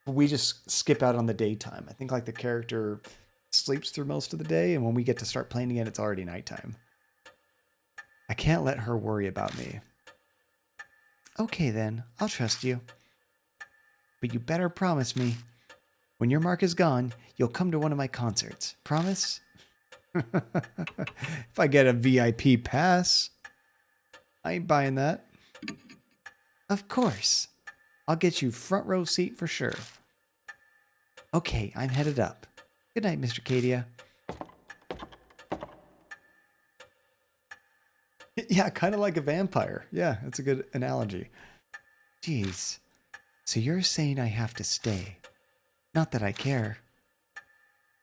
We just skip out on the daytime. I think like the character sleeps through most of the day, and when we get to start playing again, it's already nighttime. I can't let her worry about me. Okay then, I'll trust you. But you better promise me, when your mark is gone, you'll come to one of my concerts. Promise? If I get a VIP pass, I ain't buying that. Of course. I'll get you front row seat for sure. Okay, I'm headed up. Good night, Mr. Kadia. Yeah, kind of like a vampire. Yeah, that's a good analogy. Jeez. So you're saying I have to stay. Not that I care.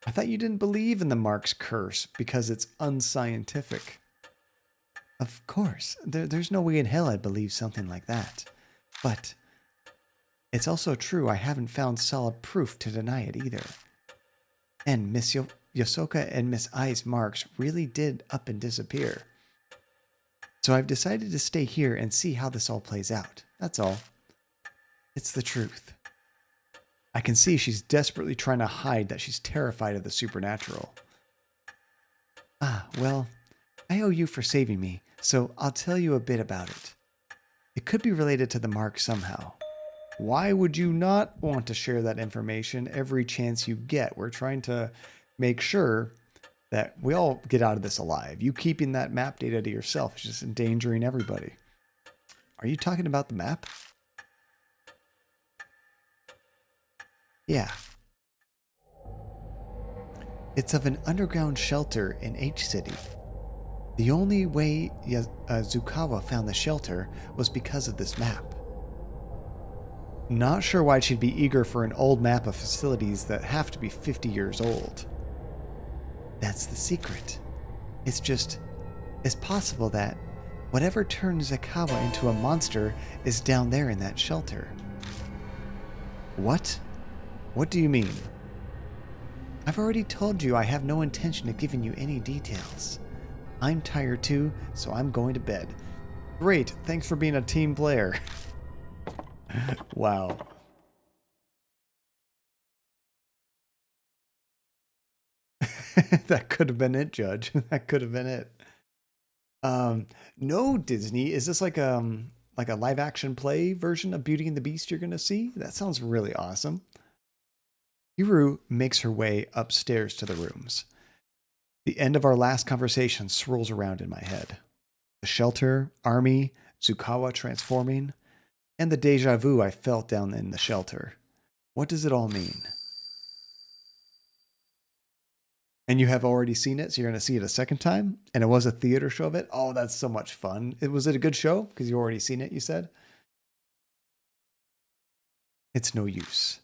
I thought you didn't believe in the Mark's curse because it's unscientific. Of course. There's no way in hell I'd believe something like that. But it's also true I haven't found solid proof to deny it either. And Miss Yosoka and Miss Ai's marks really did up and disappear. So I've decided to stay here and see how this all plays out. That's all. It's the truth. I can see she's desperately trying to hide that she's terrified of the supernatural. Ah, well, I owe you for saving me, so I'll tell you a bit about it. could be related to the mark somehow. Why would you not want to share that information every chance you get? We're trying to make sure that we all get out of this alive. You keeping that map data to yourself is just endangering everybody. Are you talking about the map? Yeah. It's of an underground shelter in H City. The only way Zukawa found the shelter was because of this map. Not sure why she'd be eager for an old map of facilities that have to be 50 years old. That's the secret. It's possible that whatever turned Zukawa into a monster is down there in that shelter. What? What do you mean? I've already told you I have no intention of giving you any details. I'm tired too, so I'm going to bed. Great, thanks for being a team player. Wow. That could have been it, Judge. That could have been it. No, Disney. Is this like a live action play version of Beauty and the Beast you're gonna see? That sounds really awesome. Hiro makes her way upstairs to the rooms. The end of our last conversation swirls around in my head. The shelter, army, Zukawa transforming, and the deja vu I felt down in the shelter. What does it all mean? And you have already seen it, so you're going to see it a second time? And it was a theater show of it? Oh, that's so much fun. Was it a good show? Because you already seen it, you said? It's no use.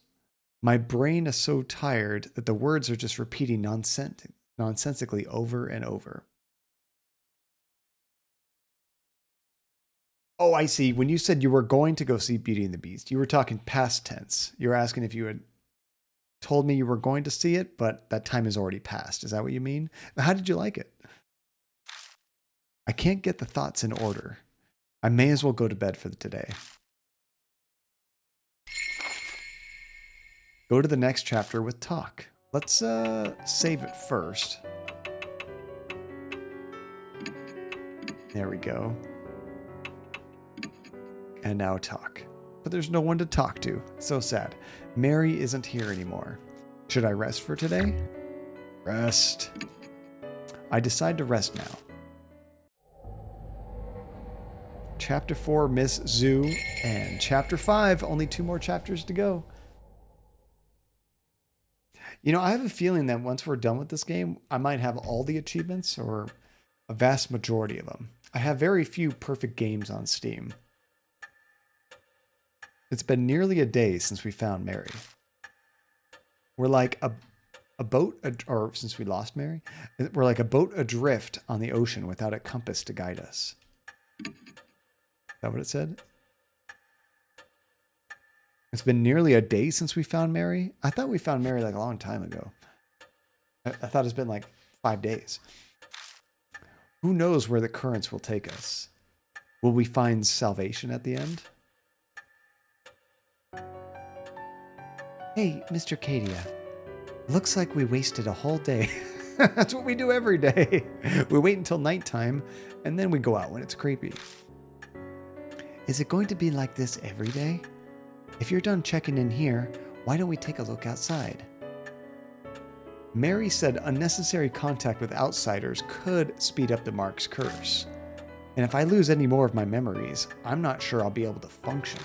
My brain is so tired that the words are just repeating nonsensically over and over. Oh, I see. When you said you were going to go see Beauty and the Beast, you were talking past tense. You were asking if you had told me you were going to see it, but that time has already passed. Is that what you mean? How did you like it? I can't get the thoughts in order. I may as well go to bed for today. Go to the next chapter with talk. Let's save it first. There we go. And now talk. But there's no one to talk to. So sad. Mary isn't here anymore. Should I rest for today? Rest. I decide to rest now. Chapter 4, Miss Zoo. And Chapter 5, only 2 more chapters to go. You know, I have a feeling that once we're done with this game, I might have all the achievements or a vast majority of them. I have very few perfect games on Steam. It's been nearly a day since we found Mary. We're like a boat, or since we lost Mary, we're like a boat adrift on the ocean without a compass to guide us. Is that what it said? It's been nearly a day since we found Mary. I thought we found Mary like a long time ago. I thought it's been like 5 days. Who knows where the currents will take us? Will we find salvation at the end? Hey, Mr. Cadia. Looks like we wasted a whole day. That's what we do every day. We wait until nighttime, and then we go out when it's creepy. Is it going to be like this every day? If you're done checking in here, why don't we take a look outside? Mary said unnecessary contact with outsiders could speed up the mark's curse. And if I lose any more of my memories, I'm not sure I'll be able to function.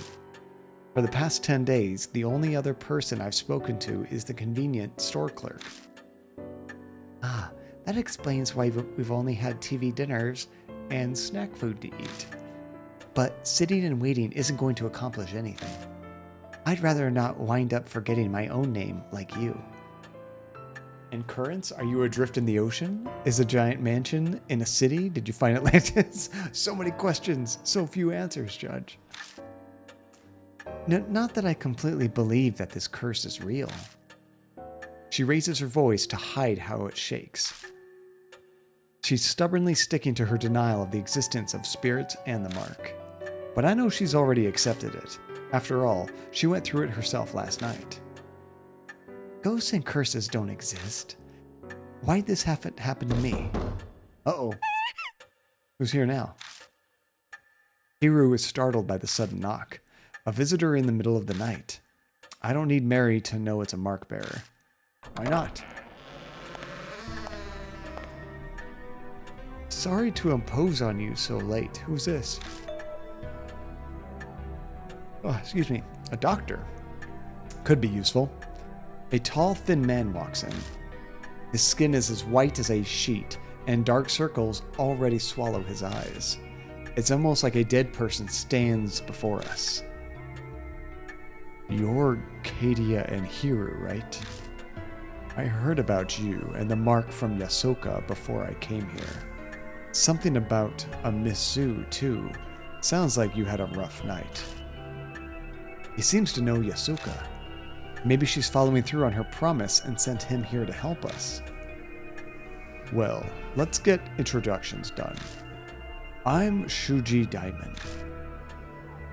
For the past 10 days, the only other person I've spoken to is the convenient store clerk. Ah, that explains why we've only had TV dinners and snack food to eat. But sitting and waiting isn't going to accomplish anything. I'd rather not wind up forgetting my own name like you. And currents? Are you adrift in the ocean? Is a giant mansion in a city? Did you find Atlantis? So many questions, so few answers, Judge. Not that I completely believe that this curse is real. She raises her voice to hide how it shakes. She's stubbornly sticking to her denial of the existence of spirits and the mark. But I know she's already accepted it. After all, she went through it herself last night. Ghosts and curses don't exist. Why'd this happen to me? Uh-oh. Who's here now? Hiru is startled by the sudden knock. A visitor in the middle of the night. I don't need Mary to know it's a mark bearer. Why not? Sorry to impose on you so late. Who's this? Oh, excuse me. A doctor. Could be useful. A tall, thin man walks in. His skin is as white as a sheet, and dark circles already swallow his eyes. It's almost like a dead person stands before us. You're Kadia and Hiru, right? I heard about you and the mark from Ysoka before I came here. Something about a Miss Zu, too. Sounds like you had a rough night. He seems to know Ysoka. Maybe she's following through on her promise and sent him here to help us. Well, let's get introductions done. I'm Shuji Diamond.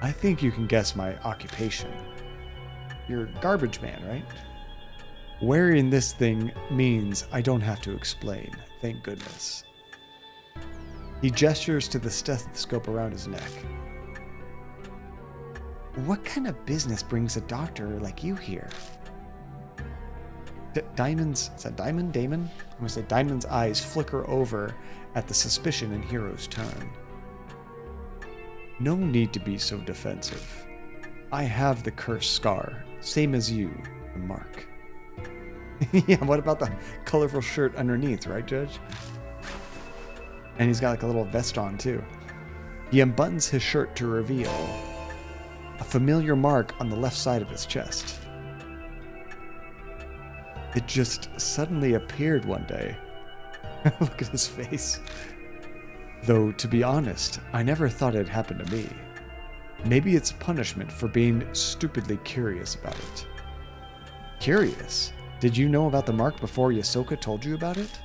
I think you can guess my occupation. You're garbage man, right? Wearing this thing means I don't have to explain, thank goodness. He gestures to the stethoscope around his neck. What kind of business brings a doctor like you here? Diamond's... Is that Diamond? Damon? I'm going to say Diamond's eyes flicker over at the suspicion in Hiro's tone. No need to be so defensive. I have the cursed scar, same as you, the mark. Yeah, what about the colorful shirt underneath, right, Judge? And he's got like a little vest on, too. He unbuttons his shirt to reveal a familiar mark on the left side of his chest. It just suddenly appeared one day. Look at his face. Though, to be honest, I never thought it happened to me. Maybe it's punishment for being stupidly curious about it. Curious? Did you know about the mark before Ysoka told you about it?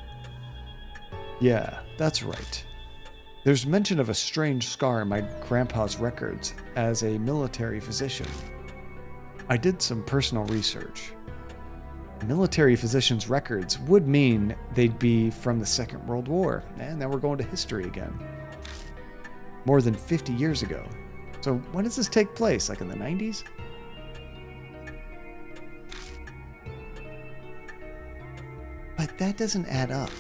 Yeah, that's right. There's mention of a strange scar in my grandpa's records as a military physician. I did some personal research. Military physicians' records would mean they'd be from the Second World War, and then we're going to history again. More than 50 years ago. So when does this take place? Like in the 90s? But that doesn't add up.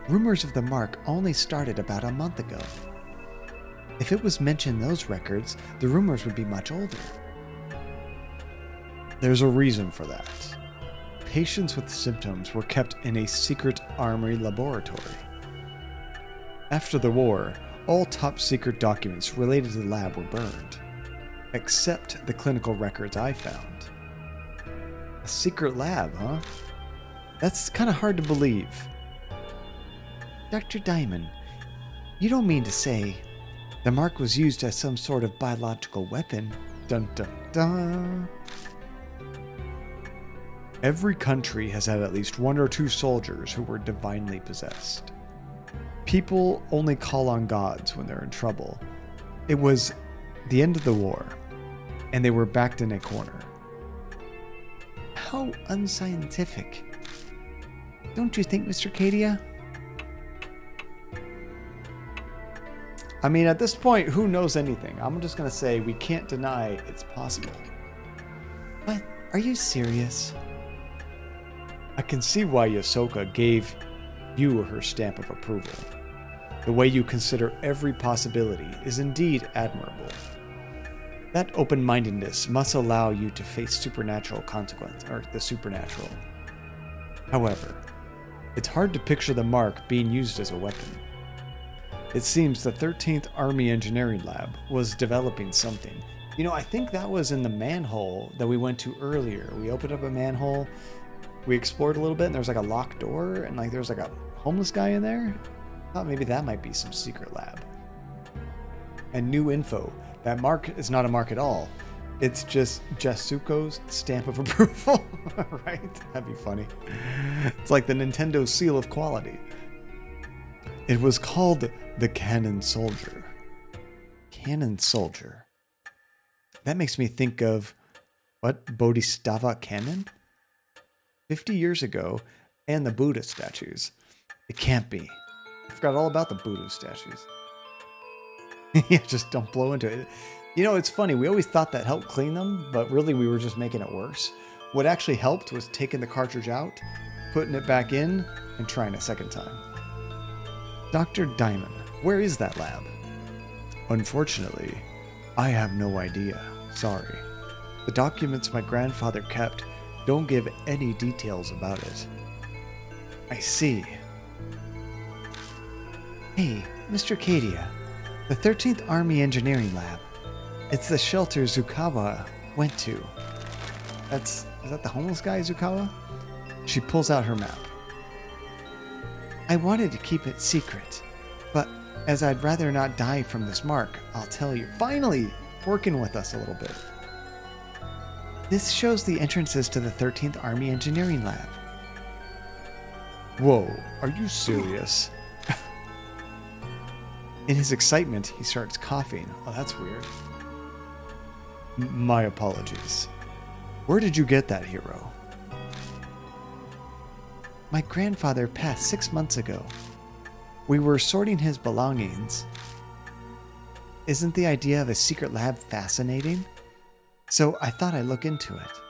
Rumors of the mark only started about a month ago. If it was mentioned in those records, the rumors would be much older. There's a reason for that. Patients with symptoms were kept in a secret armory laboratory. After the war, all top-secret documents related to the lab were burned, except the clinical records I found. A secret lab, huh? That's kind of hard to believe. Dr. Diamond, you don't mean to say the mark was used as some sort of biological weapon? Dun dun dun. Every country has had at least one or two soldiers who were divinely possessed. People only call on gods when they're in trouble. It was the end of the war, and they were backed in a corner. How unscientific. Don't you think, Mr. Kadia? I mean, at this point, who knows anything? I'm just going to say we can't deny it's possible. But are you serious? I can see why Ysoka gave you her stamp of approval. The way you consider every possibility is indeed admirable. That open-mindedness must allow you to face supernatural consequence, or the supernatural. However, it's hard to picture the mark being used as a weapon. It seems the 13th Army Engineering Lab was developing something. You know, I think that was in the manhole that we went to earlier. We opened up a manhole, we explored a little bit, and there was like a locked door, and like there was like a homeless guy in there. I thought maybe that might be some secret lab. And new info. That mark is not a mark at all. It's just Yasuko's stamp of approval, right? That'd be funny. It's like the Nintendo seal of quality. It was called the Cannon Soldier. Cannon Soldier. That makes me think of, what, Bodhisattva Cannon? 50 years ago, and the Buddha statues. It can't be. I forgot all about the Buddha statues. Yeah, just don't blow into it. You know, it's funny. We always thought that helped clean them, but really we were just making it worse. What actually helped was taking the cartridge out, putting it back in, and trying a second time. Dr. Diamond, where is that lab? Unfortunately, I have no idea. Sorry. The documents my grandfather kept don't give any details about it. I see. Hey, Mr. Kadia, the 13th Army Engineering Lab. It's the shelter Zukawa went to. Is that the homeless guy, Zukawa? She pulls out her map. I wanted to keep it secret, but as I'd rather not die from this mark, I'll tell you. Finally, working with us a little bit. This shows the entrances to the 13th Army Engineering Lab. Whoa, are you serious? In his excitement, he starts coughing. Oh, that's weird. My apologies. Where did you get that, hero? My grandfather passed 6 months ago. We were sorting his belongings. Isn't the idea of a secret lab fascinating? So I thought I'd look into it.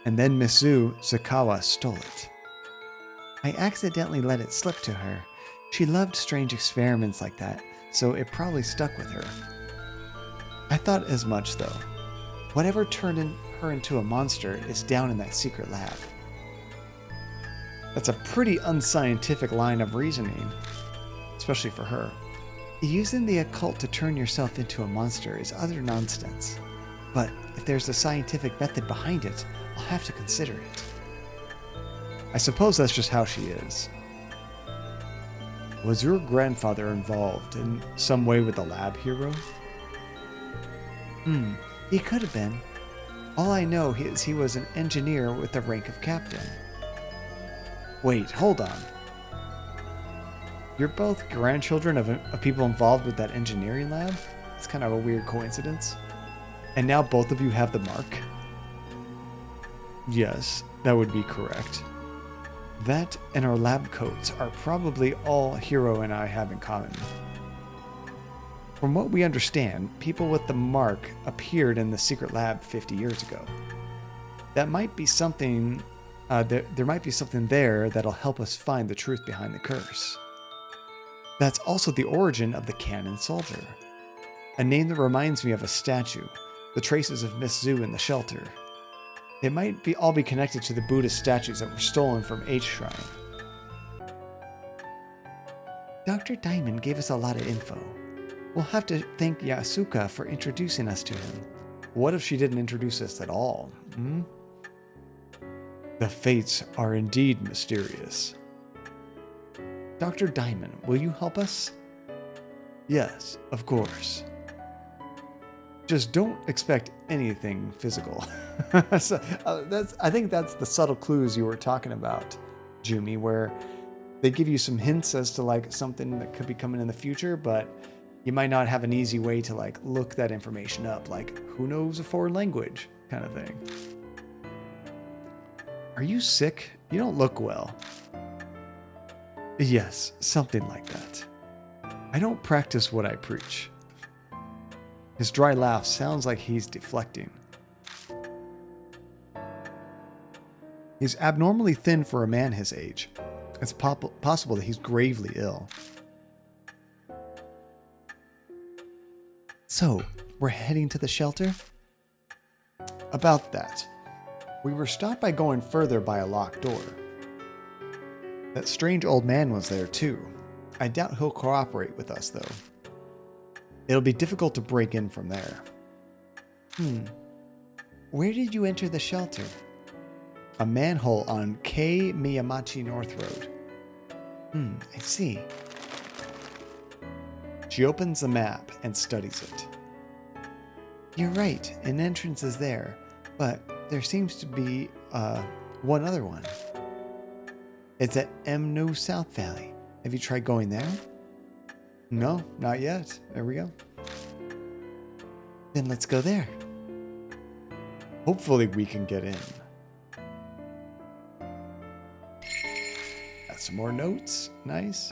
And then Mizu Zukawa stole it. I accidentally let it slip to her. She loved strange experiments like that, so it probably stuck with her. I thought as much, though. Whatever turned her into a monster is down in that secret lab. That's a pretty unscientific line of reasoning, especially for her. Using the occult to turn yourself into a monster is utter nonsense. But if there's a scientific method behind it, I'll have to consider it. I suppose that's just how she is. Was your grandfather involved in some way with the lab, hero? He could have been. All I know is he was an engineer with the rank of captain. Wait, hold on. You're both grandchildren of people involved with that engineering lab? It's kind of a weird coincidence. And now both of you have the mark? Yes, that would be correct. That and our lab coats are probably all Hiro and I have in common. From what we understand, people with the mark appeared in the secret lab 50 years ago. That might be something. There might be something there that'll help us find the truth behind the curse. That's also the origin of the Cannon Soldier, a name that reminds me of a statue, the traces of Miss Zhu in the shelter. It might all be connected to the Buddhist statues that were stolen from H Shrine. Dr. Diamond gave us a lot of info. We'll have to thank Yasuka for introducing us to him. What if she didn't introduce us at all? The fates are indeed mysterious. Dr. Diamond, will you help us? Yes, of course. Just don't expect anything physical. I think that's the subtle clues you were talking about, Jumi, where they give you some hints as to like something that could be coming in the future, but you might not have an easy way to like look that information up, like who knows a foreign language kind of thing. Are you sick? You don't look well. Yes, something like that. I don't practice what I preach. His dry laugh sounds like he's deflecting. He's abnormally thin for a man his age. It's possible that he's gravely ill. So, we're heading to the shelter? About that. We were stopped by going further by a locked door. That strange old man was there too. I doubt he'll cooperate with us though. It'll be difficult to break in from there. Where did you enter the shelter? A manhole on K Miyamachi North Road. I see. She opens the map and studies it. You're right, an entrance is there, but there seems to be one other one. It's at Mnu South Valley. Have you tried going there? No, not yet. There we go. Then let's go there. Hopefully we can get in. Got some more notes. Nice.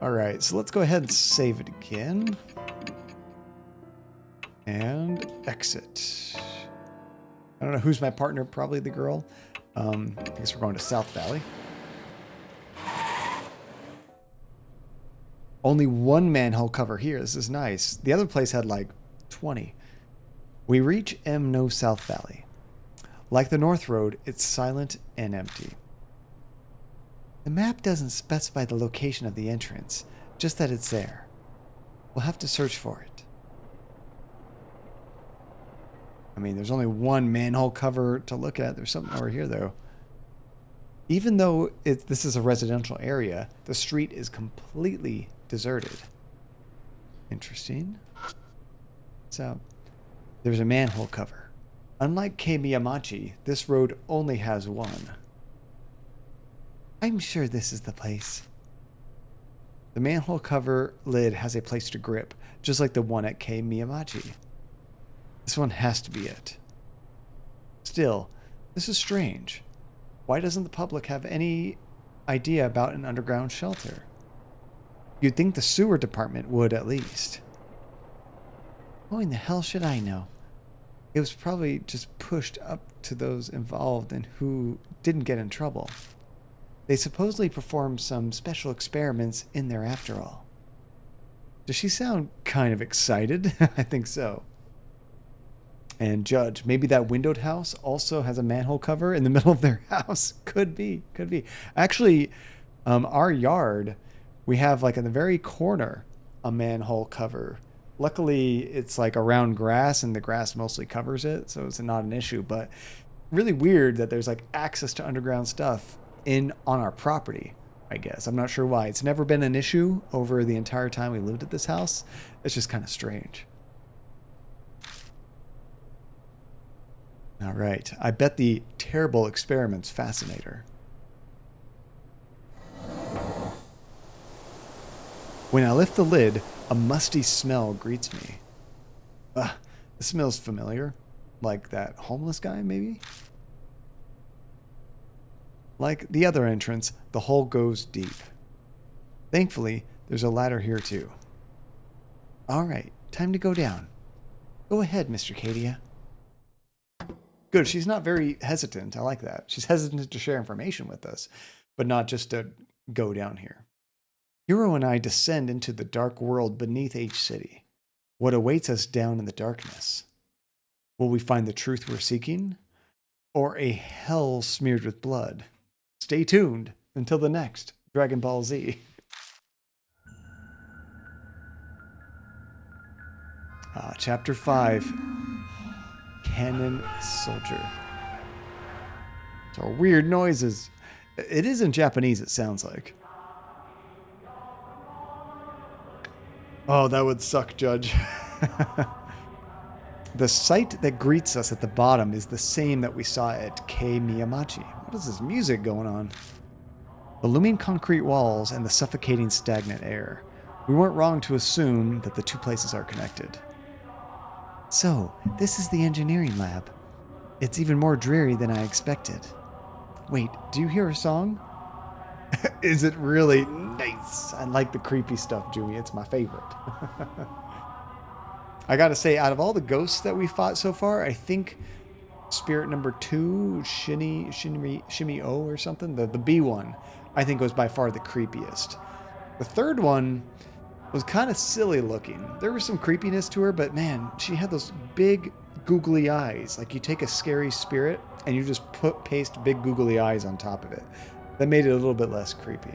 All right, so let's go ahead and save it again. And exit. I don't know who's my partner, probably the girl. I guess we're going to South Valley. Only one manhole cover here. This is nice. The other place had like 20. We reach M No South Valley. Like the North Road, it's silent and empty. The map doesn't specify the location of the entrance, just that it's there. We'll have to search for it. I mean, there's only one manhole cover to look at. There's something over here, though. Even though this is a residential area, the street is completely deserted. Interesting. So, there's a manhole cover. Unlike Kei Miyamachi, this road only has one. I'm sure this is the place. The manhole cover lid has a place to grip, just like the one at Kei Miyamachi. This one has to be it. Still, this is strange. Why doesn't the public have any idea about an underground shelter? You'd think the sewer department would at least. How in the hell should I know? It was probably just pushed up to those involved and who didn't get in trouble. They supposedly performed some special experiments in there after all. Does she sound kind of excited? I think so. And judge, maybe that windowed house also has a manhole cover in the middle of their house. Could be, could be. Actually, our yard, we have like in the very corner a manhole cover. Luckily, it's like around grass and the grass mostly covers it, so it's not an issue. But really weird that there's like access to underground stuff on our property, I guess. I'm not sure why. It's never been an issue over the entire time we lived at this house. It's just kind of strange. All right. I bet the terrible experiments fascinate her. When I lift the lid, a musty smell greets me. Ugh, this smells familiar. Like that homeless guy, maybe? Like the other entrance, the hole goes deep. Thankfully, there's a ladder here too. All right, time to go down. Go ahead, Mr. Kadia. Good, she's not very hesitant. I like that. She's hesitant to share information with us, but not just to go down here. Hiro and I descend into the dark world beneath H City. What awaits us down in the darkness? Will we find the truth we're seeking? Or a hell smeared with blood? Stay tuned until the next Dragon Ball Z. Chapter 5. Cannon Soldier. So weird noises. It is in Japanese, it sounds like. Oh, that would suck, Judge. The sight that greets us at the bottom is the same that we saw at Kei Miyamachi. What is this music going on? The looming concrete walls and the suffocating stagnant air. We weren't wrong to assume that the two places are connected. So, this is the engineering lab. It's even more dreary than I expected. Wait, do you hear a song? Is it really nice? I like the creepy stuff, Jumi. It's my favorite. I gotta say, out of all the ghosts that we fought so far, I think spirit number 2, Shimi O or something, the B one, I think was by far the creepiest. The third one was kind of silly looking. There was some creepiness to her, but man, she had those big googly eyes. Like you take a scary spirit and you just paste big googly eyes on top of it. That made it a little bit less creepy.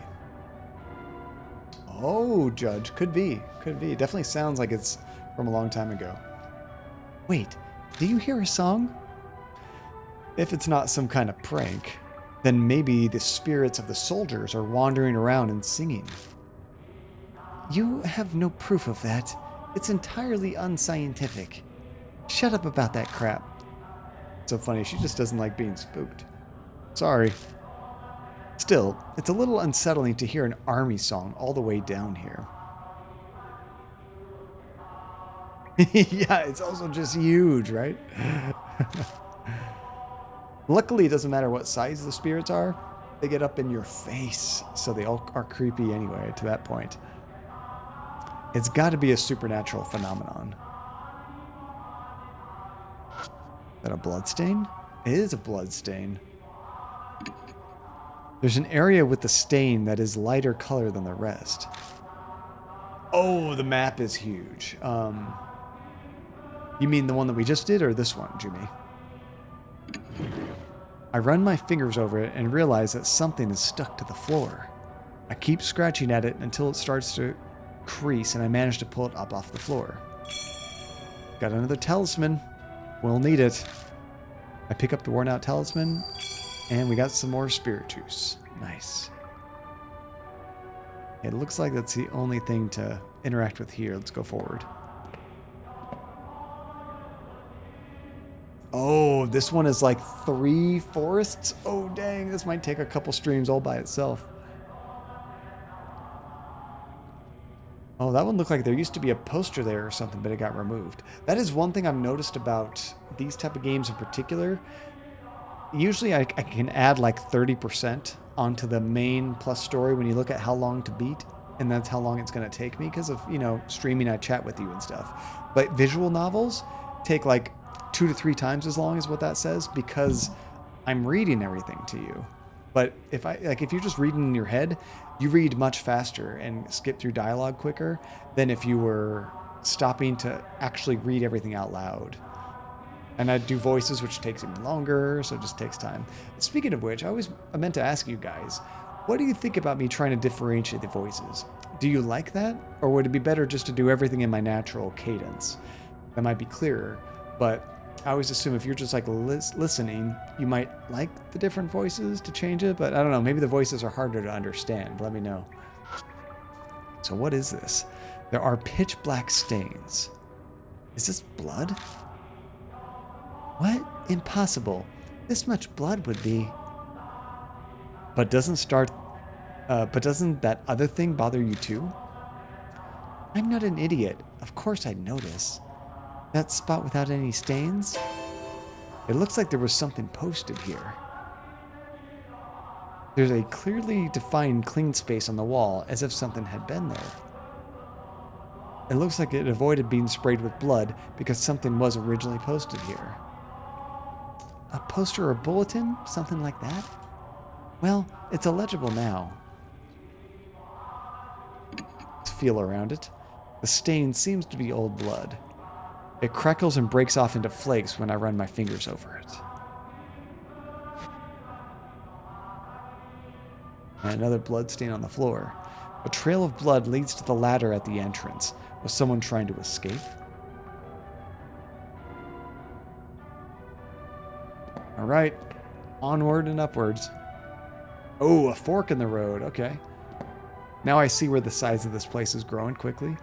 Oh, Judge, could be. It definitely sounds like it's from a long time ago. Wait, do you hear a song? If it's not some kind of prank, then maybe the spirits of the soldiers are wandering around and singing. You have no proof of that. It's entirely unscientific. Shut up about that crap. So funny, she just doesn't like being spooked. Sorry. Still, it's a little unsettling to hear an army song all the way down here. Yeah, it's also just huge, right? Luckily, it doesn't matter what size the spirits are. They get up in your face, so they all are creepy anyway to that point. It's got to be a supernatural phenomenon. Is that a bloodstain? It is a bloodstain. There's an area with the stain that is lighter color than the rest. Oh, the map is huge. You mean the one that we just did or this one, Jimmy? I run my fingers over it and realize that something is stuck to the floor. I keep scratching at it until it starts to crease and I manage to pull it up off the floor. Got another talisman. We'll need it. I pick up the worn out talisman and we got some more spiritus. Nice. It looks like that's the only thing to interact with here. Let's go forward. Oh, this one is like 3 forests. Oh, dang. This might take a couple streams all by itself. Oh, that one looked like there used to be a poster there or something, but it got removed. That is one thing I've noticed about these type of games in particular. Usually I can add like 30% onto the main plus story when you look at how long to beat. And that's how long it's going to take me because of, you know, streaming, I chat with you and stuff. But visual novels take like 2 to 3 times as long as what that says because I'm reading everything to you. But if you're just reading in your head, you read much faster and skip through dialogue quicker than if you were stopping to actually read everything out loud. And I do voices, which takes even longer, so it just takes time. Speaking of which, I meant to ask you guys, what do you think about me trying to differentiate the voices? Do you like that? Or would it be better just to do everything in my natural cadence? That might be clearer, but I always assume if you're just like listening, you might like the different voices to change it, but I don't know, maybe the voices are harder to understand. Let me know. So what is this? There are pitch black stains. Is this blood? What? Impossible. This much blood would be... But doesn't that other thing bother you too? I'm not an idiot. Of course I'd notice. That spot without any stains? It looks like there was something posted here. There's a clearly defined clean space on the wall, as if something had been there. It looks like it avoided being sprayed with blood because something was originally posted here. A poster or bulletin? Something like that? Well, it's illegible now. Let's feel around it. The stain seems to be old blood. It crackles and breaks off into flakes when I run my fingers over it. And another blood stain on the floor. A trail of blood leads to the ladder at the entrance. Was someone trying to escape? All right, onward and upwards. Oh, a fork in the road. Okay. Now I see where the size of this place is growing quickly.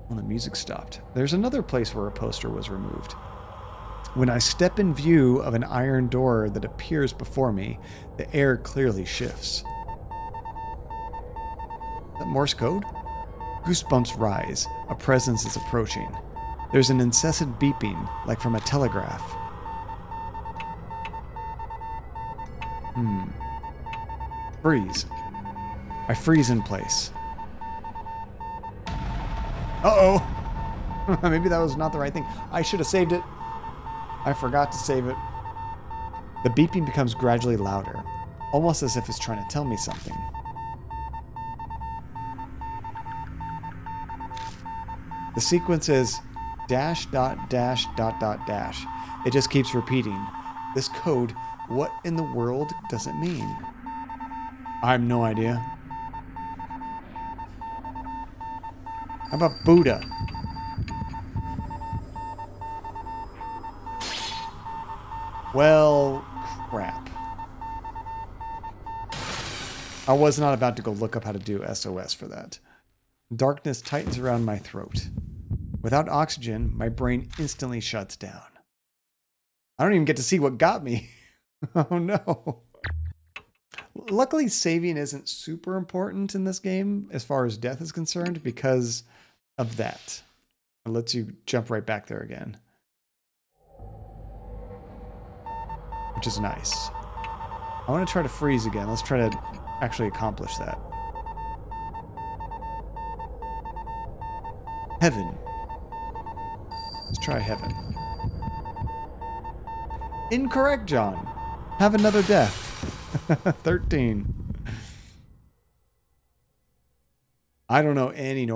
Well, the music stopped. There's another place where a poster was removed. When I step in view of an iron door that appears before me, the air clearly shifts. Is that Morse code? Goosebumps rise. A presence is approaching. There's an incessant beeping, like from a telegraph. Freeze. I freeze in place. Uh-oh. Maybe that was not the right thing. I should have saved it. I forgot to save it. The beeping becomes gradually louder, almost as if it's trying to tell me something. The sequence is dash dot dash dot dot dash. It just keeps repeating. This code, what in the world does it mean? I have no idea. How about Buddha? Well, crap. I was not about to go look up how to do SOS for that. Darkness tightens around my throat. Without oxygen, my brain instantly shuts down. I don't even get to see what got me. Oh no. Luckily, saving isn't super important in this game as far as death is concerned because of that. It lets you jump right back there again. Which is nice. I want to try to freeze again. Let's try to actually accomplish that. Heaven. Let's try heaven. Incorrect, John. Have another death. 13. I don't know any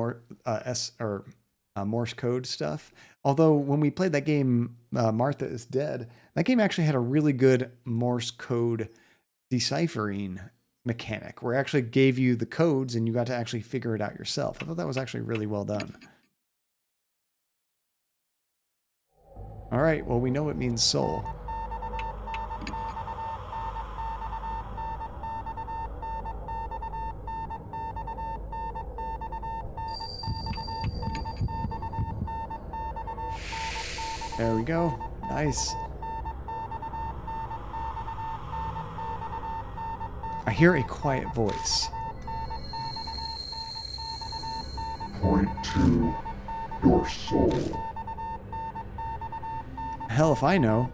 Morse code stuff. Although when we played that game, Martha is Dead, that game actually had a really good Morse code deciphering mechanic where it actually gave you the codes and you got to actually figure it out yourself. I thought that was actually really well done. All right, well, we know it means soul. There we go. Nice. I hear a quiet voice. Point to your soul. Hell if I know.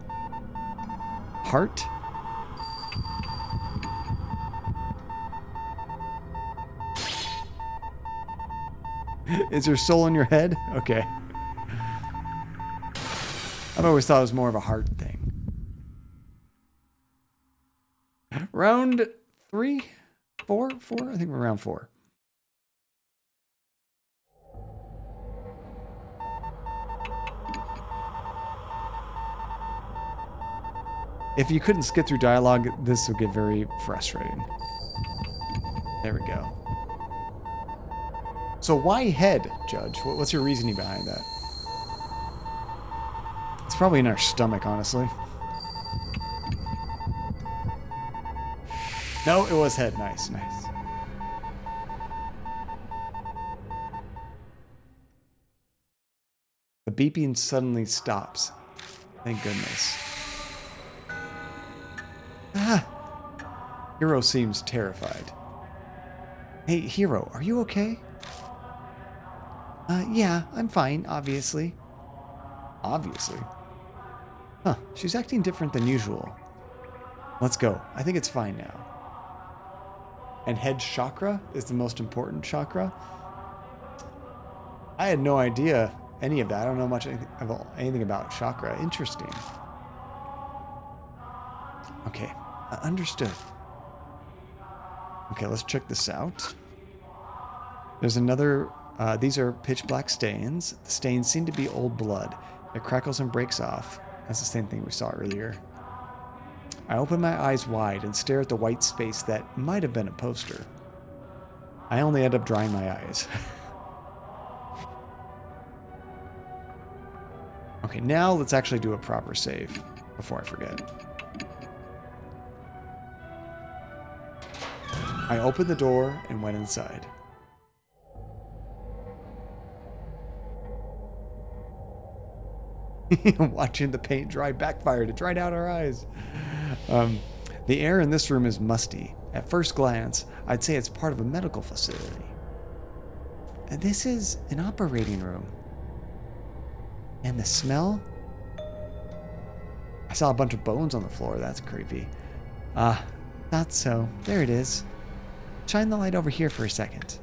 Heart? Is your soul in your head? Okay. I've always thought it was more of a heart thing. Round 3? 4? 4? I think we're round 4. If you couldn't skip through dialogue, this would get very frustrating. There we go. So why head, Judge? What's your reasoning behind that? It's probably in our stomach, honestly. No, it was head. Nice, nice. The beeping suddenly stops. Thank goodness. Ah! Hiro seems terrified. Hey, Hiro, are you okay? Yeah, I'm fine, obviously. Obviously? Huh, she's acting different than usual. Let's go. I think it's fine now. And head chakra is the most important chakra? I had no idea any of that. I don't know much anything about chakra. Interesting. Okay, understood. Okay, let's check this out. There's another... these are pitch black stains. The stains seem to be old blood. It crackles and breaks off. That's the same thing we saw earlier. I open my eyes wide and stare at the white space that might have been a poster. I only end up drying my eyes. Okay, now let's actually do a proper save before I forget. I opened the door and went inside. Watching the paint dry backfired. It dried out our eyes. The air in this room is musty. At first glance, I'd say it's part of a medical facility. This is an operating room. And the smell? I saw a bunch of bones on the floor. That's creepy. Not so. There it is. Shine the light over here for a second.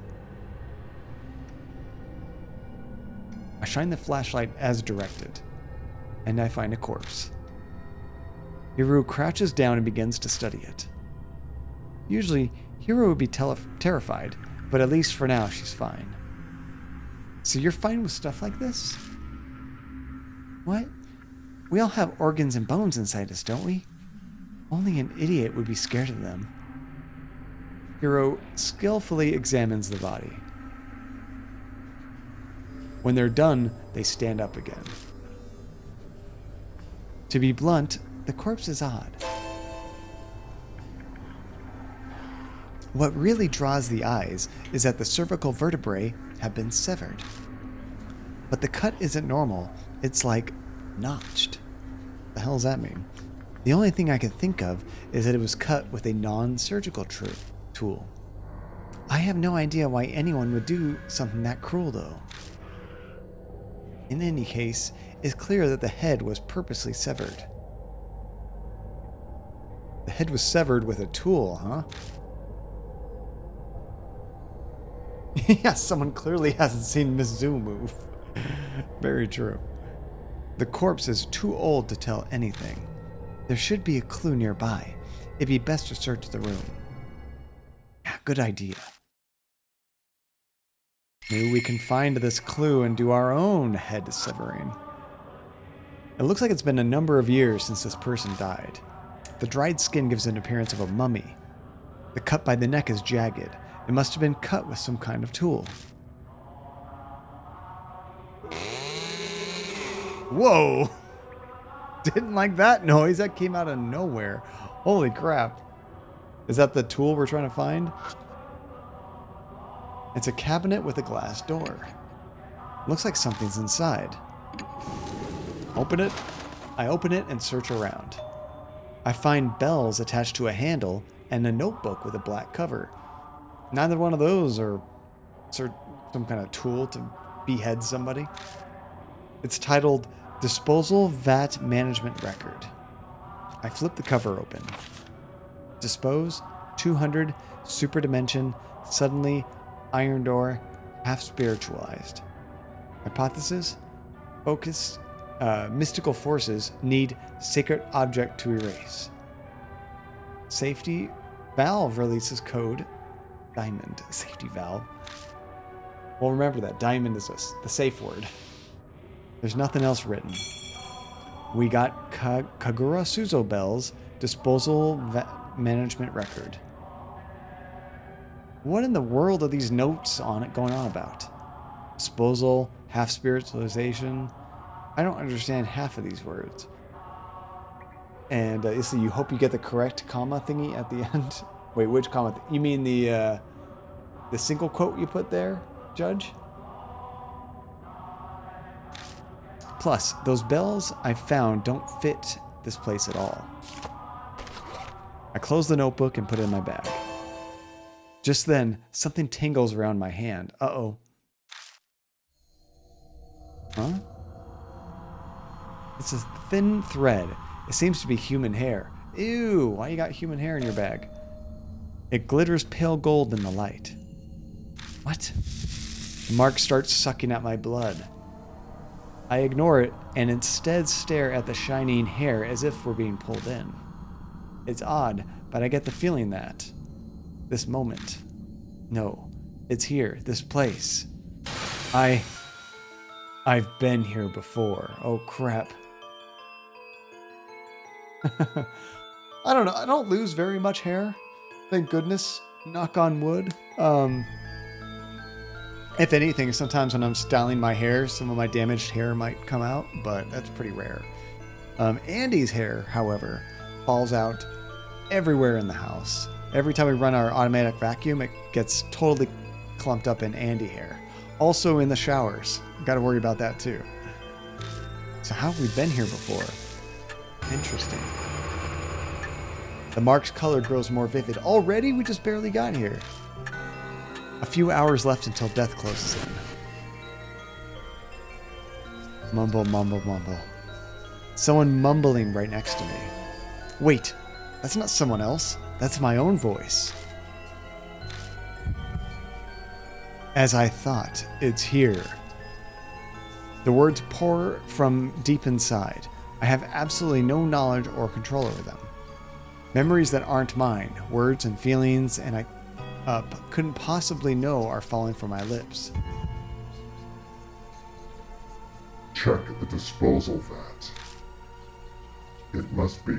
I shine the flashlight as directed. And I find a corpse. Hiro crouches down and begins to study it. Usually, Hiro would be terrified, but at least for now, she's fine. So you're fine with stuff like this? What? We all have organs and bones inside us, don't we? Only an idiot would be scared of them. Hiro skillfully examines the body. When they're done, they stand up again. To be blunt, the corpse is odd. What really draws the eyes is that the cervical vertebrae have been severed. But the cut isn't normal, it's like notched. What the hell does that mean? The only thing I can think of is that it was cut with a non-surgical tool. I have no idea why anyone would do something that cruel, though. In any case, it's clear that the head was purposely severed. The head was severed with a tool, huh? Yeah, someone clearly hasn't seen Miss Zoo move. Very true. The corpse is too old to tell anything. There should be a clue nearby. It'd be best to search the room. Yeah, good idea. Maybe we can find this clue and do our own head severing. It looks like it's been a number of years since this person died. The dried skin gives an appearance of a mummy. The cut by the neck is jagged. It must have been cut with some kind of tool. Whoa! Didn't like that noise. That came out of nowhere. Holy crap. Is that the tool we're trying to find? It's a cabinet with a glass door. Looks like something's inside. Open it. I open it and search around. I find bells attached to a handle and a notebook with a black cover. Neither one of those are some kind of tool to behead somebody. It's titled Disposal VAT Management Record. I flip the cover open. Dispose, 200, super dimension, suddenly, iron door, half spiritualized. Hypothesis, focus, mystical forces need sacred object to erase. Safety, valve releases code, diamond, safety valve. Well, remember that, diamond is the safe word. There's nothing else written. We got Kagura Suzo bells, disposal management record. What in the world are these notes on it going on about? Disposal, half spiritualization. I don't understand half of these words. And so you hope you get the correct comma thingy at the end. Wait, which comma? You mean the single quote you put there, Judge? Plus, those bells I found don't fit this place at all. I close the notebook and put it in my bag. Just then, something tingles around my hand. Uh-oh. Huh? It's a thin thread. It seems to be human hair. Ew, why you got human hair in your bag? It glitters pale gold in the light. What? The mark starts sucking at my blood. I ignore it and instead stare at the shining hair as if we're being pulled in. It's odd, but I get the feeling that this moment, no, it's here, this place. I've been here before. Oh crap. I don't know. I don't lose very much hair. Thank goodness. Knock on wood. If anything, sometimes when I'm styling my hair, some of my damaged hair might come out, but that's pretty rare. Andy's hair, however, falls out everywhere in the house. Every time we run our automatic vacuum, it gets totally clumped up in Andy hair. Also in the showers. Got to worry about that too. So how have we been here before? Interesting. The mark's color grows more vivid. Already? We just barely got here. A few hours left until death closes in. Mumble, mumble, mumble. Someone mumbling right next to me. Wait, that's not someone else. That's my own voice. As I thought, it's here. The words pour from deep inside. I have absolutely no knowledge or control over them. Memories that aren't mine, words and feelings, and I couldn't possibly know are falling from my lips. Check the disposal vat. It must be.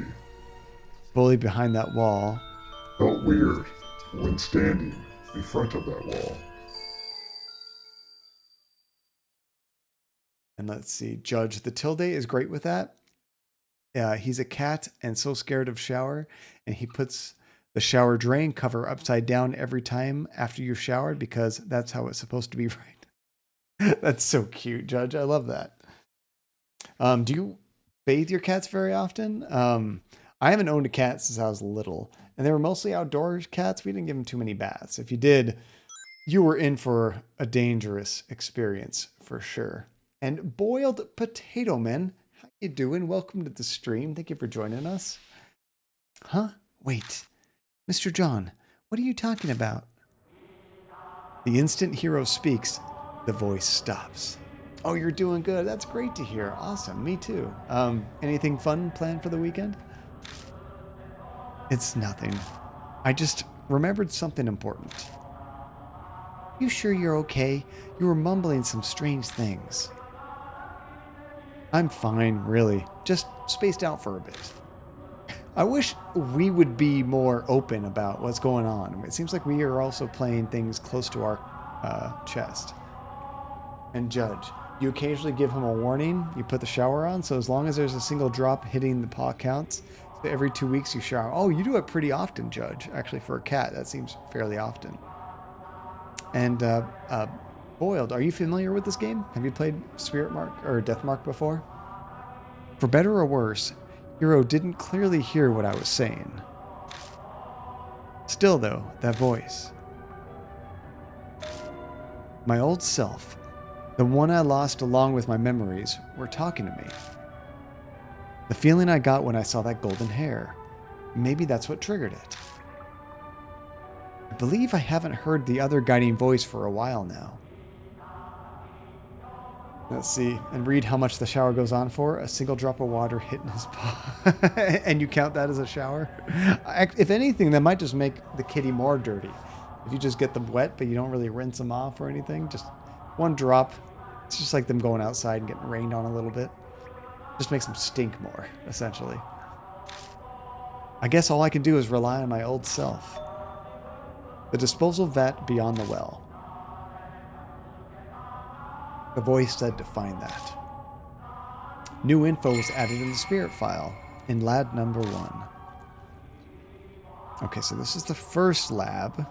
Fully behind that wall. Felt weird when standing in front of that wall. And let's see, Judge. The Tilde is great with that. He's a cat and so scared of shower, and he puts the shower drain cover upside down every time after you've showered because that's how it's supposed to be, right? That's so cute, Judge. I love that. Do you bathe your cats very often? I haven't owned a cat since I was little, and they were mostly outdoor cats. We didn't give them too many baths. If you did, you were in for a dangerous experience for sure. And Boiled Potato Man, how you doing? Welcome to the stream. Thank you for joining us. Huh? Wait, Mr. John, what are you talking about? The instant hero speaks, the voice stops. Oh, you're doing good. That's great to hear. Awesome. Me too. Anything fun planned for the weekend? It's nothing. I just remembered something important. You sure you're okay? You were mumbling some strange things. I'm fine, really. Just spaced out for a bit. I wish we would be more open about what's going on. It seems like we are also playing things close to our chest. And Judge, you occasionally give him a warning. You put the shower on, so as long as there's a single drop hitting the paw counts, so every 2 weeks you shower. Oh, you do it pretty often, Judge. Actually, for a cat, that seems fairly often. And Boiled, are you familiar with this game? Have you played Spirit Mark or Death Mark before? For better or worse, Hero didn't clearly hear what I was saying. Still, though, that voice. My old self, the one I lost along with my memories, were talking to me. The feeling I got when I saw that golden hair. Maybe that's what triggered it. I believe I haven't heard the other guiding voice for a while now. Let's see, and read how much the shower goes on for. A single drop of water hitting his paw. And you count that as a shower? If anything, that might just make the kitty more dirty. If you just get them wet, but you don't really rinse them off or anything, just one drop. It's just like them going outside and getting rained on a little bit. Just makes them stink more, essentially. I guess all I can do is rely on my old self. The disposal vat beyond the well. The voice said to find that. New info was added in the spirit file in lab number 1. Okay, so this is the first lab.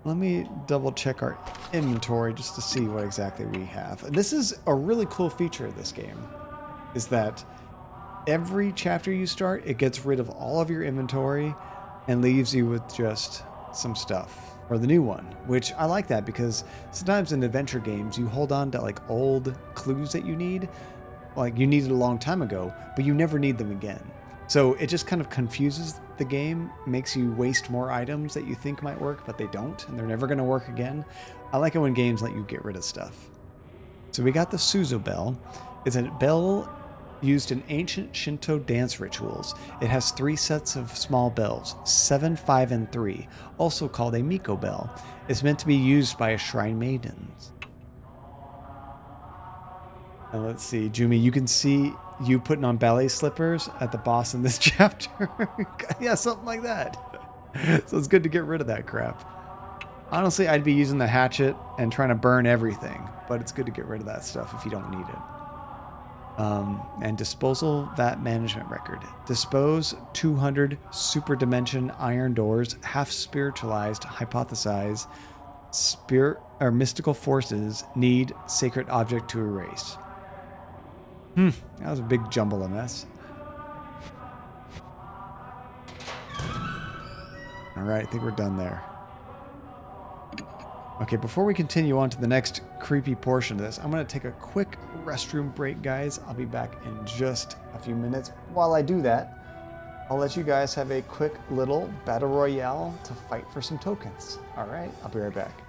Let me double check our inventory just to see what exactly we have. And this is a really cool feature of this game, is that every chapter you start, it gets rid of all of your inventory and leaves you with just some stuff. Or the new one, which I like that because sometimes in adventure games you hold on to like old clues that you need, like you needed a long time ago, but you never need them again. So it just kind of confuses the game, makes you waste more items that you think might work, but they don't, and they're never going to work again. I like it when games let you get rid of stuff. So we got the Suzo bell. It's a bell used in ancient Shinto dance rituals. It has 3 sets of small bells, 7, 5, and 3, also called a Miko bell. It's meant to be used by a shrine maidens. And let's see, Jumi, you can see you putting on ballet slippers at the boss in this chapter. Yeah, something like that. So it's good to get rid of that crap. Honestly, I'd be using the hatchet and trying to burn everything, but it's good to get rid of that stuff if you don't need it. And disposal vat management record. Dispose 200 super dimension iron doors, half spiritualized, hypothesize, spirit or mystical forces need sacred object to erase. That was a big jumble of mess. Alright, I think we're done there. Okay, before we continue on to the next creepy portion of this, I'm going to take a quick restroom break, guys. I'll be back in just a few minutes. While I do that, I'll let you guys have a quick little battle royale to fight for some tokens. Alright, I'll be right back.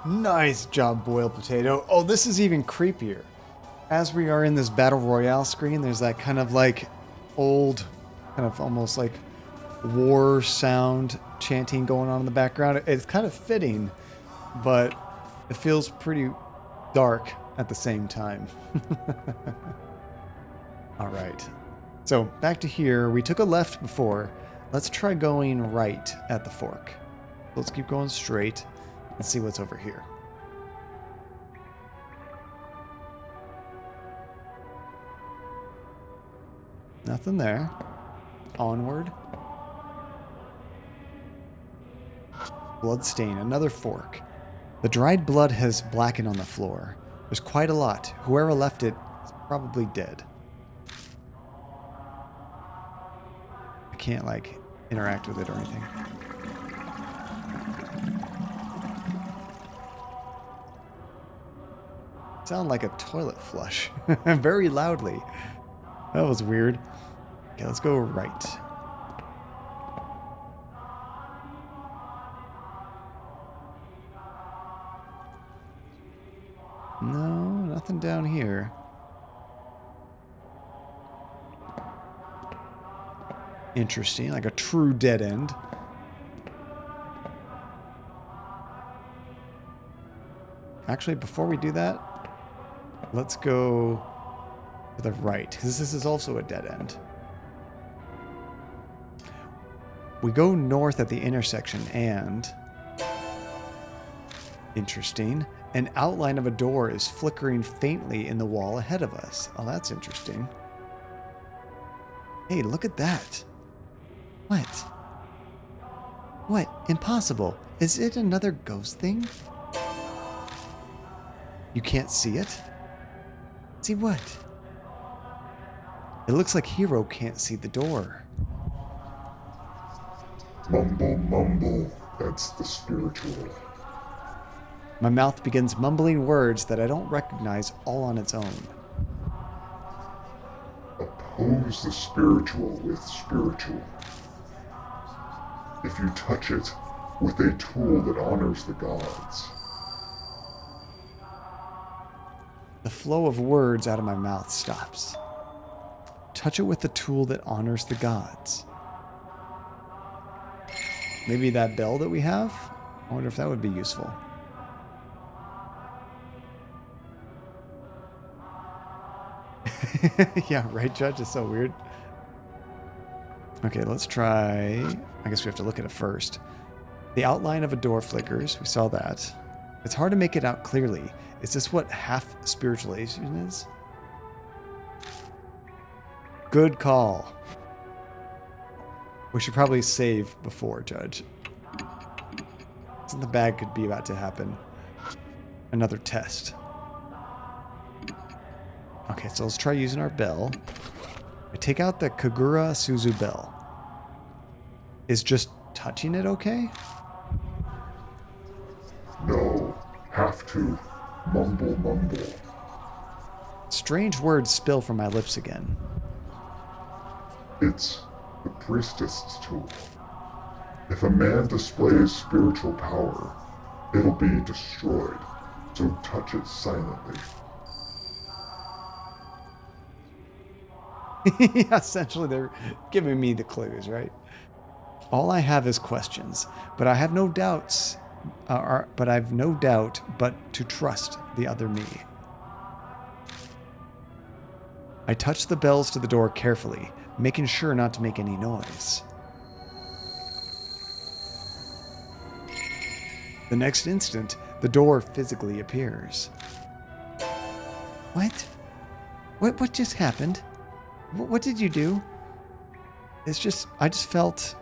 Nice job, boiled potato. Oh, this is even creepier. As we are in this battle royale screen, there's that kind of like old, kind of almost like war sound chanting going on in the background. It's kind of fitting, but it feels pretty dark at the same time. All right. So back to here. We took a left before. Let's try going right at the fork. Let's keep going straight and see what's over here. Nothing there. Onward. Bloodstain, another fork. The dried blood has blackened on the floor. There's quite a lot. Whoever left it is probably dead. I can't, like, interact with it or anything. Sound like a toilet flush. Very loudly. That was weird. Okay, let's go right. No, nothing down here. Interesting, like a true dead end. Actually, before we do that, let's go to the right, because this is also a dead end. We go north at the intersection and... Interesting. An outline of a door is flickering faintly in the wall ahead of us. Oh, that's interesting. Hey, look at that. What? What? Impossible. Is it another ghost thing? You can't see it? See what? It looks like Hero can't see the door. Mumble, mumble. That's the spiritual. My mouth begins mumbling words that I don't recognize all on its own. Oppose the spiritual with spiritual. If you touch it with a tool that honors the gods. The flow of words out of my mouth stops. Touch it with the tool that honors the gods. Maybe that bell that we have? I wonder if that would be useful. Yeah, right, Judge? It's so weird. Okay, let's try... I guess we have to look at it first. The outline of a door flickers. We saw that. It's hard to make it out clearly. Is this what half spiritualization is? Good call. We should probably save before, Judge. Something bad could be about to happen. Another test. Okay, so let's try using our bell. I take out the Kagura Suzu bell. Is just touching it okay? No, have to. Mumble, mumble. Strange words spill from my lips again. It's the priestess's tool. If a man displays spiritual power, it'll be destroyed. So touch it silently. Yeah, essentially, they're giving me the clues, right? All I have is questions, but I have no doubts. But I've no doubt but to trust the other me. I touch the bells to the door carefully, making sure not to make any noise. The next instant, the door physically appears. What? What just happened? What did you do? It's just, I just felt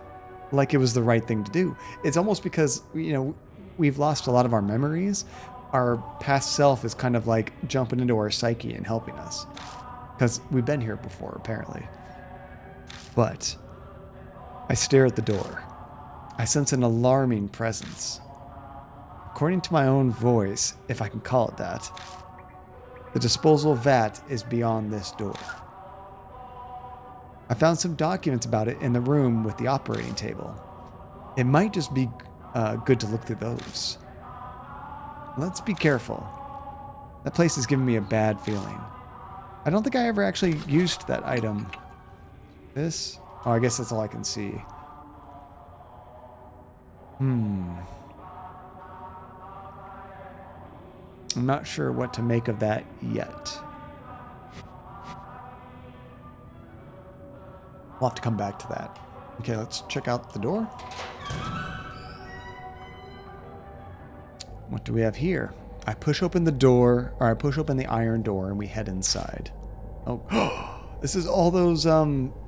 like it was the right thing to do. It's almost because, you know, we've lost a lot of our memories. Our past self is kind of like jumping into our psyche and helping us. Because we've been here before, apparently. But I stare at the door. I sense an alarming presence. According to my own voice, if I can call it that, the disposal vat is beyond this door. I found some documents about it in the room with the operating table. It might just be good to look through those. Let's be careful. That place is giving me a bad feeling. I don't think I ever actually used that item. This? Oh, I guess that's all I can see. I'm not sure what to make of that yet. We'll have to come back to that. Okay, let's check out the door. What do we have here? I push open the door, or I push open the iron door, and we head inside. Oh, this is all those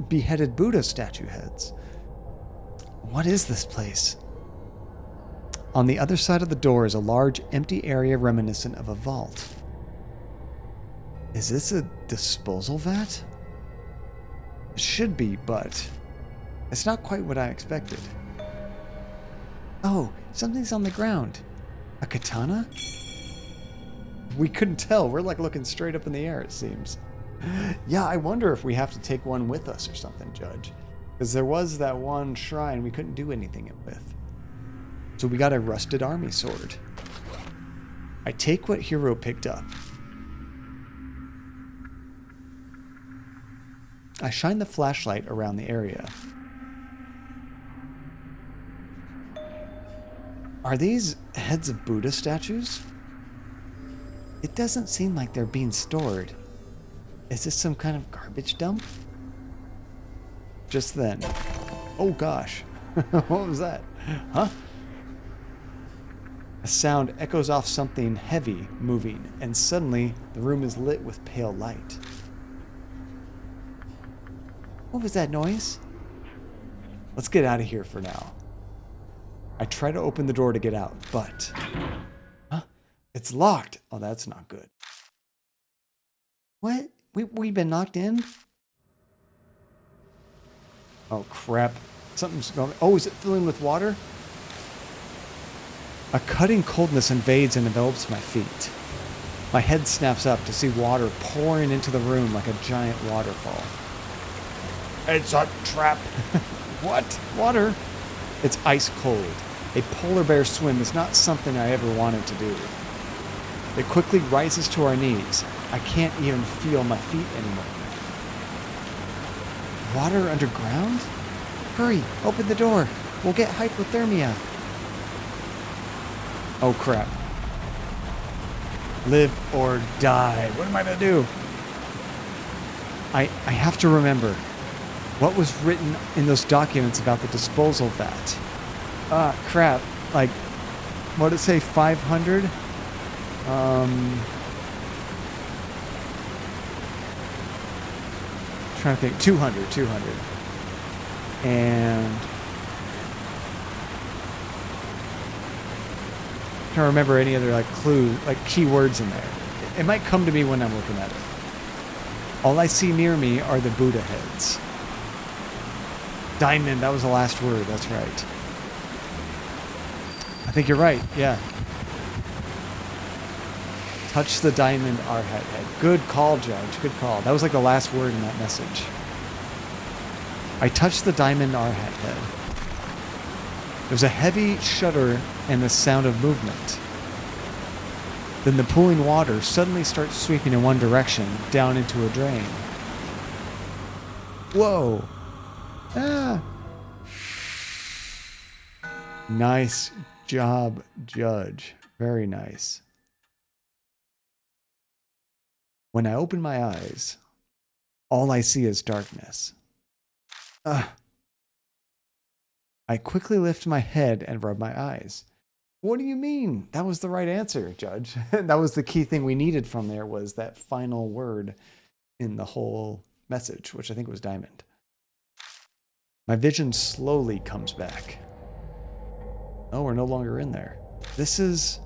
beheaded Buddha statue heads. What is this place? On the other side of the door is a large, empty area reminiscent of a vault. Is this a disposal vat? It should be, but it's not quite what I expected. Oh, something's on the ground. A katana? We couldn't tell. We're like looking straight up in the air, it seems. Yeah, I wonder if we have to take one with us or something, Judge. Because there was that one shrine we couldn't do anything with. So we got a rusted army sword. I take what Hiro picked up. I shine the flashlight around the area. Are these heads of Buddha statues? It doesn't seem like they're being stored. Is this some kind of garbage dump? Just then. Oh gosh. What was that? Huh? A sound echoes off something heavy moving, and suddenly the room is lit with pale light. What was that noise? Let's get out of here for now. I try to open the door to get out, but... Huh? It's locked. Oh, that's not good. What? We've been knocked in? Oh, crap. Something's going... Oh, is it filling with water? A cutting coldness invades and envelops my feet. My head snaps up to see water pouring into the room like a giant waterfall. It's a trap. What? Water? It's ice cold. A polar bear swim is not something I ever wanted to do. It quickly rises to our knees. I can't even feel my feet anymore. Water underground? Hurry, open the door. We'll get hypothermia. Oh crap. Live or die. What am I gonna do? I have to remember. What was written in those documents about the disposal vat? Ah, crap. Like, what did it say? 500? Trying to think. 200. And... I can't remember any other, like, clue, like, keywords in there. It might come to me when I'm looking at it. All I see near me are the Buddha heads. Diamond, that was the last word, that's right. I think you're right, yeah. Touch the diamond Arhat head. Good call, Judge, good call. That was like the last word in that message. I touched the diamond Arhat head. There's a heavy shudder and the sound of movement. Then the pooling water suddenly starts sweeping in one direction, down into a drain. Whoa! Ah! Nice job, Judge. Very nice. When I open my eyes, all I see is darkness. I quickly lift my head and rub my eyes. What do you mean? That was the right answer, Judge. That was the key thing we needed from there, was that final word in the whole message, which I think was diamond. My vision slowly comes back. Oh, we're no longer in there. This is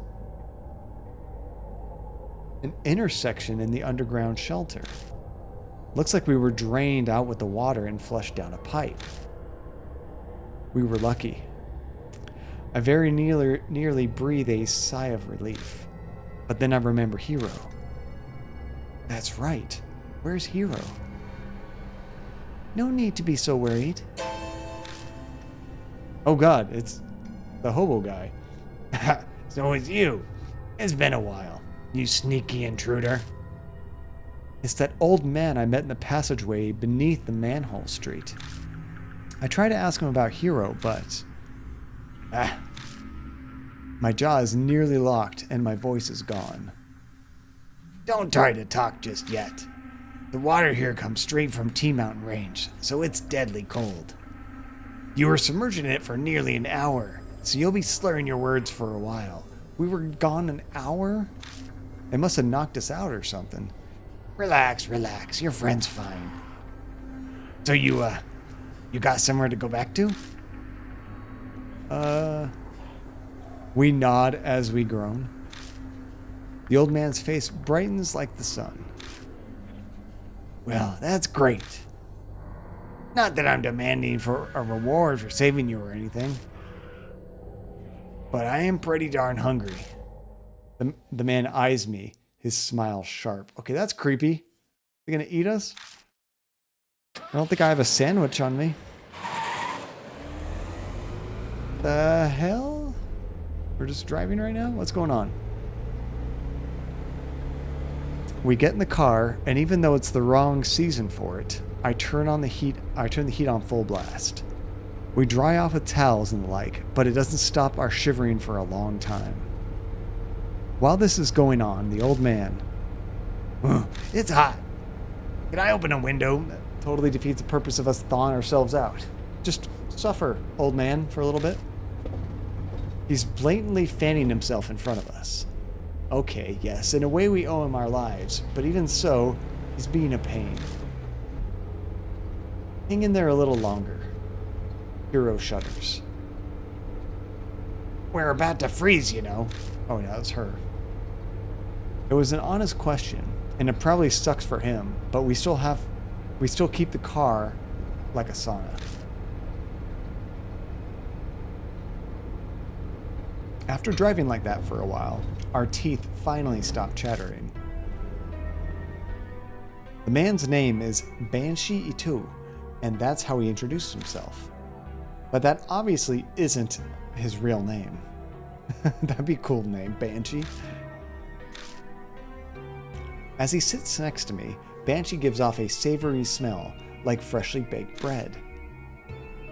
an intersection in the underground shelter. Looks like we were drained out with the water and flushed down a pipe. We were lucky. I very nearly breathe a sigh of relief. But then I remember Hiro. That's right. Where's Hiro? No need to be so worried. Oh god, it's the hobo guy. So it's you. It's been a while, you sneaky intruder. It's that old man I met in the passageway beneath the manhole street. I try to ask him about Hero, but... My jaw is nearly locked and my voice is gone. Don't try to talk just yet. The water here comes straight from T-Mountain Range, so it's deadly cold. You were submerged in it for nearly an hour, so you'll be slurring your words for a while. We were gone an hour? They must have knocked us out or something. Relax, your friend's fine. So you got somewhere to go back to? We nod as we groan. The old man's face brightens like the sun. Well, that's great. Not that I'm demanding for a reward for saving you or anything. But I am pretty darn hungry. The man eyes me, his smile sharp. Okay, that's creepy. They gonna eat us? I don't think I have a sandwich on me. The hell? We're just driving right now? What's going on? We get in the car, and even though it's the wrong season for it, I turn the heat on full blast. We dry off with towels and the like, but it doesn't stop our shivering for a long time. While this is going on, the old man... It's hot. Can I open a window? That totally defeats the purpose of us thawing ourselves out. Just suffer, old man, for a little bit. He's blatantly fanning himself in front of us. Okay, yes, in a way we owe him our lives, but even so, he's being a pain. Hang in there a little longer. Hero shudders. We're about to freeze, you know. Oh yeah, that was her. It was an honest question, and it probably sucks for him, but we still keep the car like a sauna. After driving like that for a while, our teeth finally stop chattering. The man's name is Banshee Itu, and that's how he introduced himself. But that obviously isn't his real name. That'd be a cool name, Banshee. As he sits next to me, Banshee gives off a savory smell, like freshly baked bread.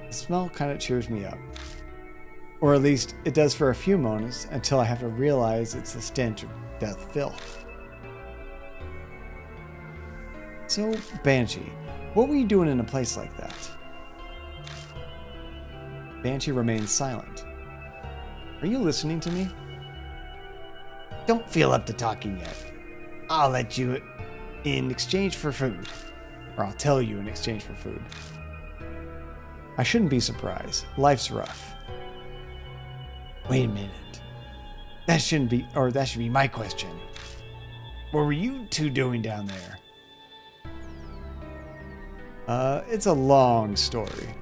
The smell kind of cheers me up. Or at least, it does for a few moments until I have to realize it's the stench of death filth. So, Banshee, what were you doing in a place like that? Banshee remains silent. Are you listening to me? Don't feel up to talking yet. I'll let you in exchange for food. Or I'll tell you in exchange for food. I shouldn't be surprised. Life's rough. Wait a minute. That should be my question. What were you two doing down there? It's a long story.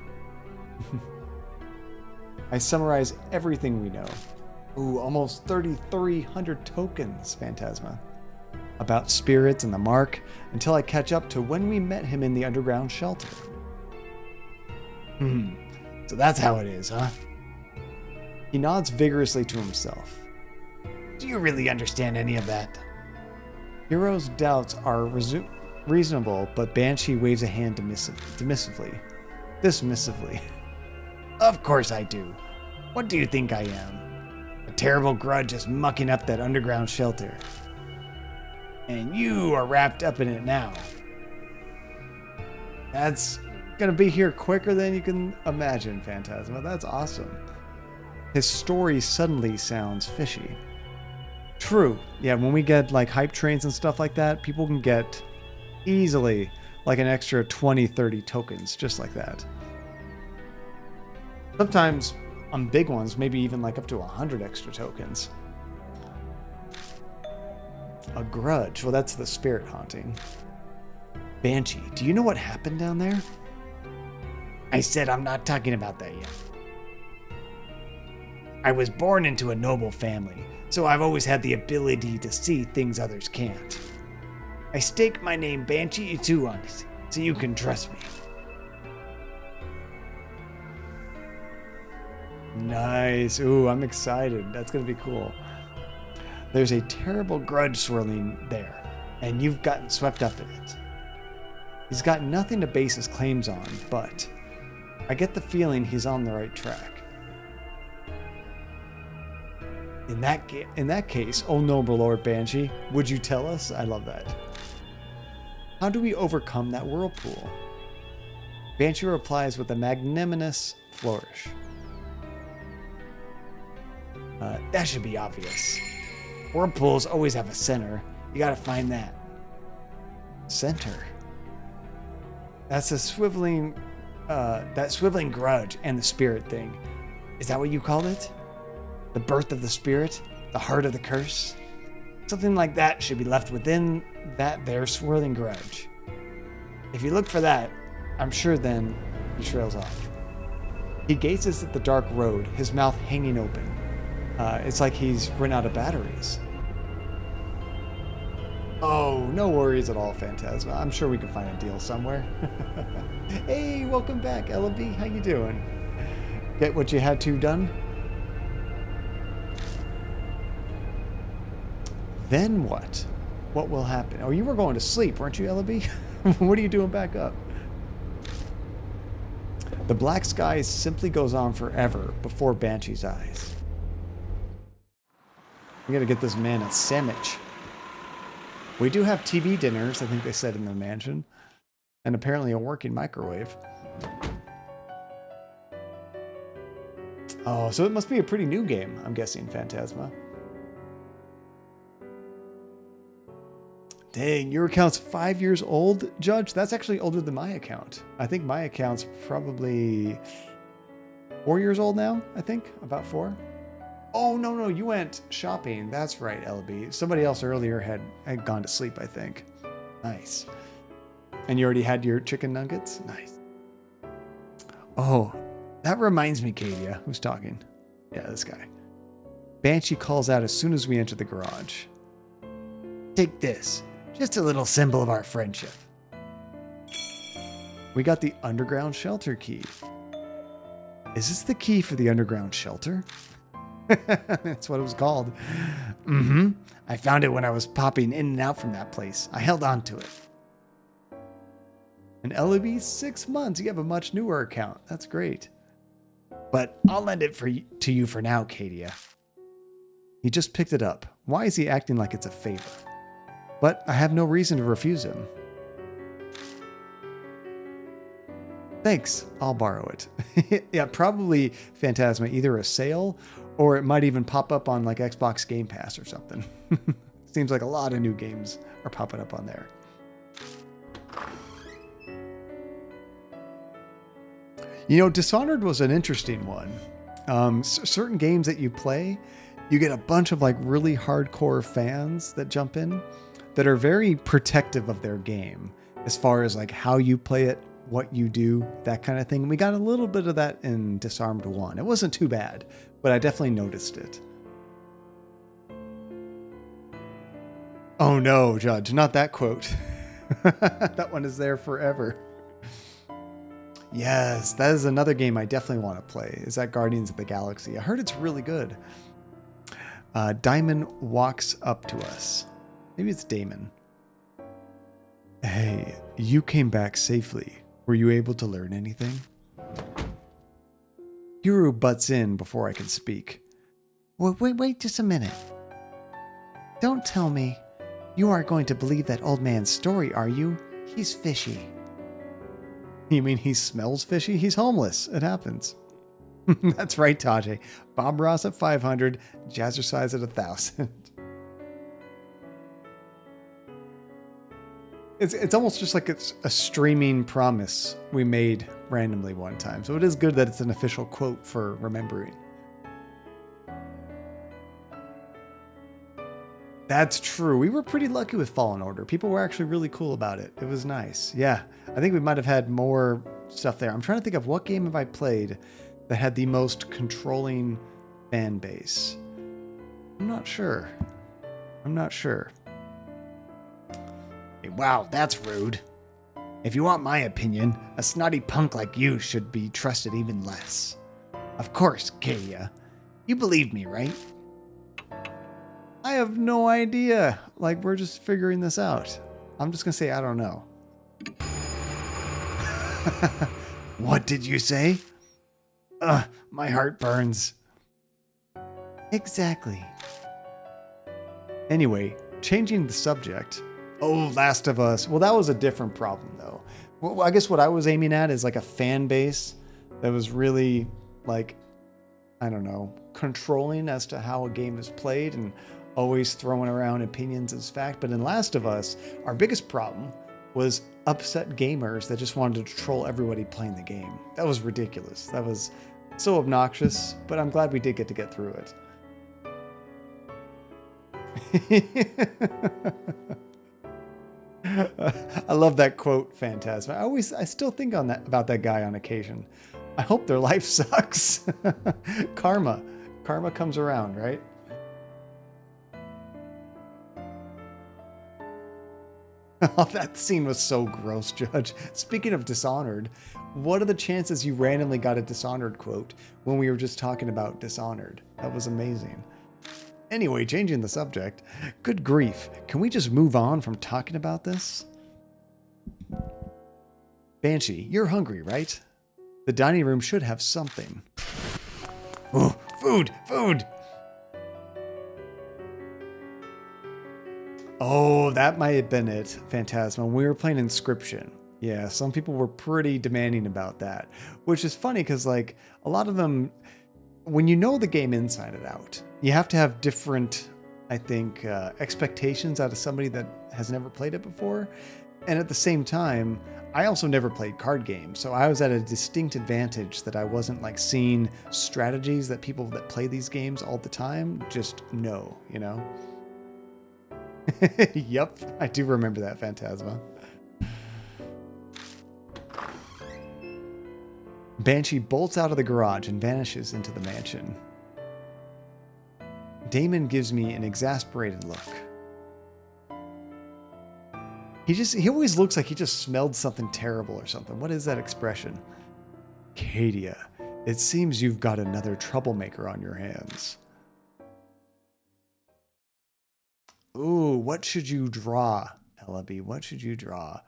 I summarize everything we know. Ooh, almost 3,300 tokens, Phantasma. About spirits and the mark, until I catch up to when we met him in the underground shelter. So that's how it is, huh? He nods vigorously to himself. Do you really understand any of that? Hero's doubts are reasonable, but Banshee waves a hand dismissively. Of course I do. What do you think I am? A terrible grudge just mucking up that underground shelter. And you are wrapped up in it now. That's gonna be here quicker than you can imagine, Phantasma. That's awesome. His story suddenly sounds fishy. True. Yeah, when we get like hype trains and stuff like that, people can get easily like an extra 20, 30 tokens, just like that. Sometimes on big ones, maybe even like up to 100 extra tokens. A grudge. Well, that's the spirit haunting. Banshee, do you know what happened down there? I said I'm not talking about that yet. I was born into a noble family, so I've always had the ability to see things others can't. I stake my name Banshee Itu on it, so you can trust me. Nice. Ooh, I'm excited. That's going to be cool. There's a terrible grudge swirling there, and you've gotten swept up in it. He's got nothing to base his claims on, but I get the feeling he's on the right track. In that case, O noble Lord Banshee, would you tell us? I love that. How do we overcome that whirlpool? Banshee replies with a magnanimous flourish. That should be obvious. Whirlpools always have a center. You gotta find that. Center? That's a swiveling, that swiveling grudge and the spirit thing. Is that what you called it? The birth of the spirit? The heart of the curse? Something like that should be left within that there swirling grudge. If you look for that, I'm sure then he trails off. He gazes at the dark road, his mouth hanging open. It's like he's run out of batteries. Oh, no worries at all, Phantasma. I'm sure we can find a deal somewhere. Hey, welcome back, Ellaby. How you doing? Get what you had to done? Then what? What will happen? Oh, you were going to sleep, weren't you, Ellaby? What are you doing back up? The black sky simply goes on forever before Banshee's eyes. We gotta get this man a sandwich. We do have TV dinners, I think they said in the mansion. And apparently a working microwave. Oh, so it must be a pretty new game, I'm guessing, Phantasma. Dang, your account's 5 years old, Judge? That's actually older than my account. I think my account's probably 4 years old now, I think. About 4. Oh, no, you went shopping. That's right, LB. Somebody else earlier had gone to sleep, I think. Nice. And you already had your chicken nuggets? Nice. Oh, that reminds me, Kadia. Who's talking? Yeah, this guy. Banshee calls out as soon as we enter the garage. Take this. Just a little symbol of our friendship. We got the underground shelter key. Is this the key for the underground shelter? That's what it was called. Mm-hmm. I found it when I was popping in and out from that place. I held on to it. And LB 6 months. You have a much newer account. That's great. But I'll lend it to you for now, Kadia. He just picked it up. Why is he acting like it's a favor? But I have no reason to refuse him. Thanks. I'll borrow it. Yeah, probably Phantasma. Either a sale or it might even pop up on like Xbox Game Pass or something. Seems like a lot of new games are popping up on there. You know, Dishonored was an interesting one. Certain games that you play, you get a bunch of like really hardcore fans that jump in that are very protective of their game as far as like how you play it, what you do, that kind of thing. We got a little bit of that in Disarmed 1. It wasn't too bad, but I definitely noticed it. Oh no, Judge, not that quote. That one is there forever. Yes, that is another game I definitely want to play. Is that Guardians of the Galaxy? I heard it's really good. Diamond walks up to us. Maybe it's Damon. Hey, you came back safely. Were you able to learn anything? Hiro butts in before I can speak. Wait just a minute. Don't tell me you aren't going to believe that old man's story, are you? He's fishy. You mean he smells fishy? He's homeless. It happens. That's right, Tajay. Bob Ross at 500, Jazzercise at 1,000. It's almost just like it's a streaming promise we made randomly one time. So it is good that it's an official quote for remembering. That's true. We were pretty lucky with Fallen Order. People were actually really cool about it. It was nice. Yeah. I think we might have had more stuff there. I'm trying to think of what game have I played that had the most controlling fan base. I'm not sure. Wow, that's rude. If you want my opinion, a snotty punk like you should be trusted even less. Of course, Kadia. You believe me, right? I have no idea. Like, we're just figuring this out. I'm just gonna say I don't know. What did you say? My heart burns. Exactly. Anyway, changing the subject. Oh, Last of Us. Well, that was a different problem, though. Well, I guess what I was aiming at is like a fan base that was really, like, I don't know, controlling as to how a game is played and always throwing around opinions as fact. But in Last of Us, our biggest problem was upset gamers that just wanted to troll everybody playing the game. That was ridiculous. That was so obnoxious, but I'm glad we did get through it. I love that quote, Phantasma. I still think about that guy on occasion. I hope their life sucks. Karma comes around, right? Oh, that scene was so gross, Judge. Speaking of Dishonored, what are the chances you randomly got a Dishonored quote when we were just talking about Dishonored? That was amazing. Anyway, changing the subject. Good grief. Can we just move on from talking about this? Banshee, you're hungry, right? The dining room should have something. Oh, food! Oh, that might have been it, Phantasma. We were playing Inscription. Yeah, some people were pretty demanding about that. Which is funny because, like, a lot of them, when you know the game inside and out, you have to have different, I think, expectations out of somebody that has never played it before. And at the same time, I also never played card games, so I was at a distinct advantage that I wasn't like seeing strategies that people that play these games all the time just know, you know? Yep, I do remember that, Phantasma. Banshee bolts out of the garage and vanishes into the mansion. Damon gives me an exasperated look. He always looks like he just smelled something terrible or something. What is that expression? Cadia, it seems you've got another troublemaker on your hands. Ooh, what should you draw, Ellaby? What should you draw?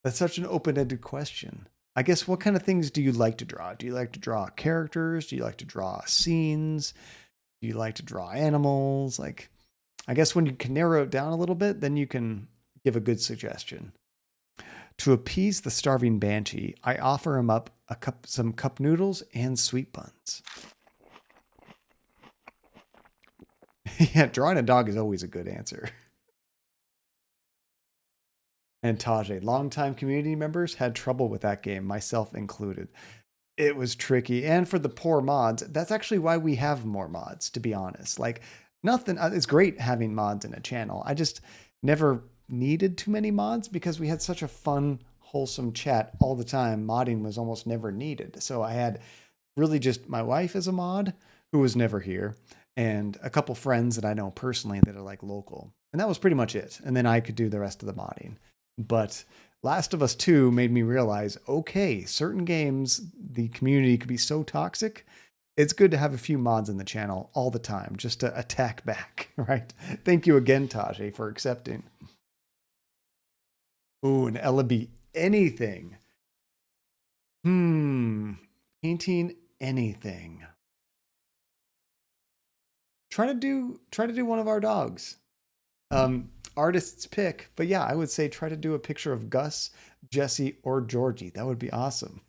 That's such an open-ended question. I guess what kind of things do you like to draw? Do you like to draw characters? Do you like to draw scenes? Do you like to draw animals? Like, I guess when you can narrow it down a little bit, then you can give a good suggestion. To appease the starving Banshee, I offer him up some cup noodles and sweet buns. Yeah, drawing a dog is always a good answer. And Tajay, longtime community members had trouble with that game, myself included. It was tricky. And for the poor mods, that's actually why we have more mods, to be honest. Like, nothing, it's great having mods in a channel. I just never needed too many mods because we had such a fun, wholesome chat all the time. Modding was almost never needed. So I had really just my wife as a mod, who was never here, and a couple friends that I know personally that are like local. And that was pretty much it. And then I could do the rest of the modding. But Last of Us 2 made me realize, okay, certain games, the community could be so toxic. It's good to have a few mods in the channel all the time just to attack back, right? Thank you again, Tajay, for accepting. Ooh, an Ellaby anything. Painting anything. Try to do one of our dogs. Artist's pick, but yeah, I would say try to do a picture of Gus, Jesse, or Georgie. That would be awesome.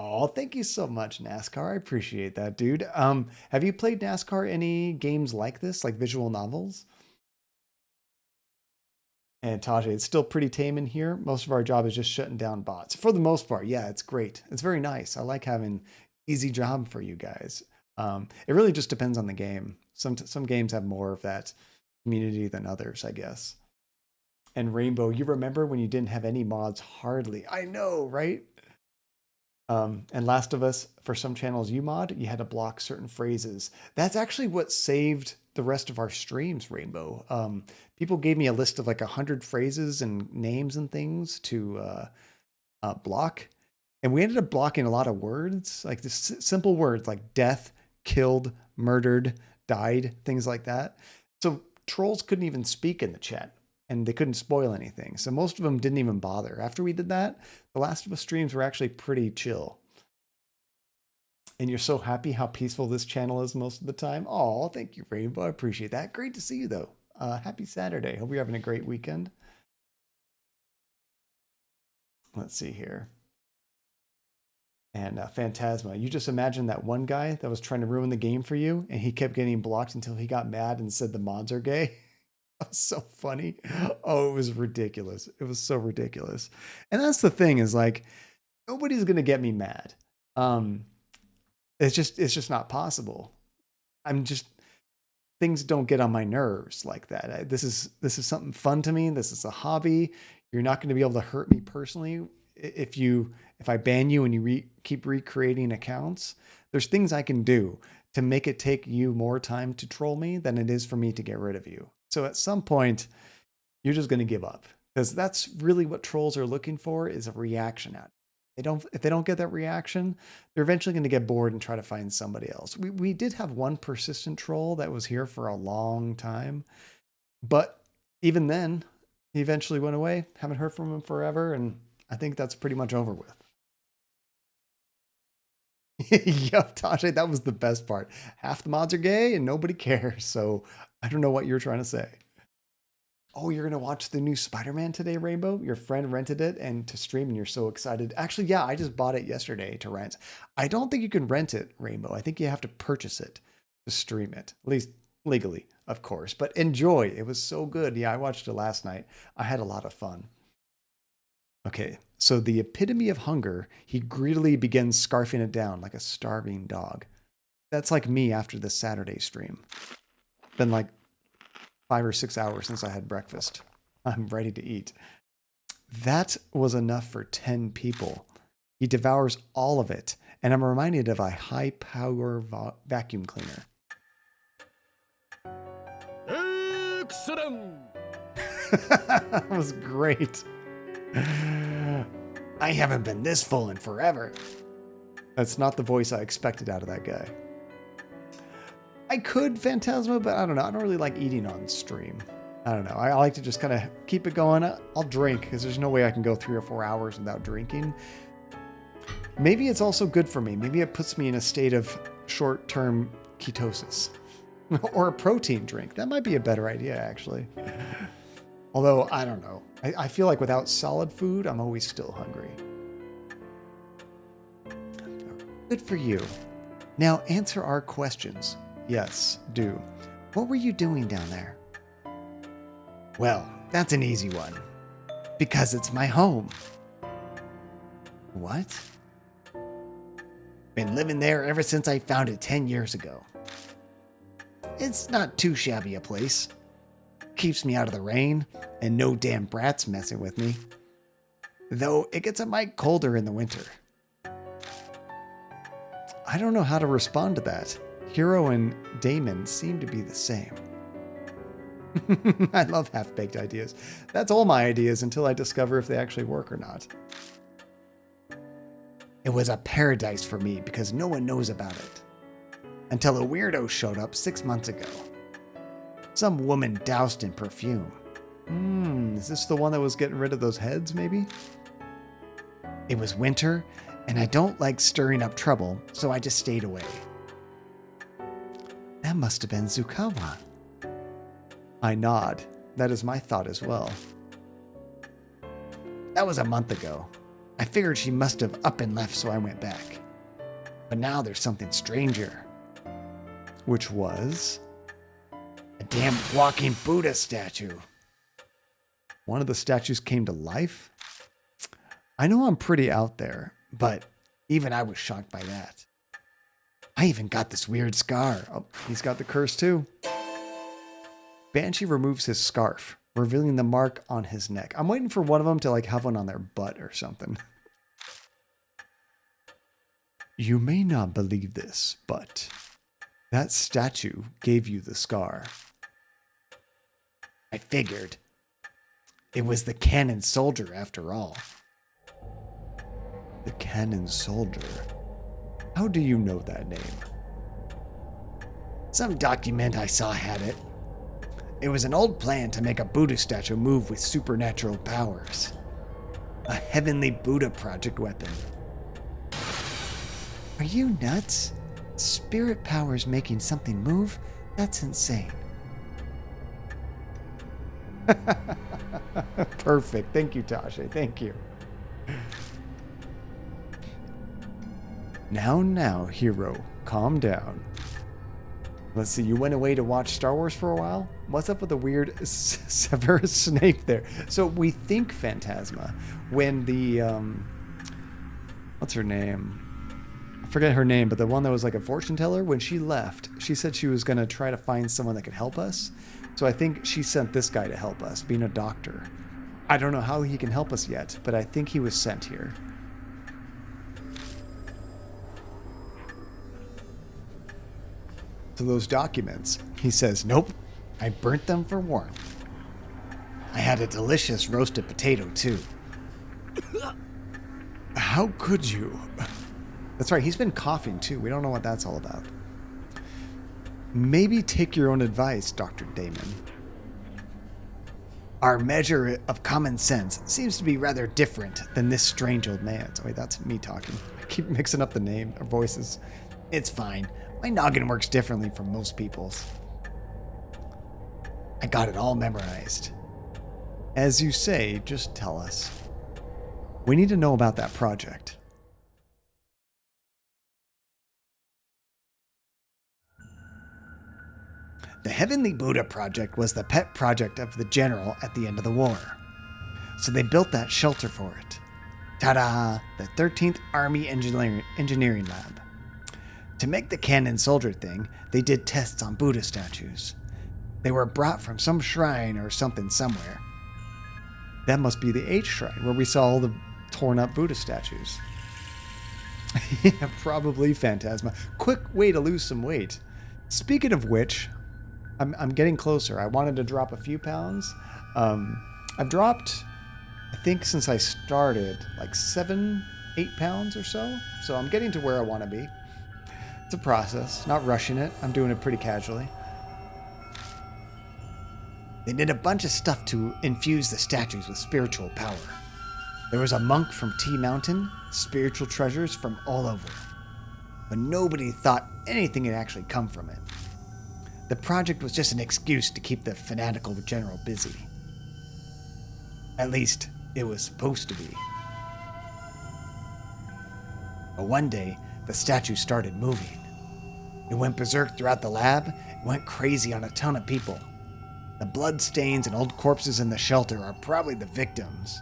Oh, thank you so much, NASCAR. I appreciate that, dude. Have you played NASCAR any games like this, like visual novels? And Tajay, it's still pretty tame in here. Most of our job is just shutting down bots. For the most part, yeah, it's great. It's very nice. I like having easy job for you guys. It really just depends on the game. Some games have more of that community than others, I guess. And Rainbow, you remember when you didn't have any mods? Hardly. I know, right? And Last of Us, for some channels you mod, you had to block certain phrases. That's actually what saved the rest of our streams, Rainbow. People gave me a list of like 100 phrases and names and things to block. And we ended up blocking a lot of words, like this simple words like death, killed, murdered, died, things like that. So trolls couldn't even speak in the chat and they couldn't spoil anything. So most of them didn't even bother. After we did that, the Last of Us streams were actually pretty chill. And you're so happy how peaceful this channel is most of the time. Oh, thank you, Rainbow. I appreciate that. Great to see you, though. Happy Saturday. Hope you're having a great weekend. Let's see here. And Phantasma, you just imagine that one guy that was trying to ruin the game for you, and he kept getting blocked until he got mad and said the mods are gay. That was so funny. Oh, it was ridiculous. It was so ridiculous. And that's the thing is like, nobody's going to get me mad. It's just not possible. Things don't get on my nerves like that. This is something fun to me. This is a hobby. You're not going to be able to hurt me personally. If I ban you and you keep recreating accounts, there's things I can do to make it take you more time to troll me than it is for me to get rid of you. So at some point, you're just going to give up, because that's really what trolls are looking for, is a reaction out. If they don't get that reaction, they're eventually going to get bored and try to find somebody else. We did have one persistent troll that was here for a long time, but even then, he eventually went away. Haven't heard from him forever, and I think that's pretty much over with. Yup, Tasha, that was the best part. Half the mods are gay and nobody cares, so I don't know what you're trying to say. Oh, you're going to watch the new Spider-Man today, Rainbow? Your friend rented it and to stream and you're so excited. Actually, yeah, I just bought it yesterday to rent. I don't think you can rent it, Rainbow. I think you have to purchase it to stream it, at least legally, of course. But enjoy. It was so good. Yeah, I watched it last night. I had a lot of fun. Okay, so the epitome of hunger, he greedily begins scarfing it down like a starving dog. That's like me after this Saturday stream. Been like 5 or 6 hours since I had breakfast. I'm ready to eat. That was enough for 10 people. He devours all of it, and I'm reminded of a high-power vacuum cleaner. Excellent! That was great. I haven't been this full in forever. That's not the voice I expected out of that guy. I could Phantasma, but I don't know. I don't really like eating on stream. I don't know. I like to just kind of keep it going. I'll drink because there's no way I can go 3 or 4 hours without drinking. Maybe it's also good for me. Maybe it puts me in a state of short-term ketosis. Or a protein drink. That might be a better idea, actually. Although, I don't know. I feel like without solid food, I'm always still hungry. Good for you. Now answer our questions. Yes, do. What were you doing down there? Well, that's an easy one. Because it's my home. What? Been living there ever since I found it 10 years ago. It's not too shabby a place. Keeps me out of the rain, and no damn brats messing with me. Though it gets a mite colder in the winter. I don't know how to respond to that. Hero and Damon seem to be the same. I love half-baked ideas. That's all my ideas until I discover if they actually work or not. It was a paradise for me because no one knows about it. Until a weirdo showed up 6 months ago. Some woman doused in perfume. Is this the one that was getting rid of those heads, maybe? It was winter, and I don't like stirring up trouble, so I just stayed away. That must have been Zukawa. I nod. That is my thought as well. That was a month ago. I figured she must have up and left, so I went back. But now there's something stranger. Which was? A damn walking Buddha statue. One of the statues came to life? I know I'm pretty out there, but even I was shocked by that. I even got this weird scar. Oh, he's got the curse too. Banshee removes his scarf, revealing the mark on his neck. I'm waiting for one of them to like have one on their butt or something. You may not believe this, but that statue gave you the scar. I figured. It was the cannon soldier after all. The cannon soldier? How do you know that name? Some document I saw had it. It was an old plan to make a Buddha statue move with supernatural powers. A heavenly Buddha project weapon. Are you nuts? Spirit powers making something move? That's insane. Perfect. Thank you, Tasha. Thank you. Now, hero. Calm down. Let's see, you went away to watch Star Wars for a while? What's up with the weird Severus Snape there? So we think Phantasma, when the, what's her name? I forget her name, but the one that was like a fortune teller, when she left, she said she was going to try to find someone that could help us. So I think she sent this guy to help us, being a doctor. I don't know how he can help us yet, but I think he was sent here. To those documents, he says, nope, I burnt them for warmth. I had a delicious roasted potato, too. How could you? That's right, he's been coughing, too. We don't know what that's all about. Maybe take your own advice, Dr. Damon. Our measure of common sense seems to be rather different than this strange old man's. Oh, wait, that's me talking. I keep mixing up the name or voices. It's fine. My noggin works differently from most people's. I got it all memorized. As you say, just tell us. We need to know about that project. The Heavenly Buddha Project was the pet project of the general at the end of the war. So they built that shelter for it. Ta-da! The 13th Army Engineering Lab. To make the cannon soldier thing, they did tests on Buddha statues. They were brought from some shrine or something somewhere. That must be the H shrine, where we saw all the torn up Buddha statues. Yeah, probably Phantasma. Quick way to lose some weight. Speaking of which, I'm getting closer. I wanted to drop a few pounds. I've dropped, I think since I started, like 7, 8 pounds or so. So I'm getting to where I want to be. It's a process, not rushing it. I'm doing it pretty casually. They did a bunch of stuff to infuse the statues with spiritual power. There was a monk from T Mountain, spiritual treasures from all over. But nobody thought anything had actually come from it. The project was just an excuse to keep the fanatical general busy. At least, it was supposed to be. But one day, the statue started moving. It went berserk throughout the lab, it went crazy on a ton of people. The blood stains and old corpses in the shelter are probably the victims.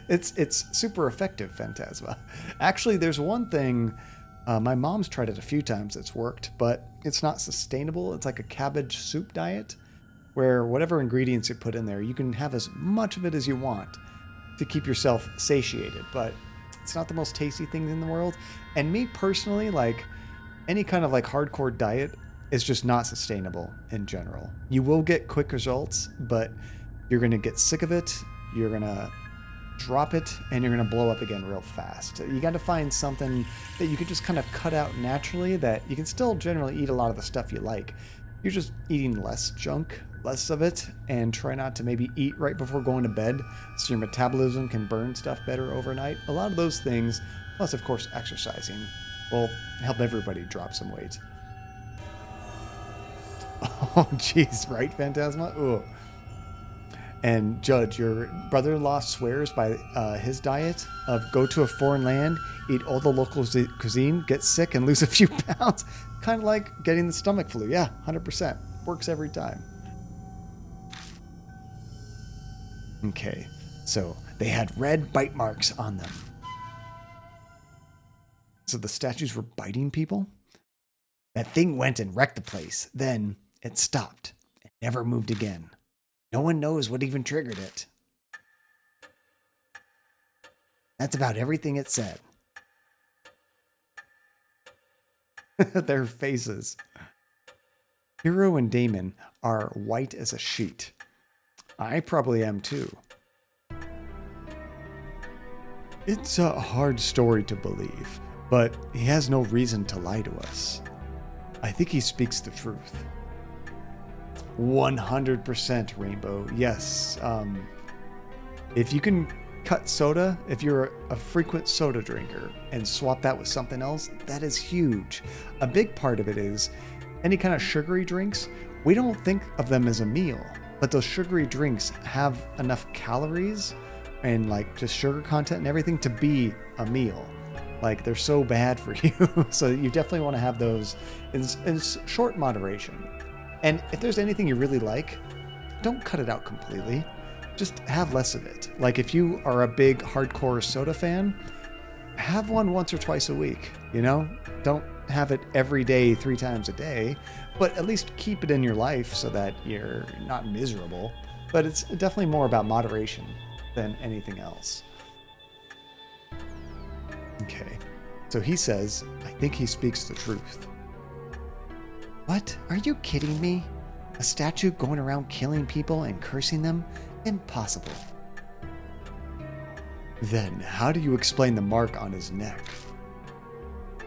It's super effective, Phantasma. Actually, there's one thing, my mom's tried it a few times, it's worked, but it's not sustainable. It's like a cabbage soup diet, where whatever ingredients you put in there, you can have as much of it as you want to keep yourself satiated, but it's not the most tasty thing in the world. And me personally, like, any kind of like hardcore diet is just not sustainable in general. You will get quick results, but you're going to get sick of it, you're going to drop it, and you're going to blow up again real fast. You got to find something that you can just kind of cut out naturally, that you can still generally eat a lot of the stuff you like. You're just eating less junk, less of it, and try not to maybe eat right before going to bed so your metabolism can burn stuff better overnight. A lot of those things, plus of course exercising, will help everybody drop some weight. Oh jeez, right, Phantasma? Ooh. And Judge, your brother-in-law swears by his diet of go to a foreign land, eat all the local cuisine, get sick, and lose a few pounds. Kind of like getting the stomach flu. Yeah, 100%. Works every time. Okay, so they had red bite marks on them. So the statues were biting people? That thing went and wrecked the place. Then it stopped. It never moved again. No one knows what even triggered it. That's about everything it said. Their faces. Hero and Damon are white as a sheet. I probably am too. It's a hard story to believe, but he has no reason to lie to us. I think he speaks the truth. 100% Rainbow. Yes. If you can cut soda, if you're a frequent soda drinker, and swap that with something else, that is huge. A big part of it is any kind of sugary drinks, we don't think of them as a meal, but those sugary drinks have enough calories and like just sugar content and everything to be a meal. Like they're so bad for you. So you definitely want to have those in short moderation. And if there's anything you really like, don't cut it out completely. Just have less of it. Like if you are a big hardcore soda fan, have one once or twice a week, you know? Don't have it every day, 3 times a day, but at least keep it in your life so that you're not miserable. But it's definitely more about moderation than anything else. Okay, so he says, I think he speaks the truth. What? Are you kidding me? A statue going around killing people and cursing them? Impossible. Then how do you explain the mark on his neck?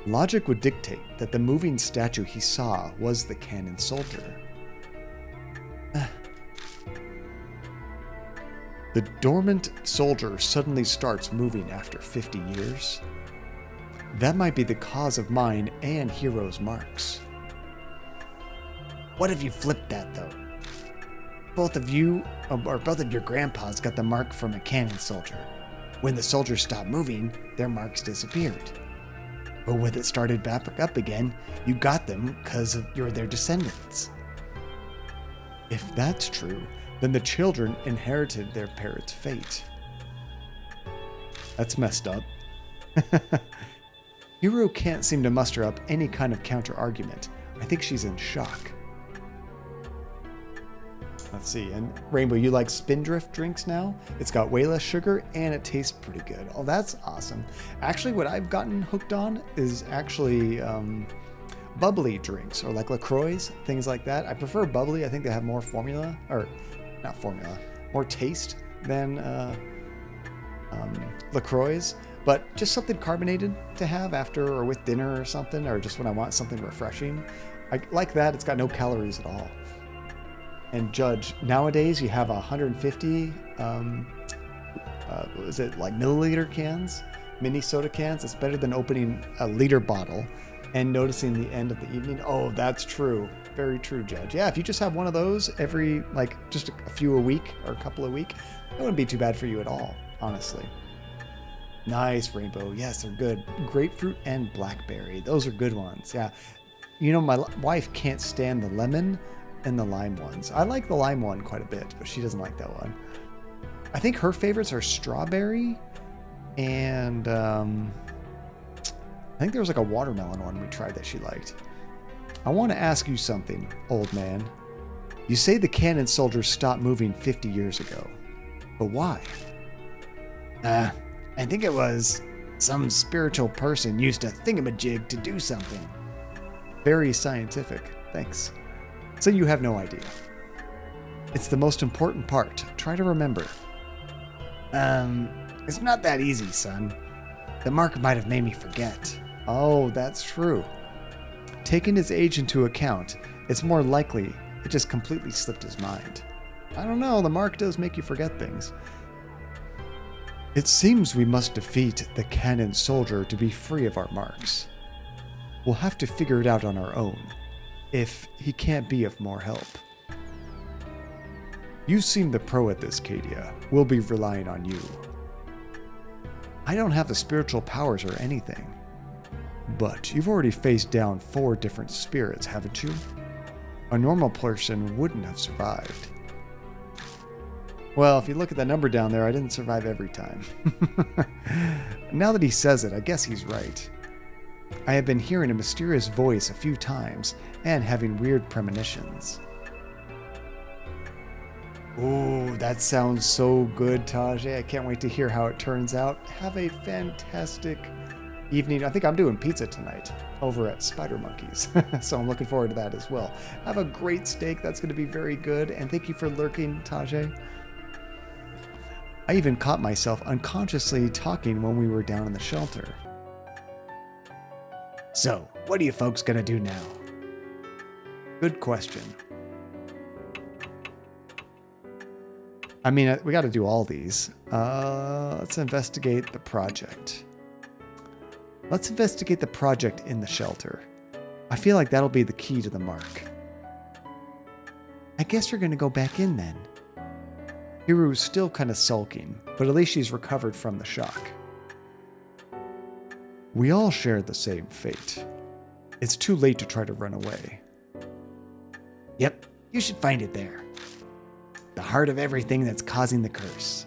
Logic would dictate that the moving statue he saw was the cannon soldier. The dormant soldier suddenly starts moving after 50 years. That might be the cause of mine and Hero's marks. What if you flipped that, though? Both of you, or both of your grandpas got the mark from a cannon soldier. When the soldiers stopped moving, their marks disappeared. But when it started back up again, you got them because you're their descendants. If that's true, then the children inherited their parents' fate. That's messed up. Hero can't seem to muster up any kind of counter-argument. I think she's in shock. Let's see, and Rainbow, you like Spindrift drinks now? It's got way less sugar and it tastes pretty good. Oh, that's awesome. Actually, what I've gotten hooked on is actually bubbly drinks, or like LaCroix, things like that. I prefer bubbly. I think they have more formula, or not formula, more taste than LaCroix. But just something carbonated to have after or with dinner or something, or just when I want something refreshing. I like that. It's got no calories at all. And judge, nowadays you have 150, is it like milliliter cans, mini soda cans? It's better than opening a liter bottle and noticing the end of the evening. Oh, that's true. Very true, Judge. Yeah, if you just have one of those every, like, just a few a week or a couple a week, that wouldn't be too bad for you at all, honestly. Nice, Rainbow. Yes, they're good. Grapefruit and blackberry. Those are good ones. Yeah. You know, my wife can't stand the lemon and the lime ones. I like the lime one quite a bit, but she doesn't like that one. I think her favorites are strawberry and I think there was like a watermelon one we tried that she liked. I want to ask you something, old man. You say the cannon soldiers stopped moving 50 years ago, but why? I think it was some spiritual person used a thingamajig to do something. Very scientific. Thanks. So you have no idea. It's the most important part. Try to remember. It's not that easy, son. The mark might have made me forget. Oh, that's true. Taking his age into account, it's more likely it just completely slipped his mind. I don't know, the mark does make you forget things. It seems we must defeat the cannon soldier to be free of our marks. We'll have to figure it out on our own, if he can't be of more help. You seem the pro at this, Cadia. We'll be relying on you. I don't have the spiritual powers or anything. But you've already faced down 4 different spirits, haven't you? A normal person wouldn't have survived. Well, if you look at the number down there, I didn't survive every time. Now that he says it, I guess he's right. I have been hearing a mysterious voice a few times and having weird premonitions. Ooh, that sounds so good, Tajay. I can't wait to hear how it turns out. Have a fantastic evening. I think I'm doing pizza tonight over at Spider Monkeys. So I'm looking forward to that as well. Have a great steak. That's going to be very good. And thank you for lurking, Tajay. I even caught myself unconsciously talking when we were down in the shelter. So, what are you folks gonna do now? Good question. I mean, we got to do all these. Let's investigate the project. Let's investigate the project in the shelter. I feel like that'll be the key to the mark. I guess we're going to go back in then. Hiru's still kind of sulking, but at least she's recovered from the shock. We all share the same fate. It's too late to try to run away. Yep, you should find it there. The heart of everything that's causing the curse.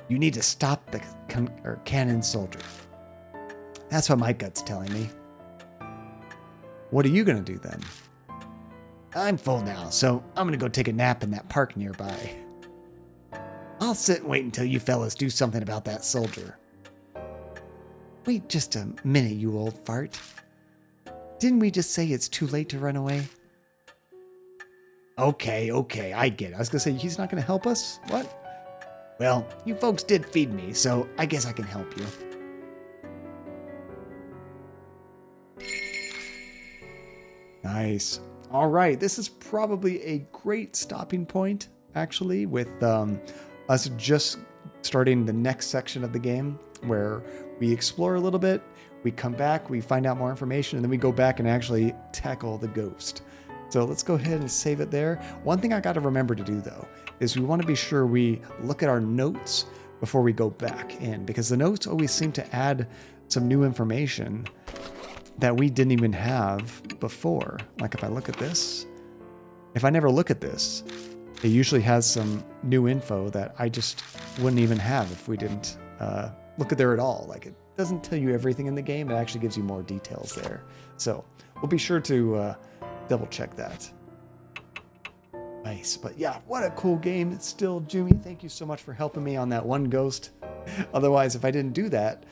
You need to stop the cannon soldier. That's what my gut's telling me. What are you going to do then? I'm full now, so I'm going to go take a nap in that park nearby. I'll sit and wait until you fellas do something about that soldier. Wait just a minute, you old fart. Didn't we just say it's too late to run away? Okay, I get it. I was going to say, he's not going to help us? What? Well, you folks did feed me, so I guess I can help you. Nice. All right, this is probably a great stopping point, actually, with us just starting the next section of the game, where we explore a little bit, we come back, we find out more information, and then we go back and actually tackle the ghost. So let's go ahead and save it there. One thing I got to remember to do, though, is we want to be sure we look at our notes before we go back in, because the notes always seem to add some new information that we didn't even have before. Like if I look at this, if I never look at this, it usually has some new info that I just wouldn't even have if we didn't look at there at all. Like it doesn't tell you everything in the game. It actually gives you more details there. So we'll be sure to double check that. Nice. But yeah, what a cool game. It's still, Jumi, thank you so much for helping me on that one ghost. Otherwise, if I didn't do that,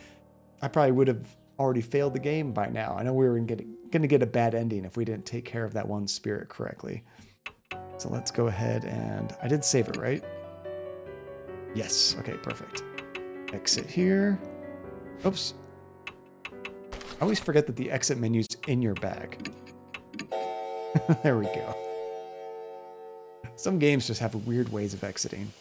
I probably would have already failed the game by now. I know we were going to get a bad ending if we didn't take care of that one spirit correctly. So let's go ahead and... I did save it, right? Yes. Okay, perfect. Exit here. Oops. I always forget that the exit menu's in your bag. There we go. Some games just have weird ways of exiting.